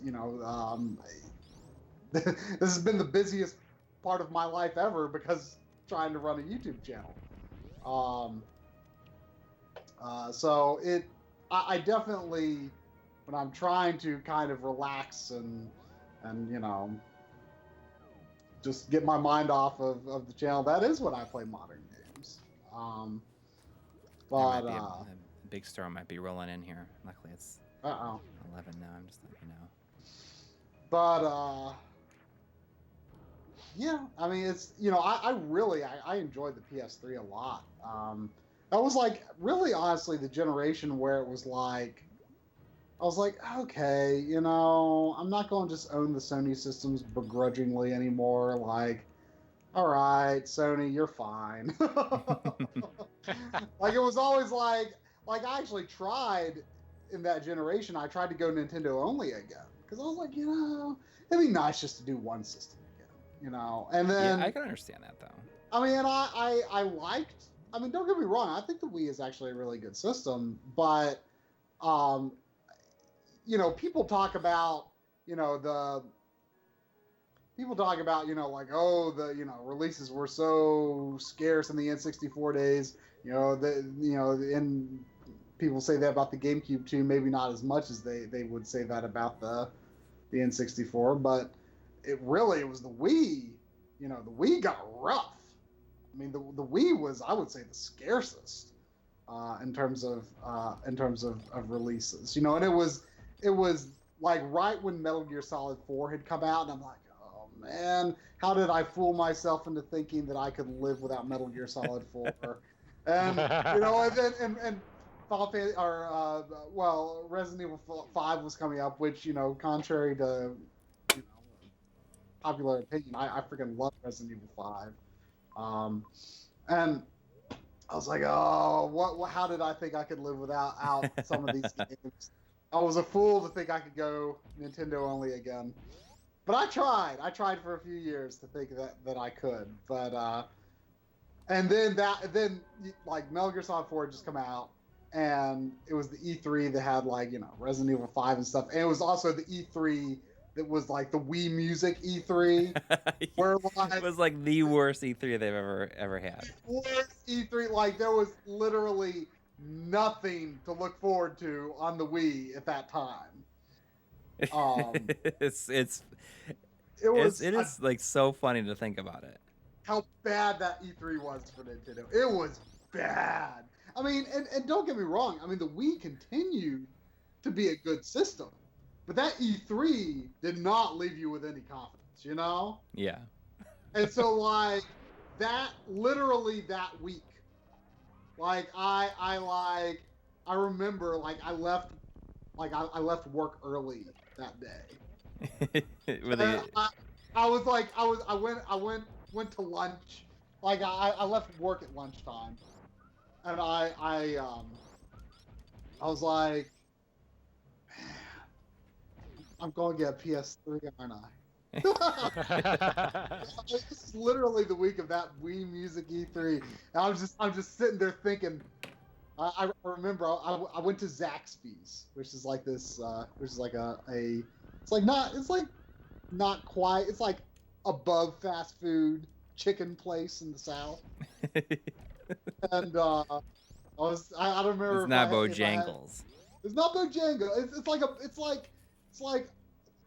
this has been the busiest part of my life ever because trying to run a YouTube channel. So I definitely. When I'm trying to kind of relax and just get my mind off of the channel, that is when I play modern games. A big storm might be rolling in here. Luckily, it's 11 now. I'm just letting you know. But yeah, it's I enjoyed the PS3 a lot. That was really honestly the generation where it was I was like, okay, I'm not going to just own the Sony systems begrudgingly anymore. All right, Sony, you're fine. It was always I actually tried in that generation. I tried to go Nintendo only again because I was like, it'd be nice just to do one system again, And then I can understand that though. I liked. Don't get me wrong. I think the Wii is actually a really good system, but people talk about, releases were so scarce in the N64 days, and people say that about the GameCube too, maybe not as much as they would say that about the N64, but it was the Wii, the Wii got rough. The Wii was, I would say, the scarcest in terms of releases, and it was right when Metal Gear Solid 4 had come out, and I'm like, oh man, how did I fool myself into thinking that I could live without Metal Gear Solid 4? And and Final Fantasy, Resident Evil 5 was coming up, which contrary to popular opinion, I freaking love Resident Evil 5. And I was like, oh, how did I think I could live without some of these games? I was a fool to think I could go Nintendo only again. But I tried. I tried for a few years to think that I could. But and then Metal Gear Solid 4 had just come out, and it was the E3 that had Resident Evil 5 and stuff. And it was also the E3 that was the Wii Music E3, where it was the worst E3 they've ever had. Worst E3, there was literally nothing to look forward to on the Wii at that time. It is like so funny to think about it. How bad that E3 was for Nintendo. It was bad. I mean, and don't get me wrong. I mean, the Wii continued to be a good system, but that E3 did not leave you with any confidence, you know? Yeah. And so, like, literally that week, like, I remember, like, I left work early that day. Really? I went to lunch. Like, I left work at lunchtime, and I was like, man, I'm going to get a PS3, aren't I? This is literally the week of that Wii Music E3. And I'm just sitting there thinking. I remember I went to Zaxby's, which is like this, which is like it's like not quite, it's like above fast food chicken place in the South. And I don't remember. It's not Bojangles. It's not Bojangles. It's like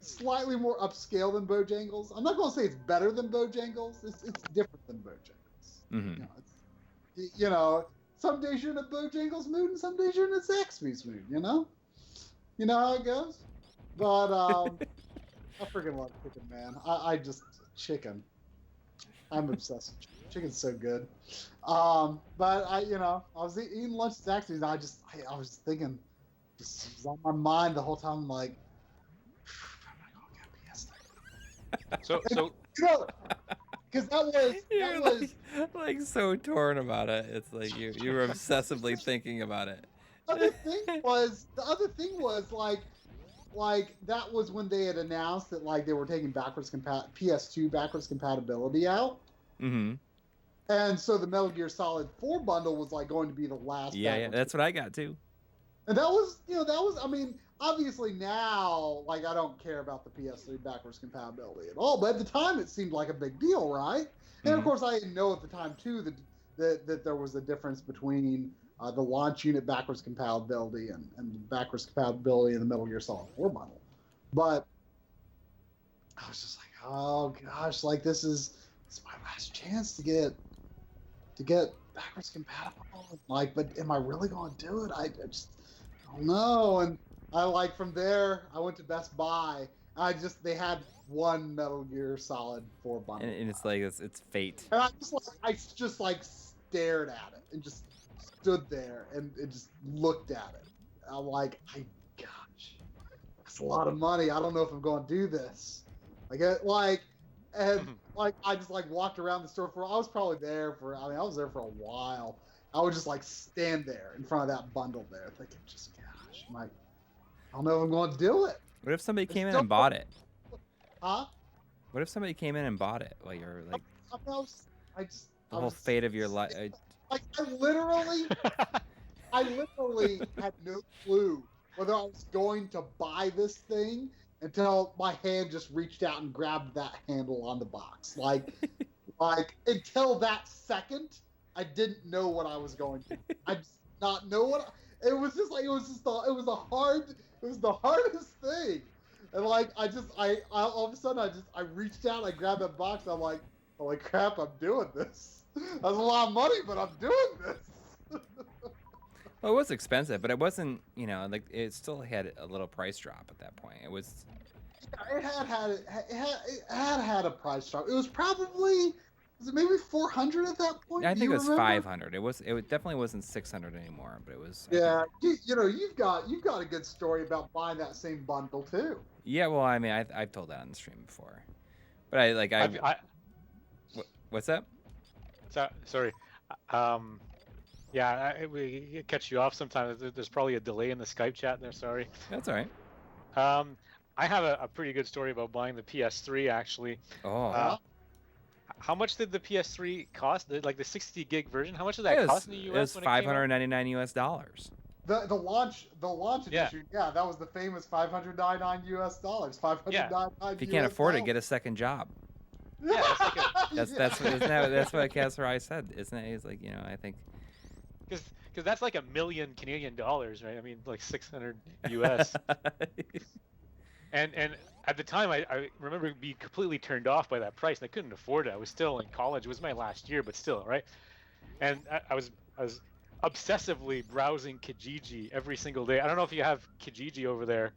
slightly more upscale than Bojangles. I'm not going to say it's better than Bojangles. It's different than Bojangles. Mm-hmm. You know, some days you're in a Bojangles mood, and some days you're in a Zaxby's mood. You know how it goes. But I freaking love chicken, man. I just chicken. I'm obsessed with chicken. Chicken's so good. But I was eating lunch at Zaxby's, and I was thinking, just it was on my mind the whole time. I'm like, So because that was like so torn about it. It's like you were obsessively thinking about it. The other thing was like that was when they had announced that like they were taking PS2 backwards compatibility out. Mm-hmm. And so the Metal Gear Solid 4 bundle was like going to be the last. Yeah, that's what I got too. And that was I mean, obviously now, like, I don't care about the PS3 backwards compatibility at all, but at the time it seemed like a big deal, right? And of course I didn't know at the time too that there was a difference between the launch unit backwards compatibility and backwards compatibility in the Metal Gear Solid 4 bundle. But I was just like, oh gosh, like it's my last chance to get backwards compatible. Like, but am I really going to do it? I just don't know. And from there, I went to Best Buy. They had one Metal Gear Solid 4 bundle. And it's like, it's fate. And I just stared at it and just stood there and just looked at it. I'm like, gosh, that's a lot of money. I don't know if I'm going to do this. I just walked around the store I was probably there for, I was there for a while. I would just stand there in front of that bundle there thinking, just gosh, I don't know if I'm going to do it. What if somebody came in and bought it? Huh? What if somebody came in and bought it while you're like, the whole fate of your life? Like, I literally had no clue whether I was going to buy this thing until my hand just reached out and grabbed that handle on the box. Like until that second, I didn't know what I was going to. I did not know what. It was the hardest thing. And I all of a sudden I reached out, I grabbed that box. I'm like, holy crap, I'm doing this. That's a lot of money, but I'm doing this. Well, it was expensive, but it wasn't, it still had a little price drop at that point. It was. It had a price drop. It was probably, was it maybe 400 at that point? I think it was 500. It definitely wasn't 600 anymore, but it was. Yeah, you've got a good story about buying that same bundle too. Yeah, well, I mean, I've told that on the stream before, but what's that? Sorry. Yeah, we catch you off sometimes. There's probably a delay in the Skype chat there. Sorry. That's all right. I have a pretty good story about buying the PS3 actually. Oh. How much did the PS3 cost? Like the 60 gig version? How much did that cost in the US? It was $599 US. The launch edition, yeah, that was the famous $599 US. $599. If you can't afford it, get a second job. Yeah, that's what Kasserai said, isn't it? He's like, I think. Because that's like $1 million Canadian dollars, right? I mean, like 600 US. And at the time, I remember being completely turned off by that price, and I couldn't afford it. I was still in college. It was my last year, but still, right? And I was obsessively browsing Kijiji every single day. I don't know if you have Kijiji over there.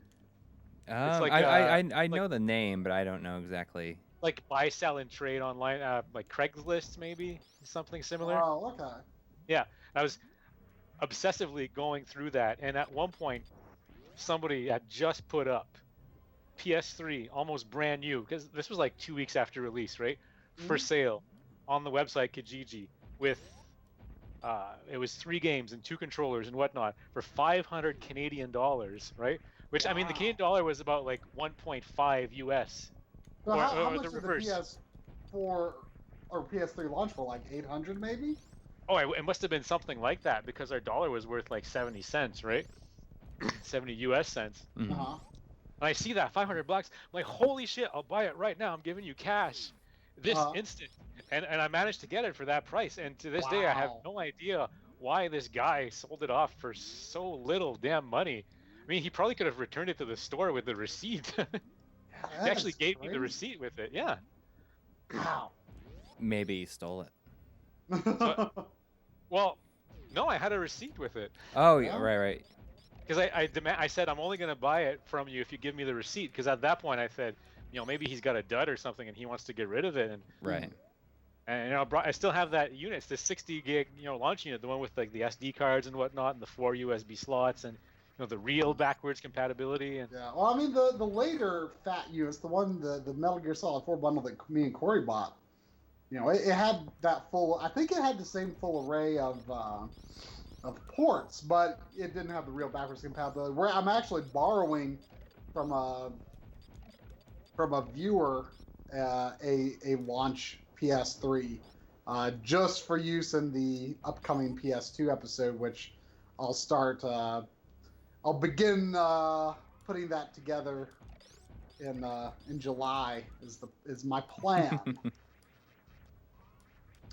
It's like I know the name, but I don't know exactly. Like buy, sell, and trade online, like Craigslist maybe, something similar. Oh, okay. Yeah, I was obsessively going through that, and at one point, somebody had just put up PS3, almost brand new, because this was like 2 weeks after release, right? For sale on the website Kijiji with it was 3 games and 2 controllers and whatnot for 500 Canadian dollars, right? Which, I mean, the Canadian dollar was about like 1.5 US. So how much did the PS4 or PS3 launch for? Like 800 maybe? Oh, it must have been something like that, because our dollar was worth like 70 cents, right? 70 US cents. Mm-hmm. Uh-huh. And I see that 500 bucks. I'm like, holy shit, I'll buy it right now. I'm giving you cash this instant. And I managed to get it for that price. And to this day, I have no idea why this guy sold it off for so little damn money. I mean, he probably could have returned it to the store with the receipt. He actually gave me the receipt with it. Yeah. Wow. Maybe he stole it. Well, no, I had a receipt with it. Oh, yeah, right. Because I said, I'm only going to buy it from you if you give me the receipt. Because at that point, I said, maybe he's got a dud or something and he wants to get rid of it. And, right. And I still have that unit. It's the 60 gig, launch unit, the one with like the SD cards and whatnot, and the 4 USB slots, and the real backwards compatibility. And yeah. Well, I mean, the later fat units, the one the Metal Gear Solid 4 bundle that me and Coury bought, it had that full. I think it had the same full array of ports, but it didn't have the real backwards compatibility. Where I'm actually borrowing from a viewer a launch PS3 just for use in the upcoming PS2 episode, which I'll start. I'll begin putting that together in July is my plan.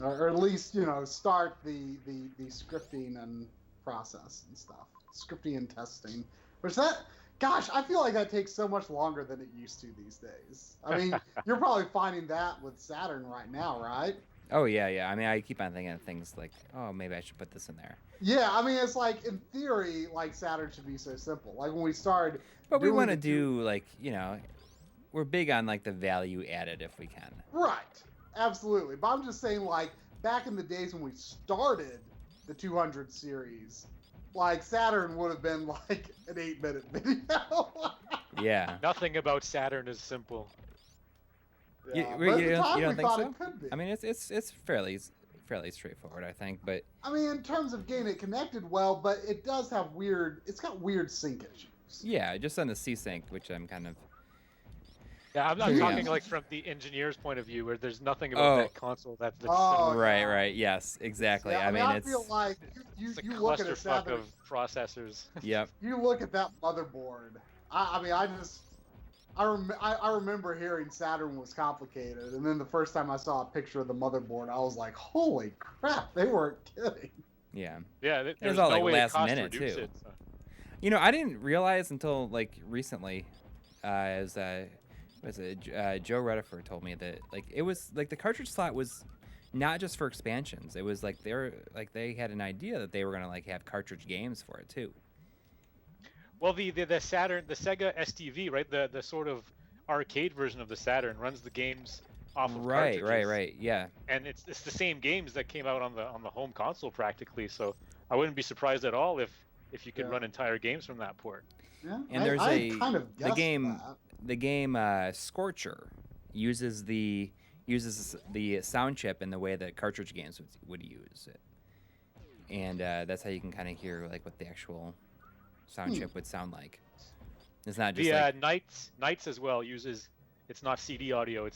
Or at least, start the scripting and process and stuff. Scripting and testing. Gosh, I feel like that takes so much longer than it used to these days. I mean, you're probably finding that with Saturn right now, right? Oh, yeah. I mean, I keep on thinking of things like, oh, maybe I should put this in there. Yeah, I mean, it's like, in theory, like, Saturn should be so simple. Like, when we started... But we want to do, like, we're big on, like, the value added if we can. Right. Absolutely. But I'm just saying, like, back in the days when we started the 200 series, like, Saturn would have been, like, an 8-minute video. Yeah. Nothing about Saturn is simple. Yeah, you don't think so? It could be. I mean, it's fairly straightforward, I think, but... I mean, in terms of getting it connected well, but it does have it's got weird sync issues. Yeah, just on the C-Sync, which I'm kind of... Yeah, I'm not talking like from the engineer's point of view, where there's nothing about that console that's similar. Right. Yes, exactly. Yeah, I mean, I feel like you look at a clusterfuck of processors. Yep. You look at that motherboard. I remember hearing Saturn was complicated, and then the first time I saw a picture of the motherboard, I was like, "Holy crap! They weren't kidding." Yeah. Yeah, it was all like last minute too. It, so. I didn't realize until like recently, Joe Rutherford told me that like it was like the cartridge slot was not just for expansions. It was like they had an idea that they were gonna like have cartridge games for it too. Well, the Saturn, the Sega STV, right? The sort of arcade version of the Saturn runs the games off of cartridges. Right. Yeah. And it's the same games that came out on the home console practically. So I wouldn't be surprised at all if you could run entire games from that port. Yeah, and there's kind of the game Scorcher uses the sound chip in the way that cartridge games would use it, and that's how you can kind of hear like what the actual sound chip would sound like. It's not just the Knights as well uses. It's not CD audio.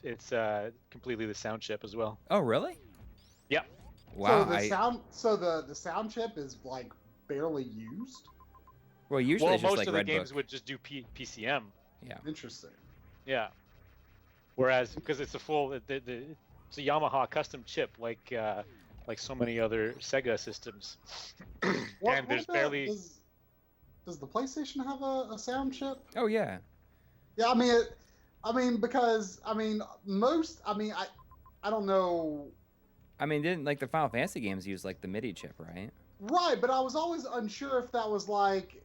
It's completely the sound chip as well. Oh really? Yeah. Wow. So the sound chip is like barely used. Well, usually it's just most like of the Red games Book. would just do PCM. Yeah. Interesting. Yeah. Whereas because it's a full, it's a Yamaha custom chip like so many other Sega systems. And there's barely. does the PlayStation have a sound chip? Oh yeah. Yeah, because most, I don't know. I mean, didn't like the Final Fantasy games use like the MIDI chip, right? Right, but I was always unsure if that was like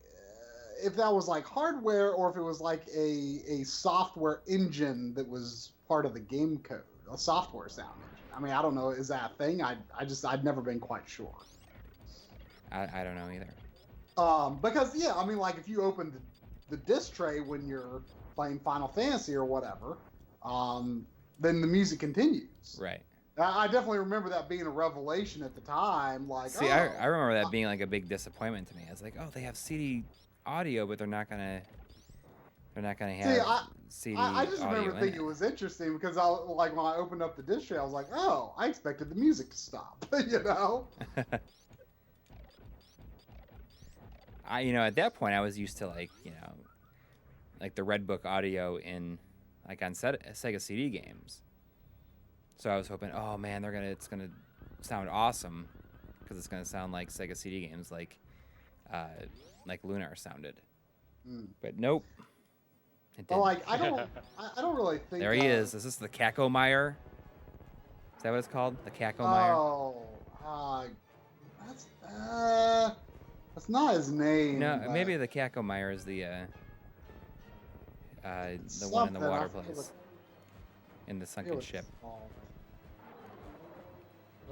hardware or if it was like a software engine that was part of the game code, a software sound engine. I mean, I don't know, is that a thing? I'd never been quite sure. I don't know either. Because yeah, I mean, like if you open the disc tray when you're playing Final Fantasy or whatever, then the music continues. Right. I definitely remember that being a revelation at the time. Like, see, I remember that being like a big disappointment to me. I was like, oh, they have CD audio, but they're not gonna have CD audio. I just remember thinking it was interesting because when I opened up the disc tray, I was like, oh, I expected the music to stop. You know. At that point, I was used to like the Red Book audio in like on Sega CD games. So I was hoping, oh man, it's gonna sound awesome because it's gonna sound like Sega CD games, like Lunar sounded. But nope. It didn't. Well, like I don't really think. There he is. Is this the Cacomeyer? Is that what it's called? The Cacomeyer? Oh, that's not his name. No, maybe the Cacomeyer is the one in the water place. In the sunken ship. I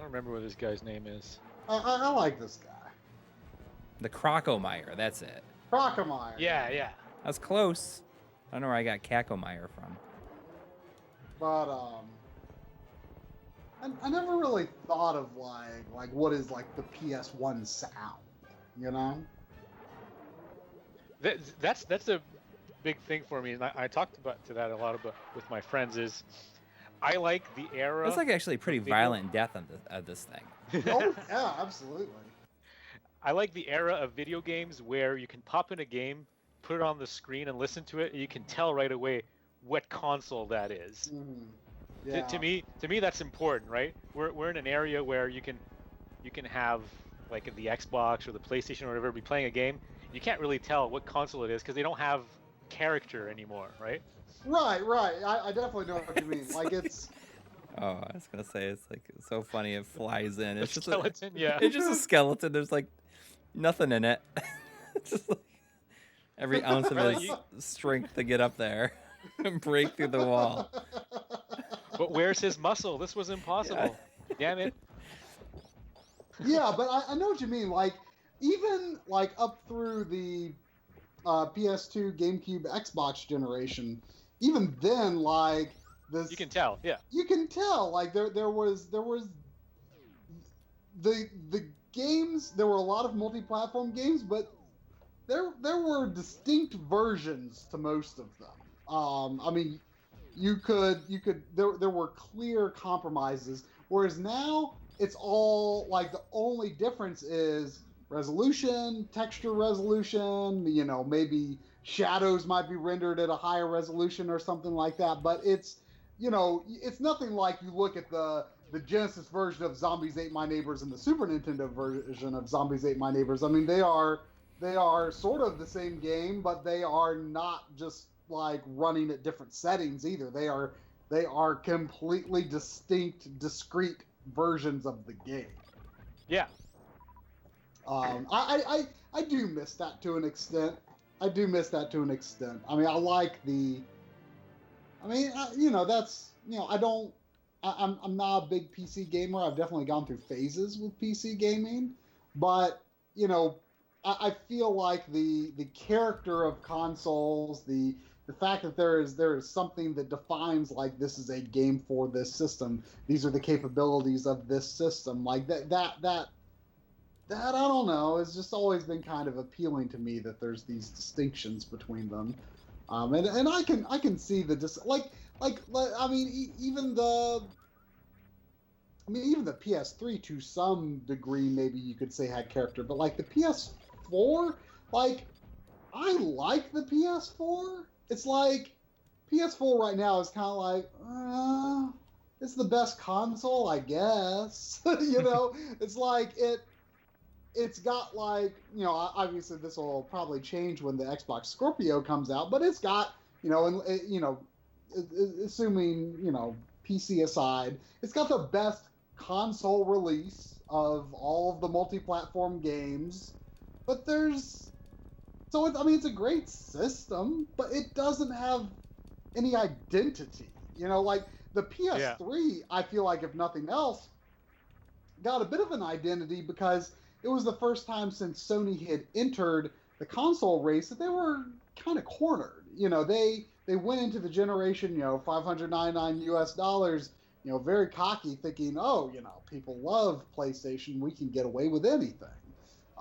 don't remember what this guy's name is. I like this guy. The Crocomeyer, that's it. Crocomeyer. Yeah. That's close. I don't know where I got Cacomeyer from. But I never really thought of like what is like the PS1 sound, you know? That's a big thing for me, and I talked about a lot with my friends. Is I like the era. That's like actually pretty violent death on this thing. Oh yeah, absolutely. I like the era of video games where you can pop in a game, put it on the screen, and listen to it, and you can tell right away what console that is. Mm-hmm. Yeah. To me, that's important, right? We're in an area where you can have like the Xbox or the PlayStation or whatever, be playing a game. You can't really tell what console it is because they don't have character anymore, right? Right. I definitely know what you mean. Like it's. Oh, I was gonna say it's like so funny. It flies in. It's just skeleton, yeah. It's just a skeleton. There's like nothing in it. It's just like every ounce of his strength to get up there and break through the wall. But where's his muscle? This was impossible. Yeah. Damn it. Yeah, but I know what you mean. Like even like up through the PS2, GameCube, Xbox generation, even then, like this, you can tell. Yeah. You can tell. Like there was the games. There were a lot of multi-platform games, but there were distinct versions to most of them. I mean, there were clear compromises, whereas now it's all like the only difference is resolution, texture resolution, maybe shadows might be rendered at a higher resolution or something like that, but it's nothing like you look at the Genesis version of Zombies Ate My Neighbors and the Super Nintendo version of Zombies Ate My Neighbors. I mean, they are sort of the same game, but they are not just like running at different settings either. They are completely discrete versions of the game. Yeah. I do miss that to an extent. I mean, I like the. I mean, that's I'm not a big PC gamer. I've definitely gone through phases with PC gaming, but I feel like the character of consoles, the fact that there is something that defines like this is a game for this system. These are the capabilities of this system. Like that I don't know. It's just always been kind of appealing to me that there's these distinctions between them. And I can see the even the PS3 to some degree maybe you could say had character, but like the PS4, like I like the PS4. It's like PS4 right now is kind of like it's the best console, I guess. It's like it's got like, you know, obviously this will probably change when the Xbox Scorpio comes out, but it's got, you know, and you know, assuming, you know, PC aside, it's got the best console release of all of the multi-platform games. But there's, so I mean, it's a great system, but it doesn't have any identity. You know, like the PS3, I feel like if nothing else, got a bit of an identity because it was the first time since Sony had entered the console race that they were kind of cornered. You know, they went into the generation, you know, $599 US, you know, very cocky, thinking, oh, you know, people love PlayStation, we can get away with anything.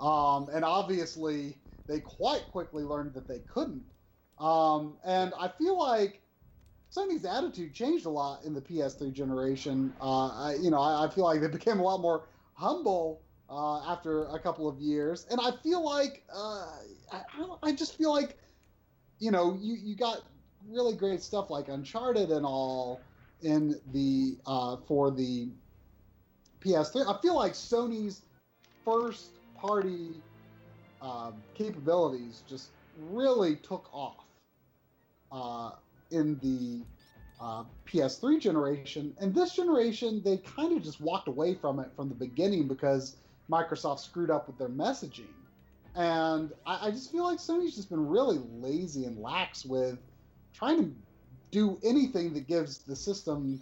And obviously, they quite quickly learned that they couldn't. And I feel like Sony's attitude changed a lot in the PS3 generation. I feel like they became a lot more humble after a couple of years. And I feel like, I just feel like, you know, you got really great stuff like Uncharted and all in the for the PS3. I feel like Sony's first party capabilities just really took off in the PS3 generation, and this generation they kind of just walked away from it from the beginning because Microsoft screwed up with their messaging. And I just feel like Sony's just been really lazy and lax with trying to do anything that gives the system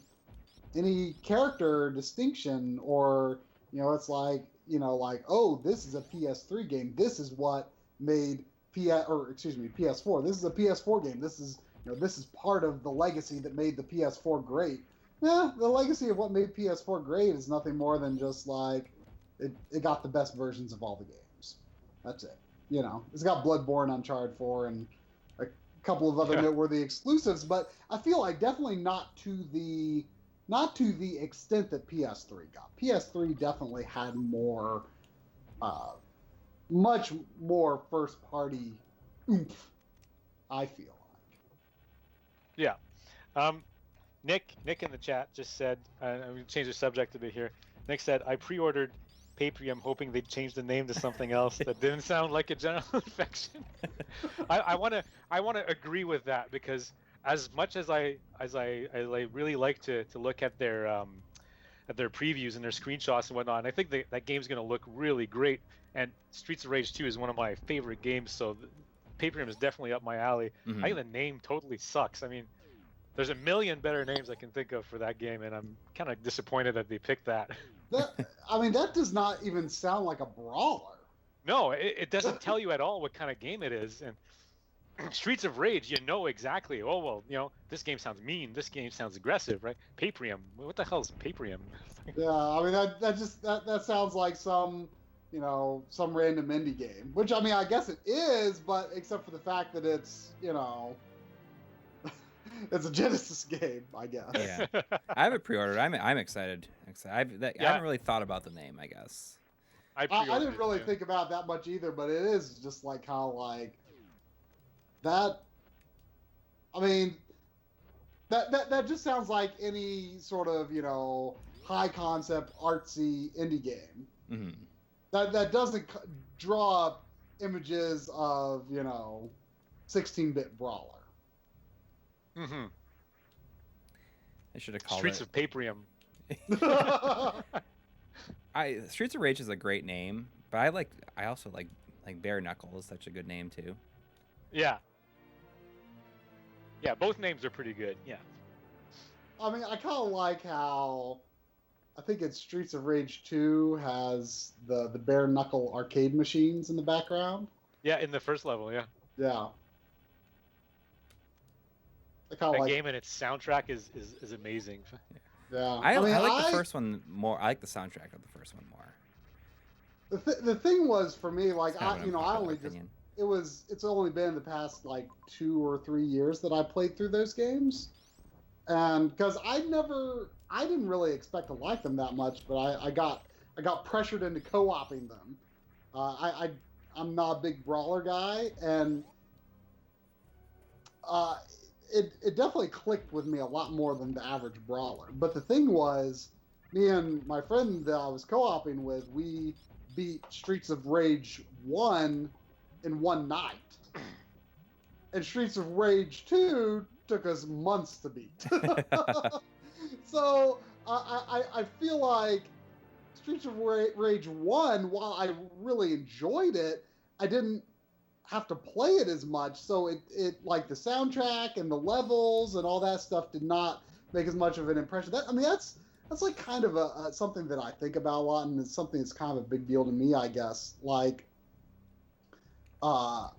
any character distinction, or, you know, it's like, you know, like, oh, this is a PS3 game. This is what made PS4. This is a PS4 game. This is, you know, this is part of the legacy that made the PS4 great. Yeah, the legacy of what made PS4 great is nothing more than just like it got the best versions of all the games. That's it. You know, it's got Bloodborne, Uncharted 4, and a couple of other noteworthy exclusives, but I feel like definitely not to the extent that PS3 got. PS3 definitely had more, much more first-party oomph, I feel like. Yeah. Nick in the chat just said, I'm going to change the subject a bit here. Nick said, I pre-ordered Paprium hoping they'd change the name to something else that didn't sound like a general infection. I want to agree with that, because as much as I really like to look at their previews and their screenshots and whatnot, and I think that game's going to look really great. And Streets of Rage 2 is one of my favorite games, so Paprium is definitely up my alley. Mm-hmm. I think the name totally sucks. I mean, there's a million better names I can think of for that game, and I'm kind of disappointed that they picked that. That does not even sound like a brawler. No, it doesn't tell you at all what kind of game it is. And Streets of Rage, you know exactly. Oh, well, you know, this game sounds mean. This game sounds aggressive, right? Paprium. What the hell is Paprium? Yeah, I mean, that sounds like some, you know, some random indie game. Which, I mean, I guess it is, but except for the fact that it's, you know, it's a Genesis game, I guess. Yeah, I have it pre-ordered. I'm excited. I haven't really thought about the name, I guess. I didn't really think about that much either, but it is just like how like that. I mean, that just sounds like any sort of, you know, high concept artsy indie game. Mm-hmm. That doesn't draw up images of, you know, 16-bit brawler. Mm-hmm. I should have called Streets of Paprium. Streets of Rage is a great name, but I also like Bare Knuckle is such a good name too. Yeah. Yeah, both names are pretty good. Yeah. I mean, I kind of like how I think it's Streets of Rage 2 has the Bare Knuckle arcade machines in the background. Yeah, in the first level, yeah. Yeah. That game and its soundtrack is amazing. Yeah, I like the first one more. I like the soundtrack of the first one more. The thing was for me, like it's only been the past like 2 or 3 years that I played through those games, and because I didn't really expect to like them that much, but I got pressured into co-oping them. I'm not a big brawler guy, and it definitely clicked with me a lot more than the average brawler. But the thing was, me and my friend that I was co-oping with, we beat Streets of Rage 1 in one night. And Streets of Rage 2 took us months to beat. So I feel like Streets of Rage 1, while I really enjoyed it, I didn't have to play it as much. So it like the soundtrack and the levels and all that stuff did not make as much of an impression. That's like kind of something that I think about a lot, and it's something that's kind of a big deal to me, I guess. Like, I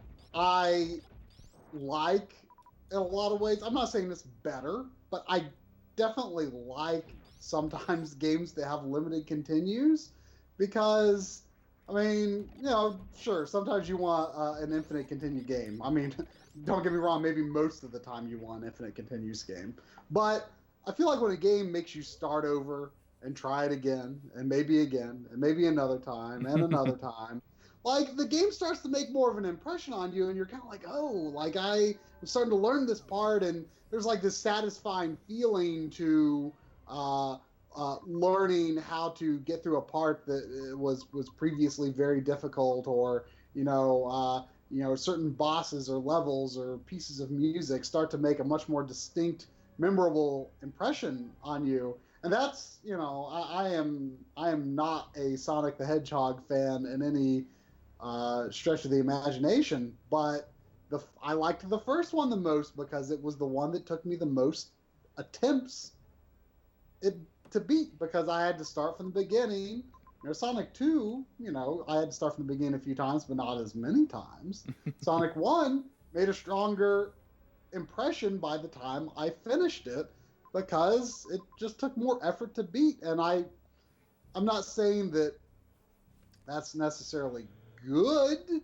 like, in a lot of ways, I'm not saying it's better, but I definitely like sometimes games that have limited continues, because, I mean, you know, sure, sometimes you want an infinite continue game. I mean, don't get me wrong, maybe most of the time you want an infinite continues game. But I feel like when a game makes you start over and try it again, and maybe another time, and another time, like, the game starts to make more of an impression on you, and you're kind of like, oh, like, I'm starting to learn this part, and there's, like, this satisfying feeling to learning how to get through a part that was previously very difficult, or, certain bosses or levels or pieces of music start to make a much more distinct, memorable impression on you. And that's, I am not a Sonic the Hedgehog fan in any stretch of the imagination, but I liked the first one the most because it was the one that took me the most attempts to beat, because I had to start from the beginning. Sonic 2, I had to start from the beginning a few times, but not as many times. Sonic 1 made a stronger impression by the time I finished it, because it just took more effort to beat. And I'm not saying that that's necessarily good,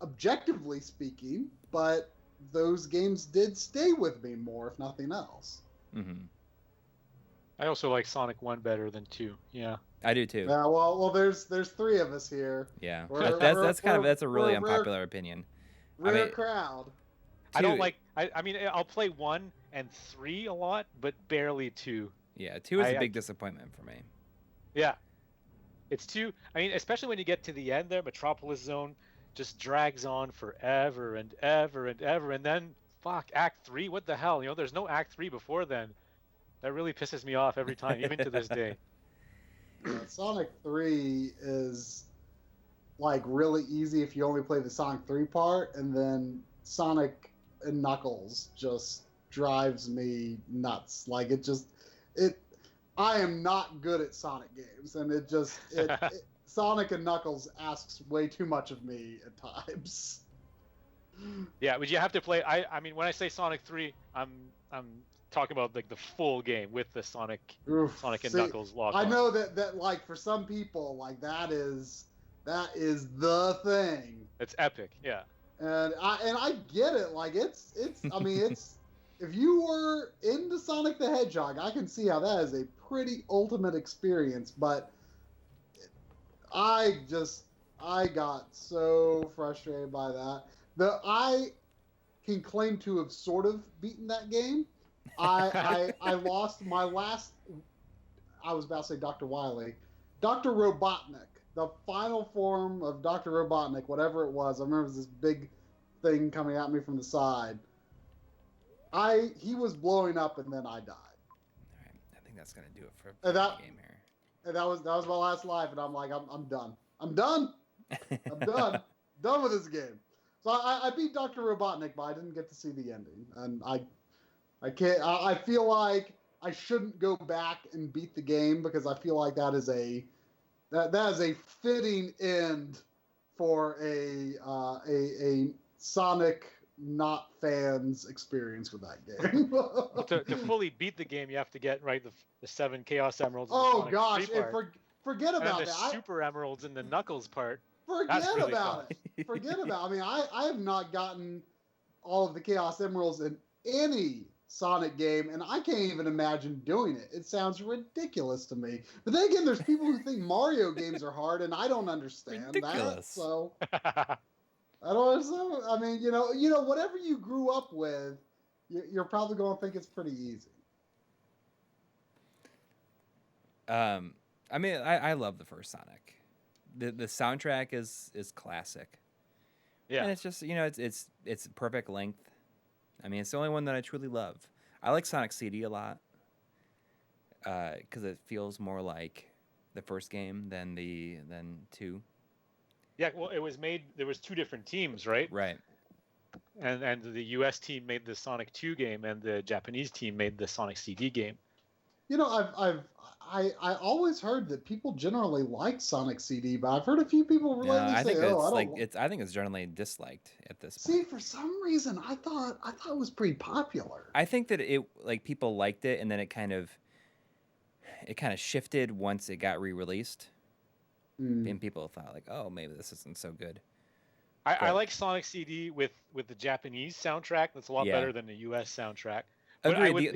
objectively speaking, but those games did stay with me more, if nothing else. Mm-hmm. I also like Sonic 1 better than 2. Yeah. I do too. Yeah, well, there's three of us here. Yeah, that's a really unpopular opinion. Rare crowd. I don't like. I mean, I'll play 1 and 3 a lot, but barely 2. Yeah, 2 is a big disappointment for me. Yeah, it's 2. I mean, especially when you get to the end there, Metropolis Zone just drags on forever and ever and ever, and then Act 3. What the hell? There's no Act 3 before then. That really pisses me off every time, even to this day. Sonic 3 is like really easy if you only play the Sonic 3 part, and then Sonic and Knuckles just drives me nuts. Like, I am not good at Sonic games, and Sonic and Knuckles asks way too much of me at times. Yeah, but you have to play. I mean, when I say Sonic 3, I'm talking about like the full game with the Sonic and Knuckles lock. I know that like for some people, like that is the thing. It's epic, yeah. And I get it. Like it's I mean it's if you were into Sonic the Hedgehog, I can see how that is a pretty ultimate experience. But I got so frustrated by that. I can claim to have sort of beaten that game. I lost my last. I was about to say Dr. Wily, Dr. Robotnik, the final form of Dr. Robotnik, whatever it was. I remember it was this big thing coming at me from the side. He was blowing up, and then I died. All right, I think that's gonna do it for the game here. And that was my last life, and I'm like, I'm done. I'm done. I'm done. Done with this game. So I beat Dr. Robotnik, but I didn't get to see the ending, and I can't. I feel like I shouldn't go back and beat the game, because I feel like that is a fitting end for a Sonic not fans experience with that game. to fully beat the game, you have to get the 7 Chaos Emeralds. Oh gosh, forget about and the Super Emeralds in the Knuckles part. Forget about it. Forget about. I mean, I have not gotten all of the Chaos Emeralds in any Sonic game, and I can't even imagine doing it. It sounds ridiculous to me. But then again, there's people who think Mario games are hard, and I don't understand that. So I don't understand. I mean, whatever you grew up with, you're probably going to think it's pretty easy. I mean, I love the first Sonic. the soundtrack is classic. Yeah, and it's just it's perfect length. I mean, it's the only one that I truly love. I like Sonic CD a lot because it feels more like the first game than 2. Yeah, well, it was made. There was 2 different teams, right? Right. And the U.S. team made the Sonic 2 game, and the Japanese team made the Sonic CD game. I always heard that people generally like Sonic CD, but I've heard a few people lately say, I think it's generally disliked at this point. See, for some reason, I thought it was pretty popular. I think that people liked it, and then it kind of shifted once it got re-released. And people thought like, oh, maybe this isn't so good. I like Sonic CD with the Japanese soundtrack. That's a lot better than the U.S. soundtrack. Agreed.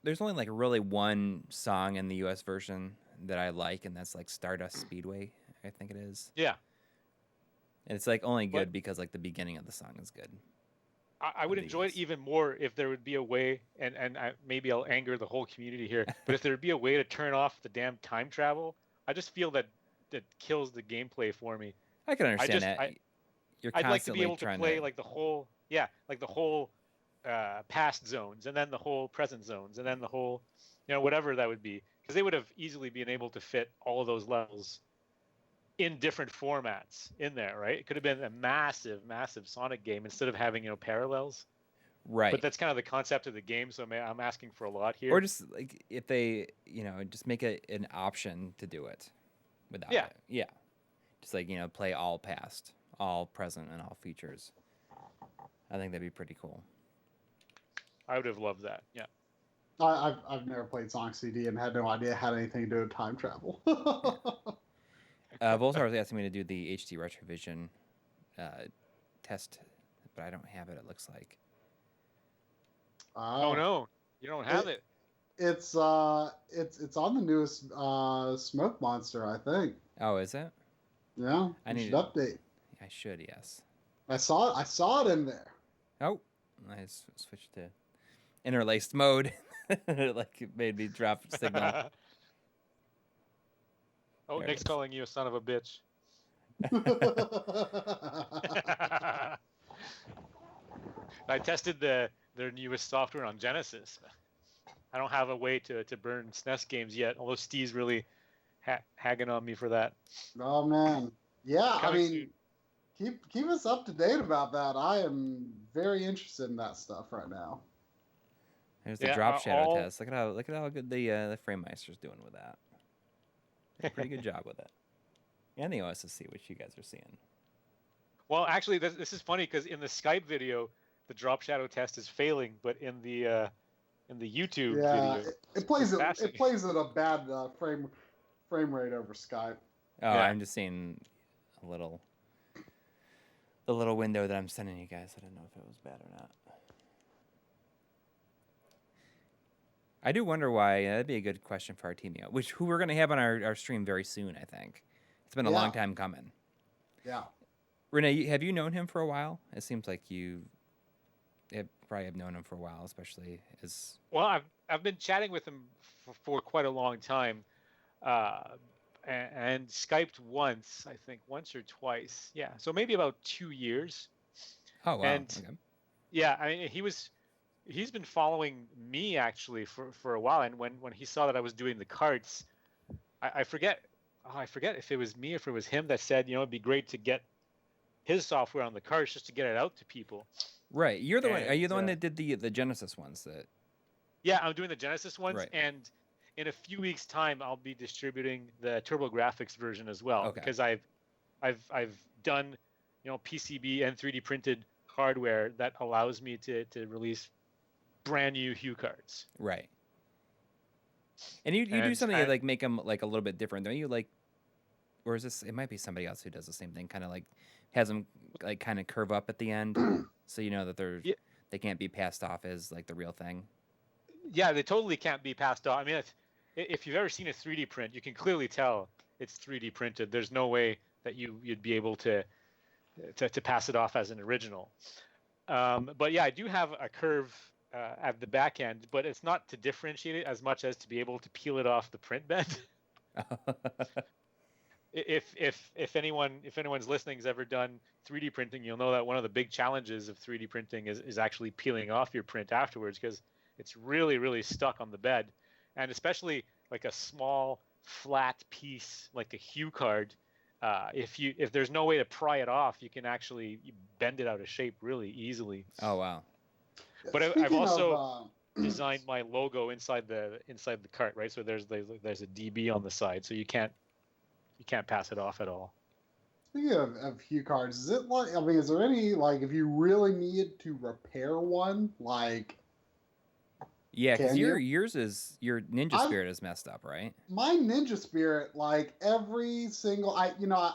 There's only like really one song in the U.S. version that I like, and that's like Stardust Speedway, I think it is. Yeah. And it's like only good because like the beginning of the song is good. I would enjoy it even more if there would be a way, and maybe I'll anger the whole community here, but if there would be a way to turn off the damn time travel. I just feel that kills the gameplay for me. I can understand that. I'd like to be able to play like the whole past zones, and then the whole present zones, and then the whole, whatever that would be, because they would have easily been able to fit all of those levels in different formats in there, right? It could have been a massive Sonic game instead of having parallels. Right. But that's kind of the concept of the game, so I'm asking for a lot here. Or just like if they just make it an option to do it without it. Yeah. Just like play all past, all present, and all features. I think that'd be pretty cool. I would have loved that. Yeah. I've never played Sonic CD and had no idea it had anything to do with time travel. Voltar was asking me to do the HD Retrovision test, but I don't have it. It looks like. Oh no, you don't have it. It's on the newest Smoke Monster, I think. Oh, is it? Yeah. I need to update. I should, yes. I saw it in there. Oh, I switched to interlaced mode. Like it made me drop signal. Oh, there Nick's calling you a son of a bitch. I tested their newest software on Genesis. I don't have a way to burn SNES games yet, although Steve's really hagging on me for that. Oh man, yeah. Coming soon. keep us up to date about that. I am very interested in that stuff right now. There's the drop shadow test. Look at how good the FrameMeister's doing with that. Did a pretty good job with it. And the OSSC, which you guys are seeing. Well, actually, this is funny because in the Skype video, the drop shadow test is failing, but in the YouTube video, it plays at a bad frame rate over Skype. Oh, yeah. I'm just seeing the little window that I'm sending you guys. I don't know if it was bad or not. I do wonder why. That'd be a good question for Artemio, who we're going to have on our stream very soon, I think. It's been a long time coming. Yeah. Rene, have you known him for a while? It seems like you probably have known him for a while, especially as... Well, I've been chatting with him for quite a long time, and Skyped once or twice. Yeah, so maybe about 2 years. Oh, wow. And okay. Yeah, I mean, he's been following me actually for a while, and when he saw that I was doing the carts, I forget if it was me or if it was him that said, it'd be great to get his software on the carts just to get it out to people. Right. You're the one. Are you the one that did the Genesis ones? Yeah, I'm doing the Genesis ones, right. And in a few weeks' time, I'll be distributing the TurboGrafx version as well. Okay. Because I've done PCB and 3D printed hardware that allows me to release brand new Hue cards. Right. And you do something to like make them like a little bit different, don't you? Like, or is this? It might be somebody else who does the same thing, kind of like has them like kind of curve up at the end, so you know that they can't be passed off as like the real thing. Yeah, they totally can't be passed off. I mean, if you've ever seen a 3D print, you can clearly tell it's 3D printed. There's no way that you'd be able to pass it off as an original. But yeah, I do have a curve at the back end, but it's not to differentiate it as much as to be able to peel it off the print bed. if anyone's listening has ever done 3D printing, you'll know that one of the big challenges of 3D printing is actually peeling off your print afterwards, because it's really stuck on the bed, and especially like a small flat piece like a hue card. If there's no way to pry it off, you can actually bend it out of shape really easily. Oh wow! But I've also designed my logo inside the cart, right? So there's a DB on the side, so you can't pass it off at all. Speaking of hue cards, is it like, I mean, is there any, like, if you really need to repair one, like? Yeah, because yours is, your Ninja Spirit is messed up, right? My Ninja Spirit, like every single, I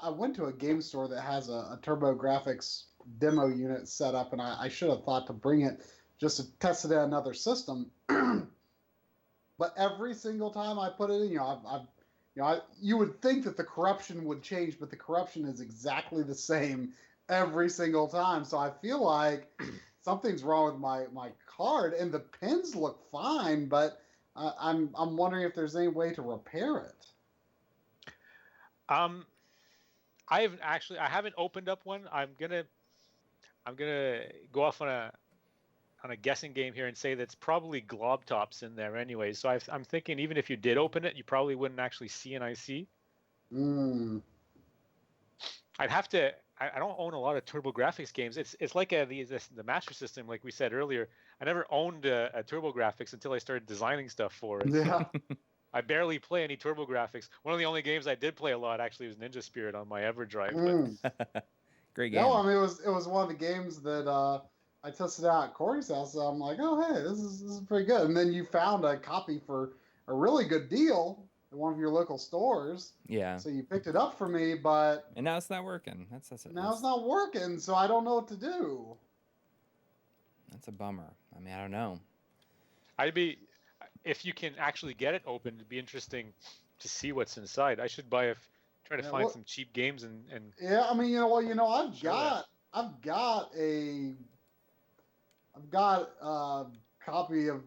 went to a game store that has a TurboGrafx demo unit set up, and I should have thought to bring it just to test it on another system. But every single time I put it in, you would think that the corruption would change, but the corruption is exactly the same every single time. So I feel like something's wrong with my card, and the pins look fine, but I'm wondering if there's any way to repair it. I haven't opened up one. I'm gonna go off on a guessing game here and say that's probably glob tops in there anyway. So I'm thinking even if you did open it, you probably wouldn't actually see an IC. I'd have to. I don't own a lot of TurboGrafx games. It's like the Master System, like we said earlier. I never owned a TurboGrafx until I started designing stuff for it. Yeah. I barely play any TurboGrafx. One of the only games I did play a lot actually was Ninja Spirit on my EverDrive. But... Great game. No, I mean it was one of the games that I tested out at Coury's house. So I'm like, oh hey, this is pretty good. And then you found a copy for a really good deal at one of your local stores. Yeah. So you picked it up for me, but and now it's not working. That's it. Now it's not working, so I don't know what to do. That's a bummer. I mean, I don't know. If you can actually get it open, it'd be interesting to see what's inside. I should try to find some cheap games and. Yeah, I mean, I've got a copy of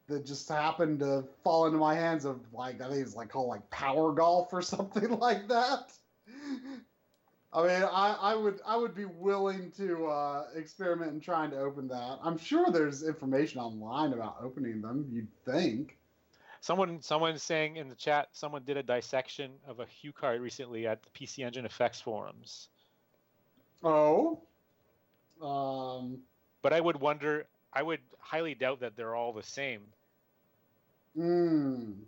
that just happened to fall into my hands of, like, I think it's like called like Power Golf or something like that. I mean, I would be willing to experiment in trying to open that. I'm sure there's information online about opening them, you'd think. Someone's saying in the chat, someone did a dissection of a hue card recently at the PC Engine Effects forums. Oh. But I would highly doubt that they're all the same. I mean,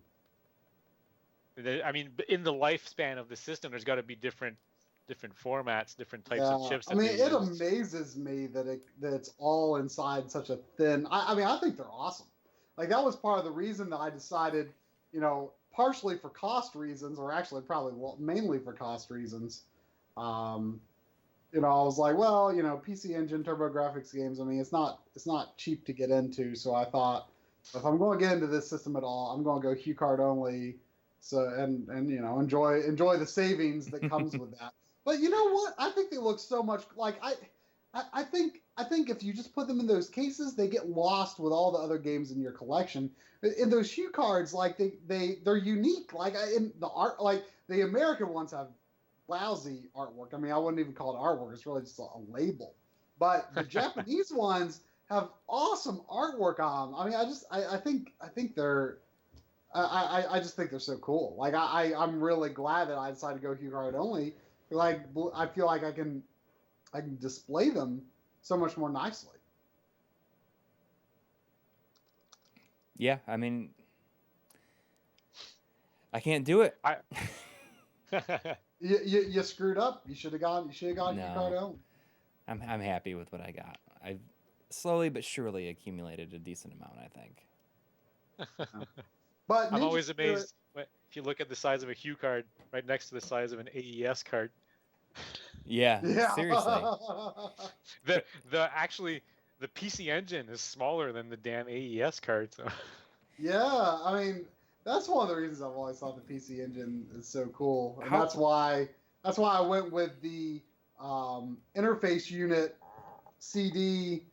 in the lifespan of the system, there's got to be different formats, different types of chips. I mean, it amazes me that it's all inside such a thin. I mean, I think they're awesome. Like, that was part of the reason that I decided, partially for cost reasons, or actually probably mainly for cost reasons. I was like, well, PC Engine, TurboGrafx games. I mean, it's not cheap to get into. So I thought, if I'm going to get into this system at all, I'm going to go hue card only. So and enjoy the savings that comes with that. But you know what? I think they look so much like I think if you just put them in those cases, they get lost with all the other games in your collection. In those hue cards, like they're unique. Like in the art, like the American ones have lousy artwork. I mean, I wouldn't even call it artwork. It's really just a label. But the Japanese ones have awesome artwork on them. I mean, I think they're. I just think they're so cool. Like I'm really glad that I decided to go hue card only. Like I feel like I can display them so much more nicely. Yeah, I mean, I can't do it. You screwed up. You should have gone hue card only. I'm happy with what I got. I've slowly but surely accumulated a decent amount, I think. But I'm always amazed if you look at the size of a hue card right next to the size of an AES card. Yeah. Seriously. The PC Engine is smaller than the damn AES card. So. Yeah, I mean, that's one of the reasons I've always thought the PC Engine is so cool, and that's why I went with the interface unit CD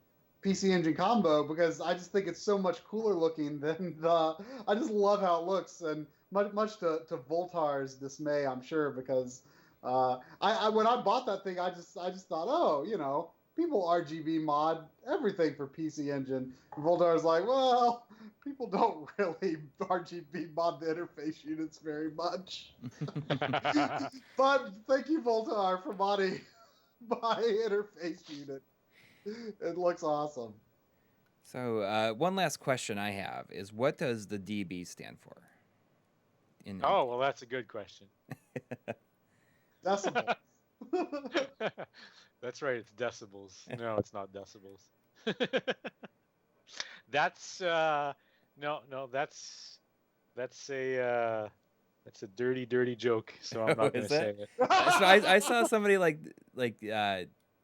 PC Engine combo, because I just think it's so much cooler looking than I just love how it looks. And much to Voltar's dismay, I'm sure, because I when I bought that thing, I just thought, oh, people RGB mod everything for PC Engine. And Voltar's like, well, people don't really RGB mod the interface units very much. But thank you, Voltar, for modding my interface unit. It looks awesome. So one last question I have is, what does the DB stand for? Oh, well, that's a good question. Decibels. That's right, it's decibels. No, it's not decibels. That's no, that's a dirty joke, so I'm not going to say it. So I saw somebody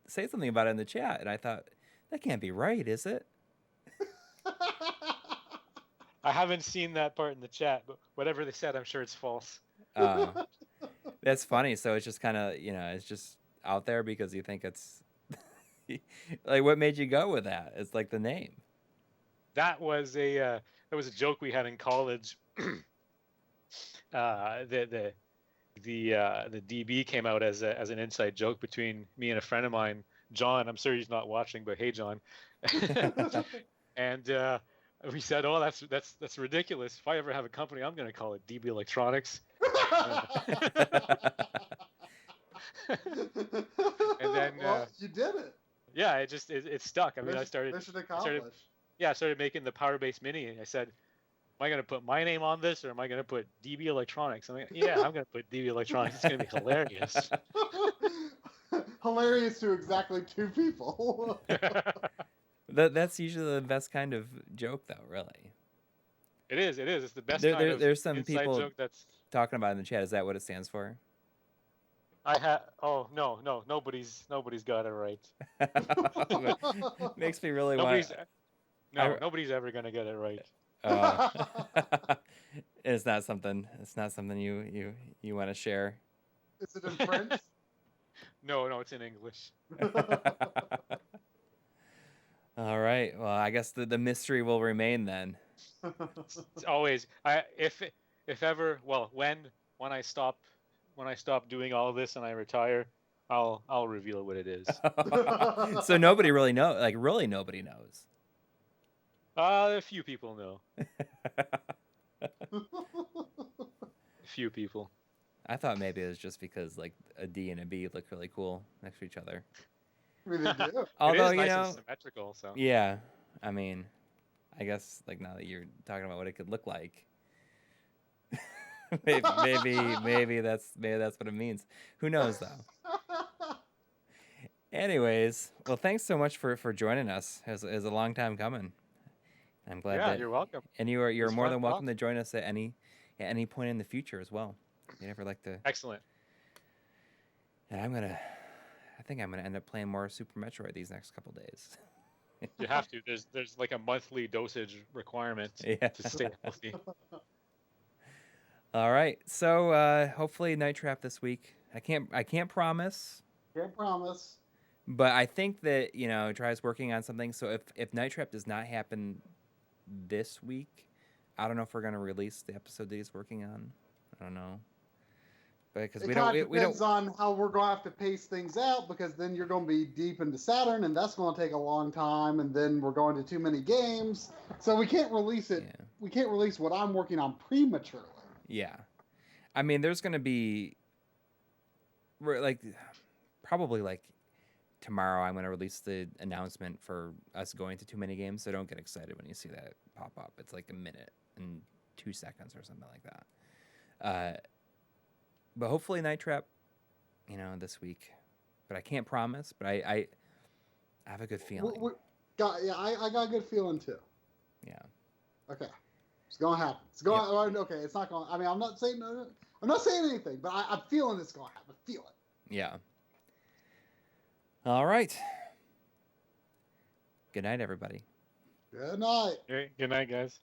say something about it in the chat, and I thought, that can't be right, is it? I haven't seen that part in the chat, but whatever they said, I'm sure it's false. That's funny. So it's just kind of, it's just out there because you think it's like, what made you go with that? It's like the name. That was a joke we had in college. The DB came out as an inside joke between me and a friend of mine, John. I'm sure he's not watching, but hey, John. And we said, "Oh, that's ridiculous. If I ever have a company, I'm going to call it DB Electronics." And then you did it. Yeah, it stuck. I mean, I started making the Power-based Mini, and I said, am I going to put my name on this, or am I going to put DB Electronics? I'm like, yeah, I'm going to put DB Electronics. It's going to be hilarious. Hilarious to exactly two people. That's usually the best kind of joke, though, really. It is. It's the best kind of there's some inside people joke that's talking about it in the chat. Is that what it stands for? Oh, no, nobody's got it right. Makes me really nobody's ever going to get it right. It's not something you want to share. Is it in French? No, it's in English. All right. Well, I guess the mystery will remain then. It's always when I stop doing all of this and I retire, I'll reveal what it is. So nobody really knows. Like, really, nobody knows. A few people know. A few people. I thought maybe it was just because like a D and a B look really cool next to each other. I mean, they do. Although, it is nice and symmetrical, so. Yeah, I mean, I guess like now that you're talking about what it could look like, maybe that's what it means. Who knows though? Anyways, well, thanks so much for joining us. It was a long time coming. I'm glad that you're welcome. And you're more than welcome to join us at any point in the future as well. You never like to. Excellent. And I think I'm gonna end up playing more Super Metroid these next couple days. You have to. There's like a monthly dosage requirement to stay healthy. All right. So hopefully Night Trap this week. I can't promise. Can't promise. But I think that Try's working on something. So if Night Trap does not happen this week, I don't know if we're gonna release the episode that he's working on. I don't know. Because it depends on how we're going to have to pace things out, because then you're going to be deep into Saturn, and that's going to take a long time, and then we're going to too many games, so we can't release it. Yeah. We can't release what I'm working on prematurely. Yeah, I mean, there's going to be probably tomorrow. I'm going to release the announcement for us going to too many games, so don't get excited when you see that pop up. It's like a minute and 2 seconds or something like that. But hopefully Night Trap, this week. But I can't promise. But I have a good feeling. I got a good feeling too. Yeah. Okay. It's gonna happen. It's going. Yeah. Okay. It's not going. I mean, I'm not saying anything, but I'm feeling it's gonna happen. Feel it. Yeah. All right. Good night, everybody. Good night. Good night, guys.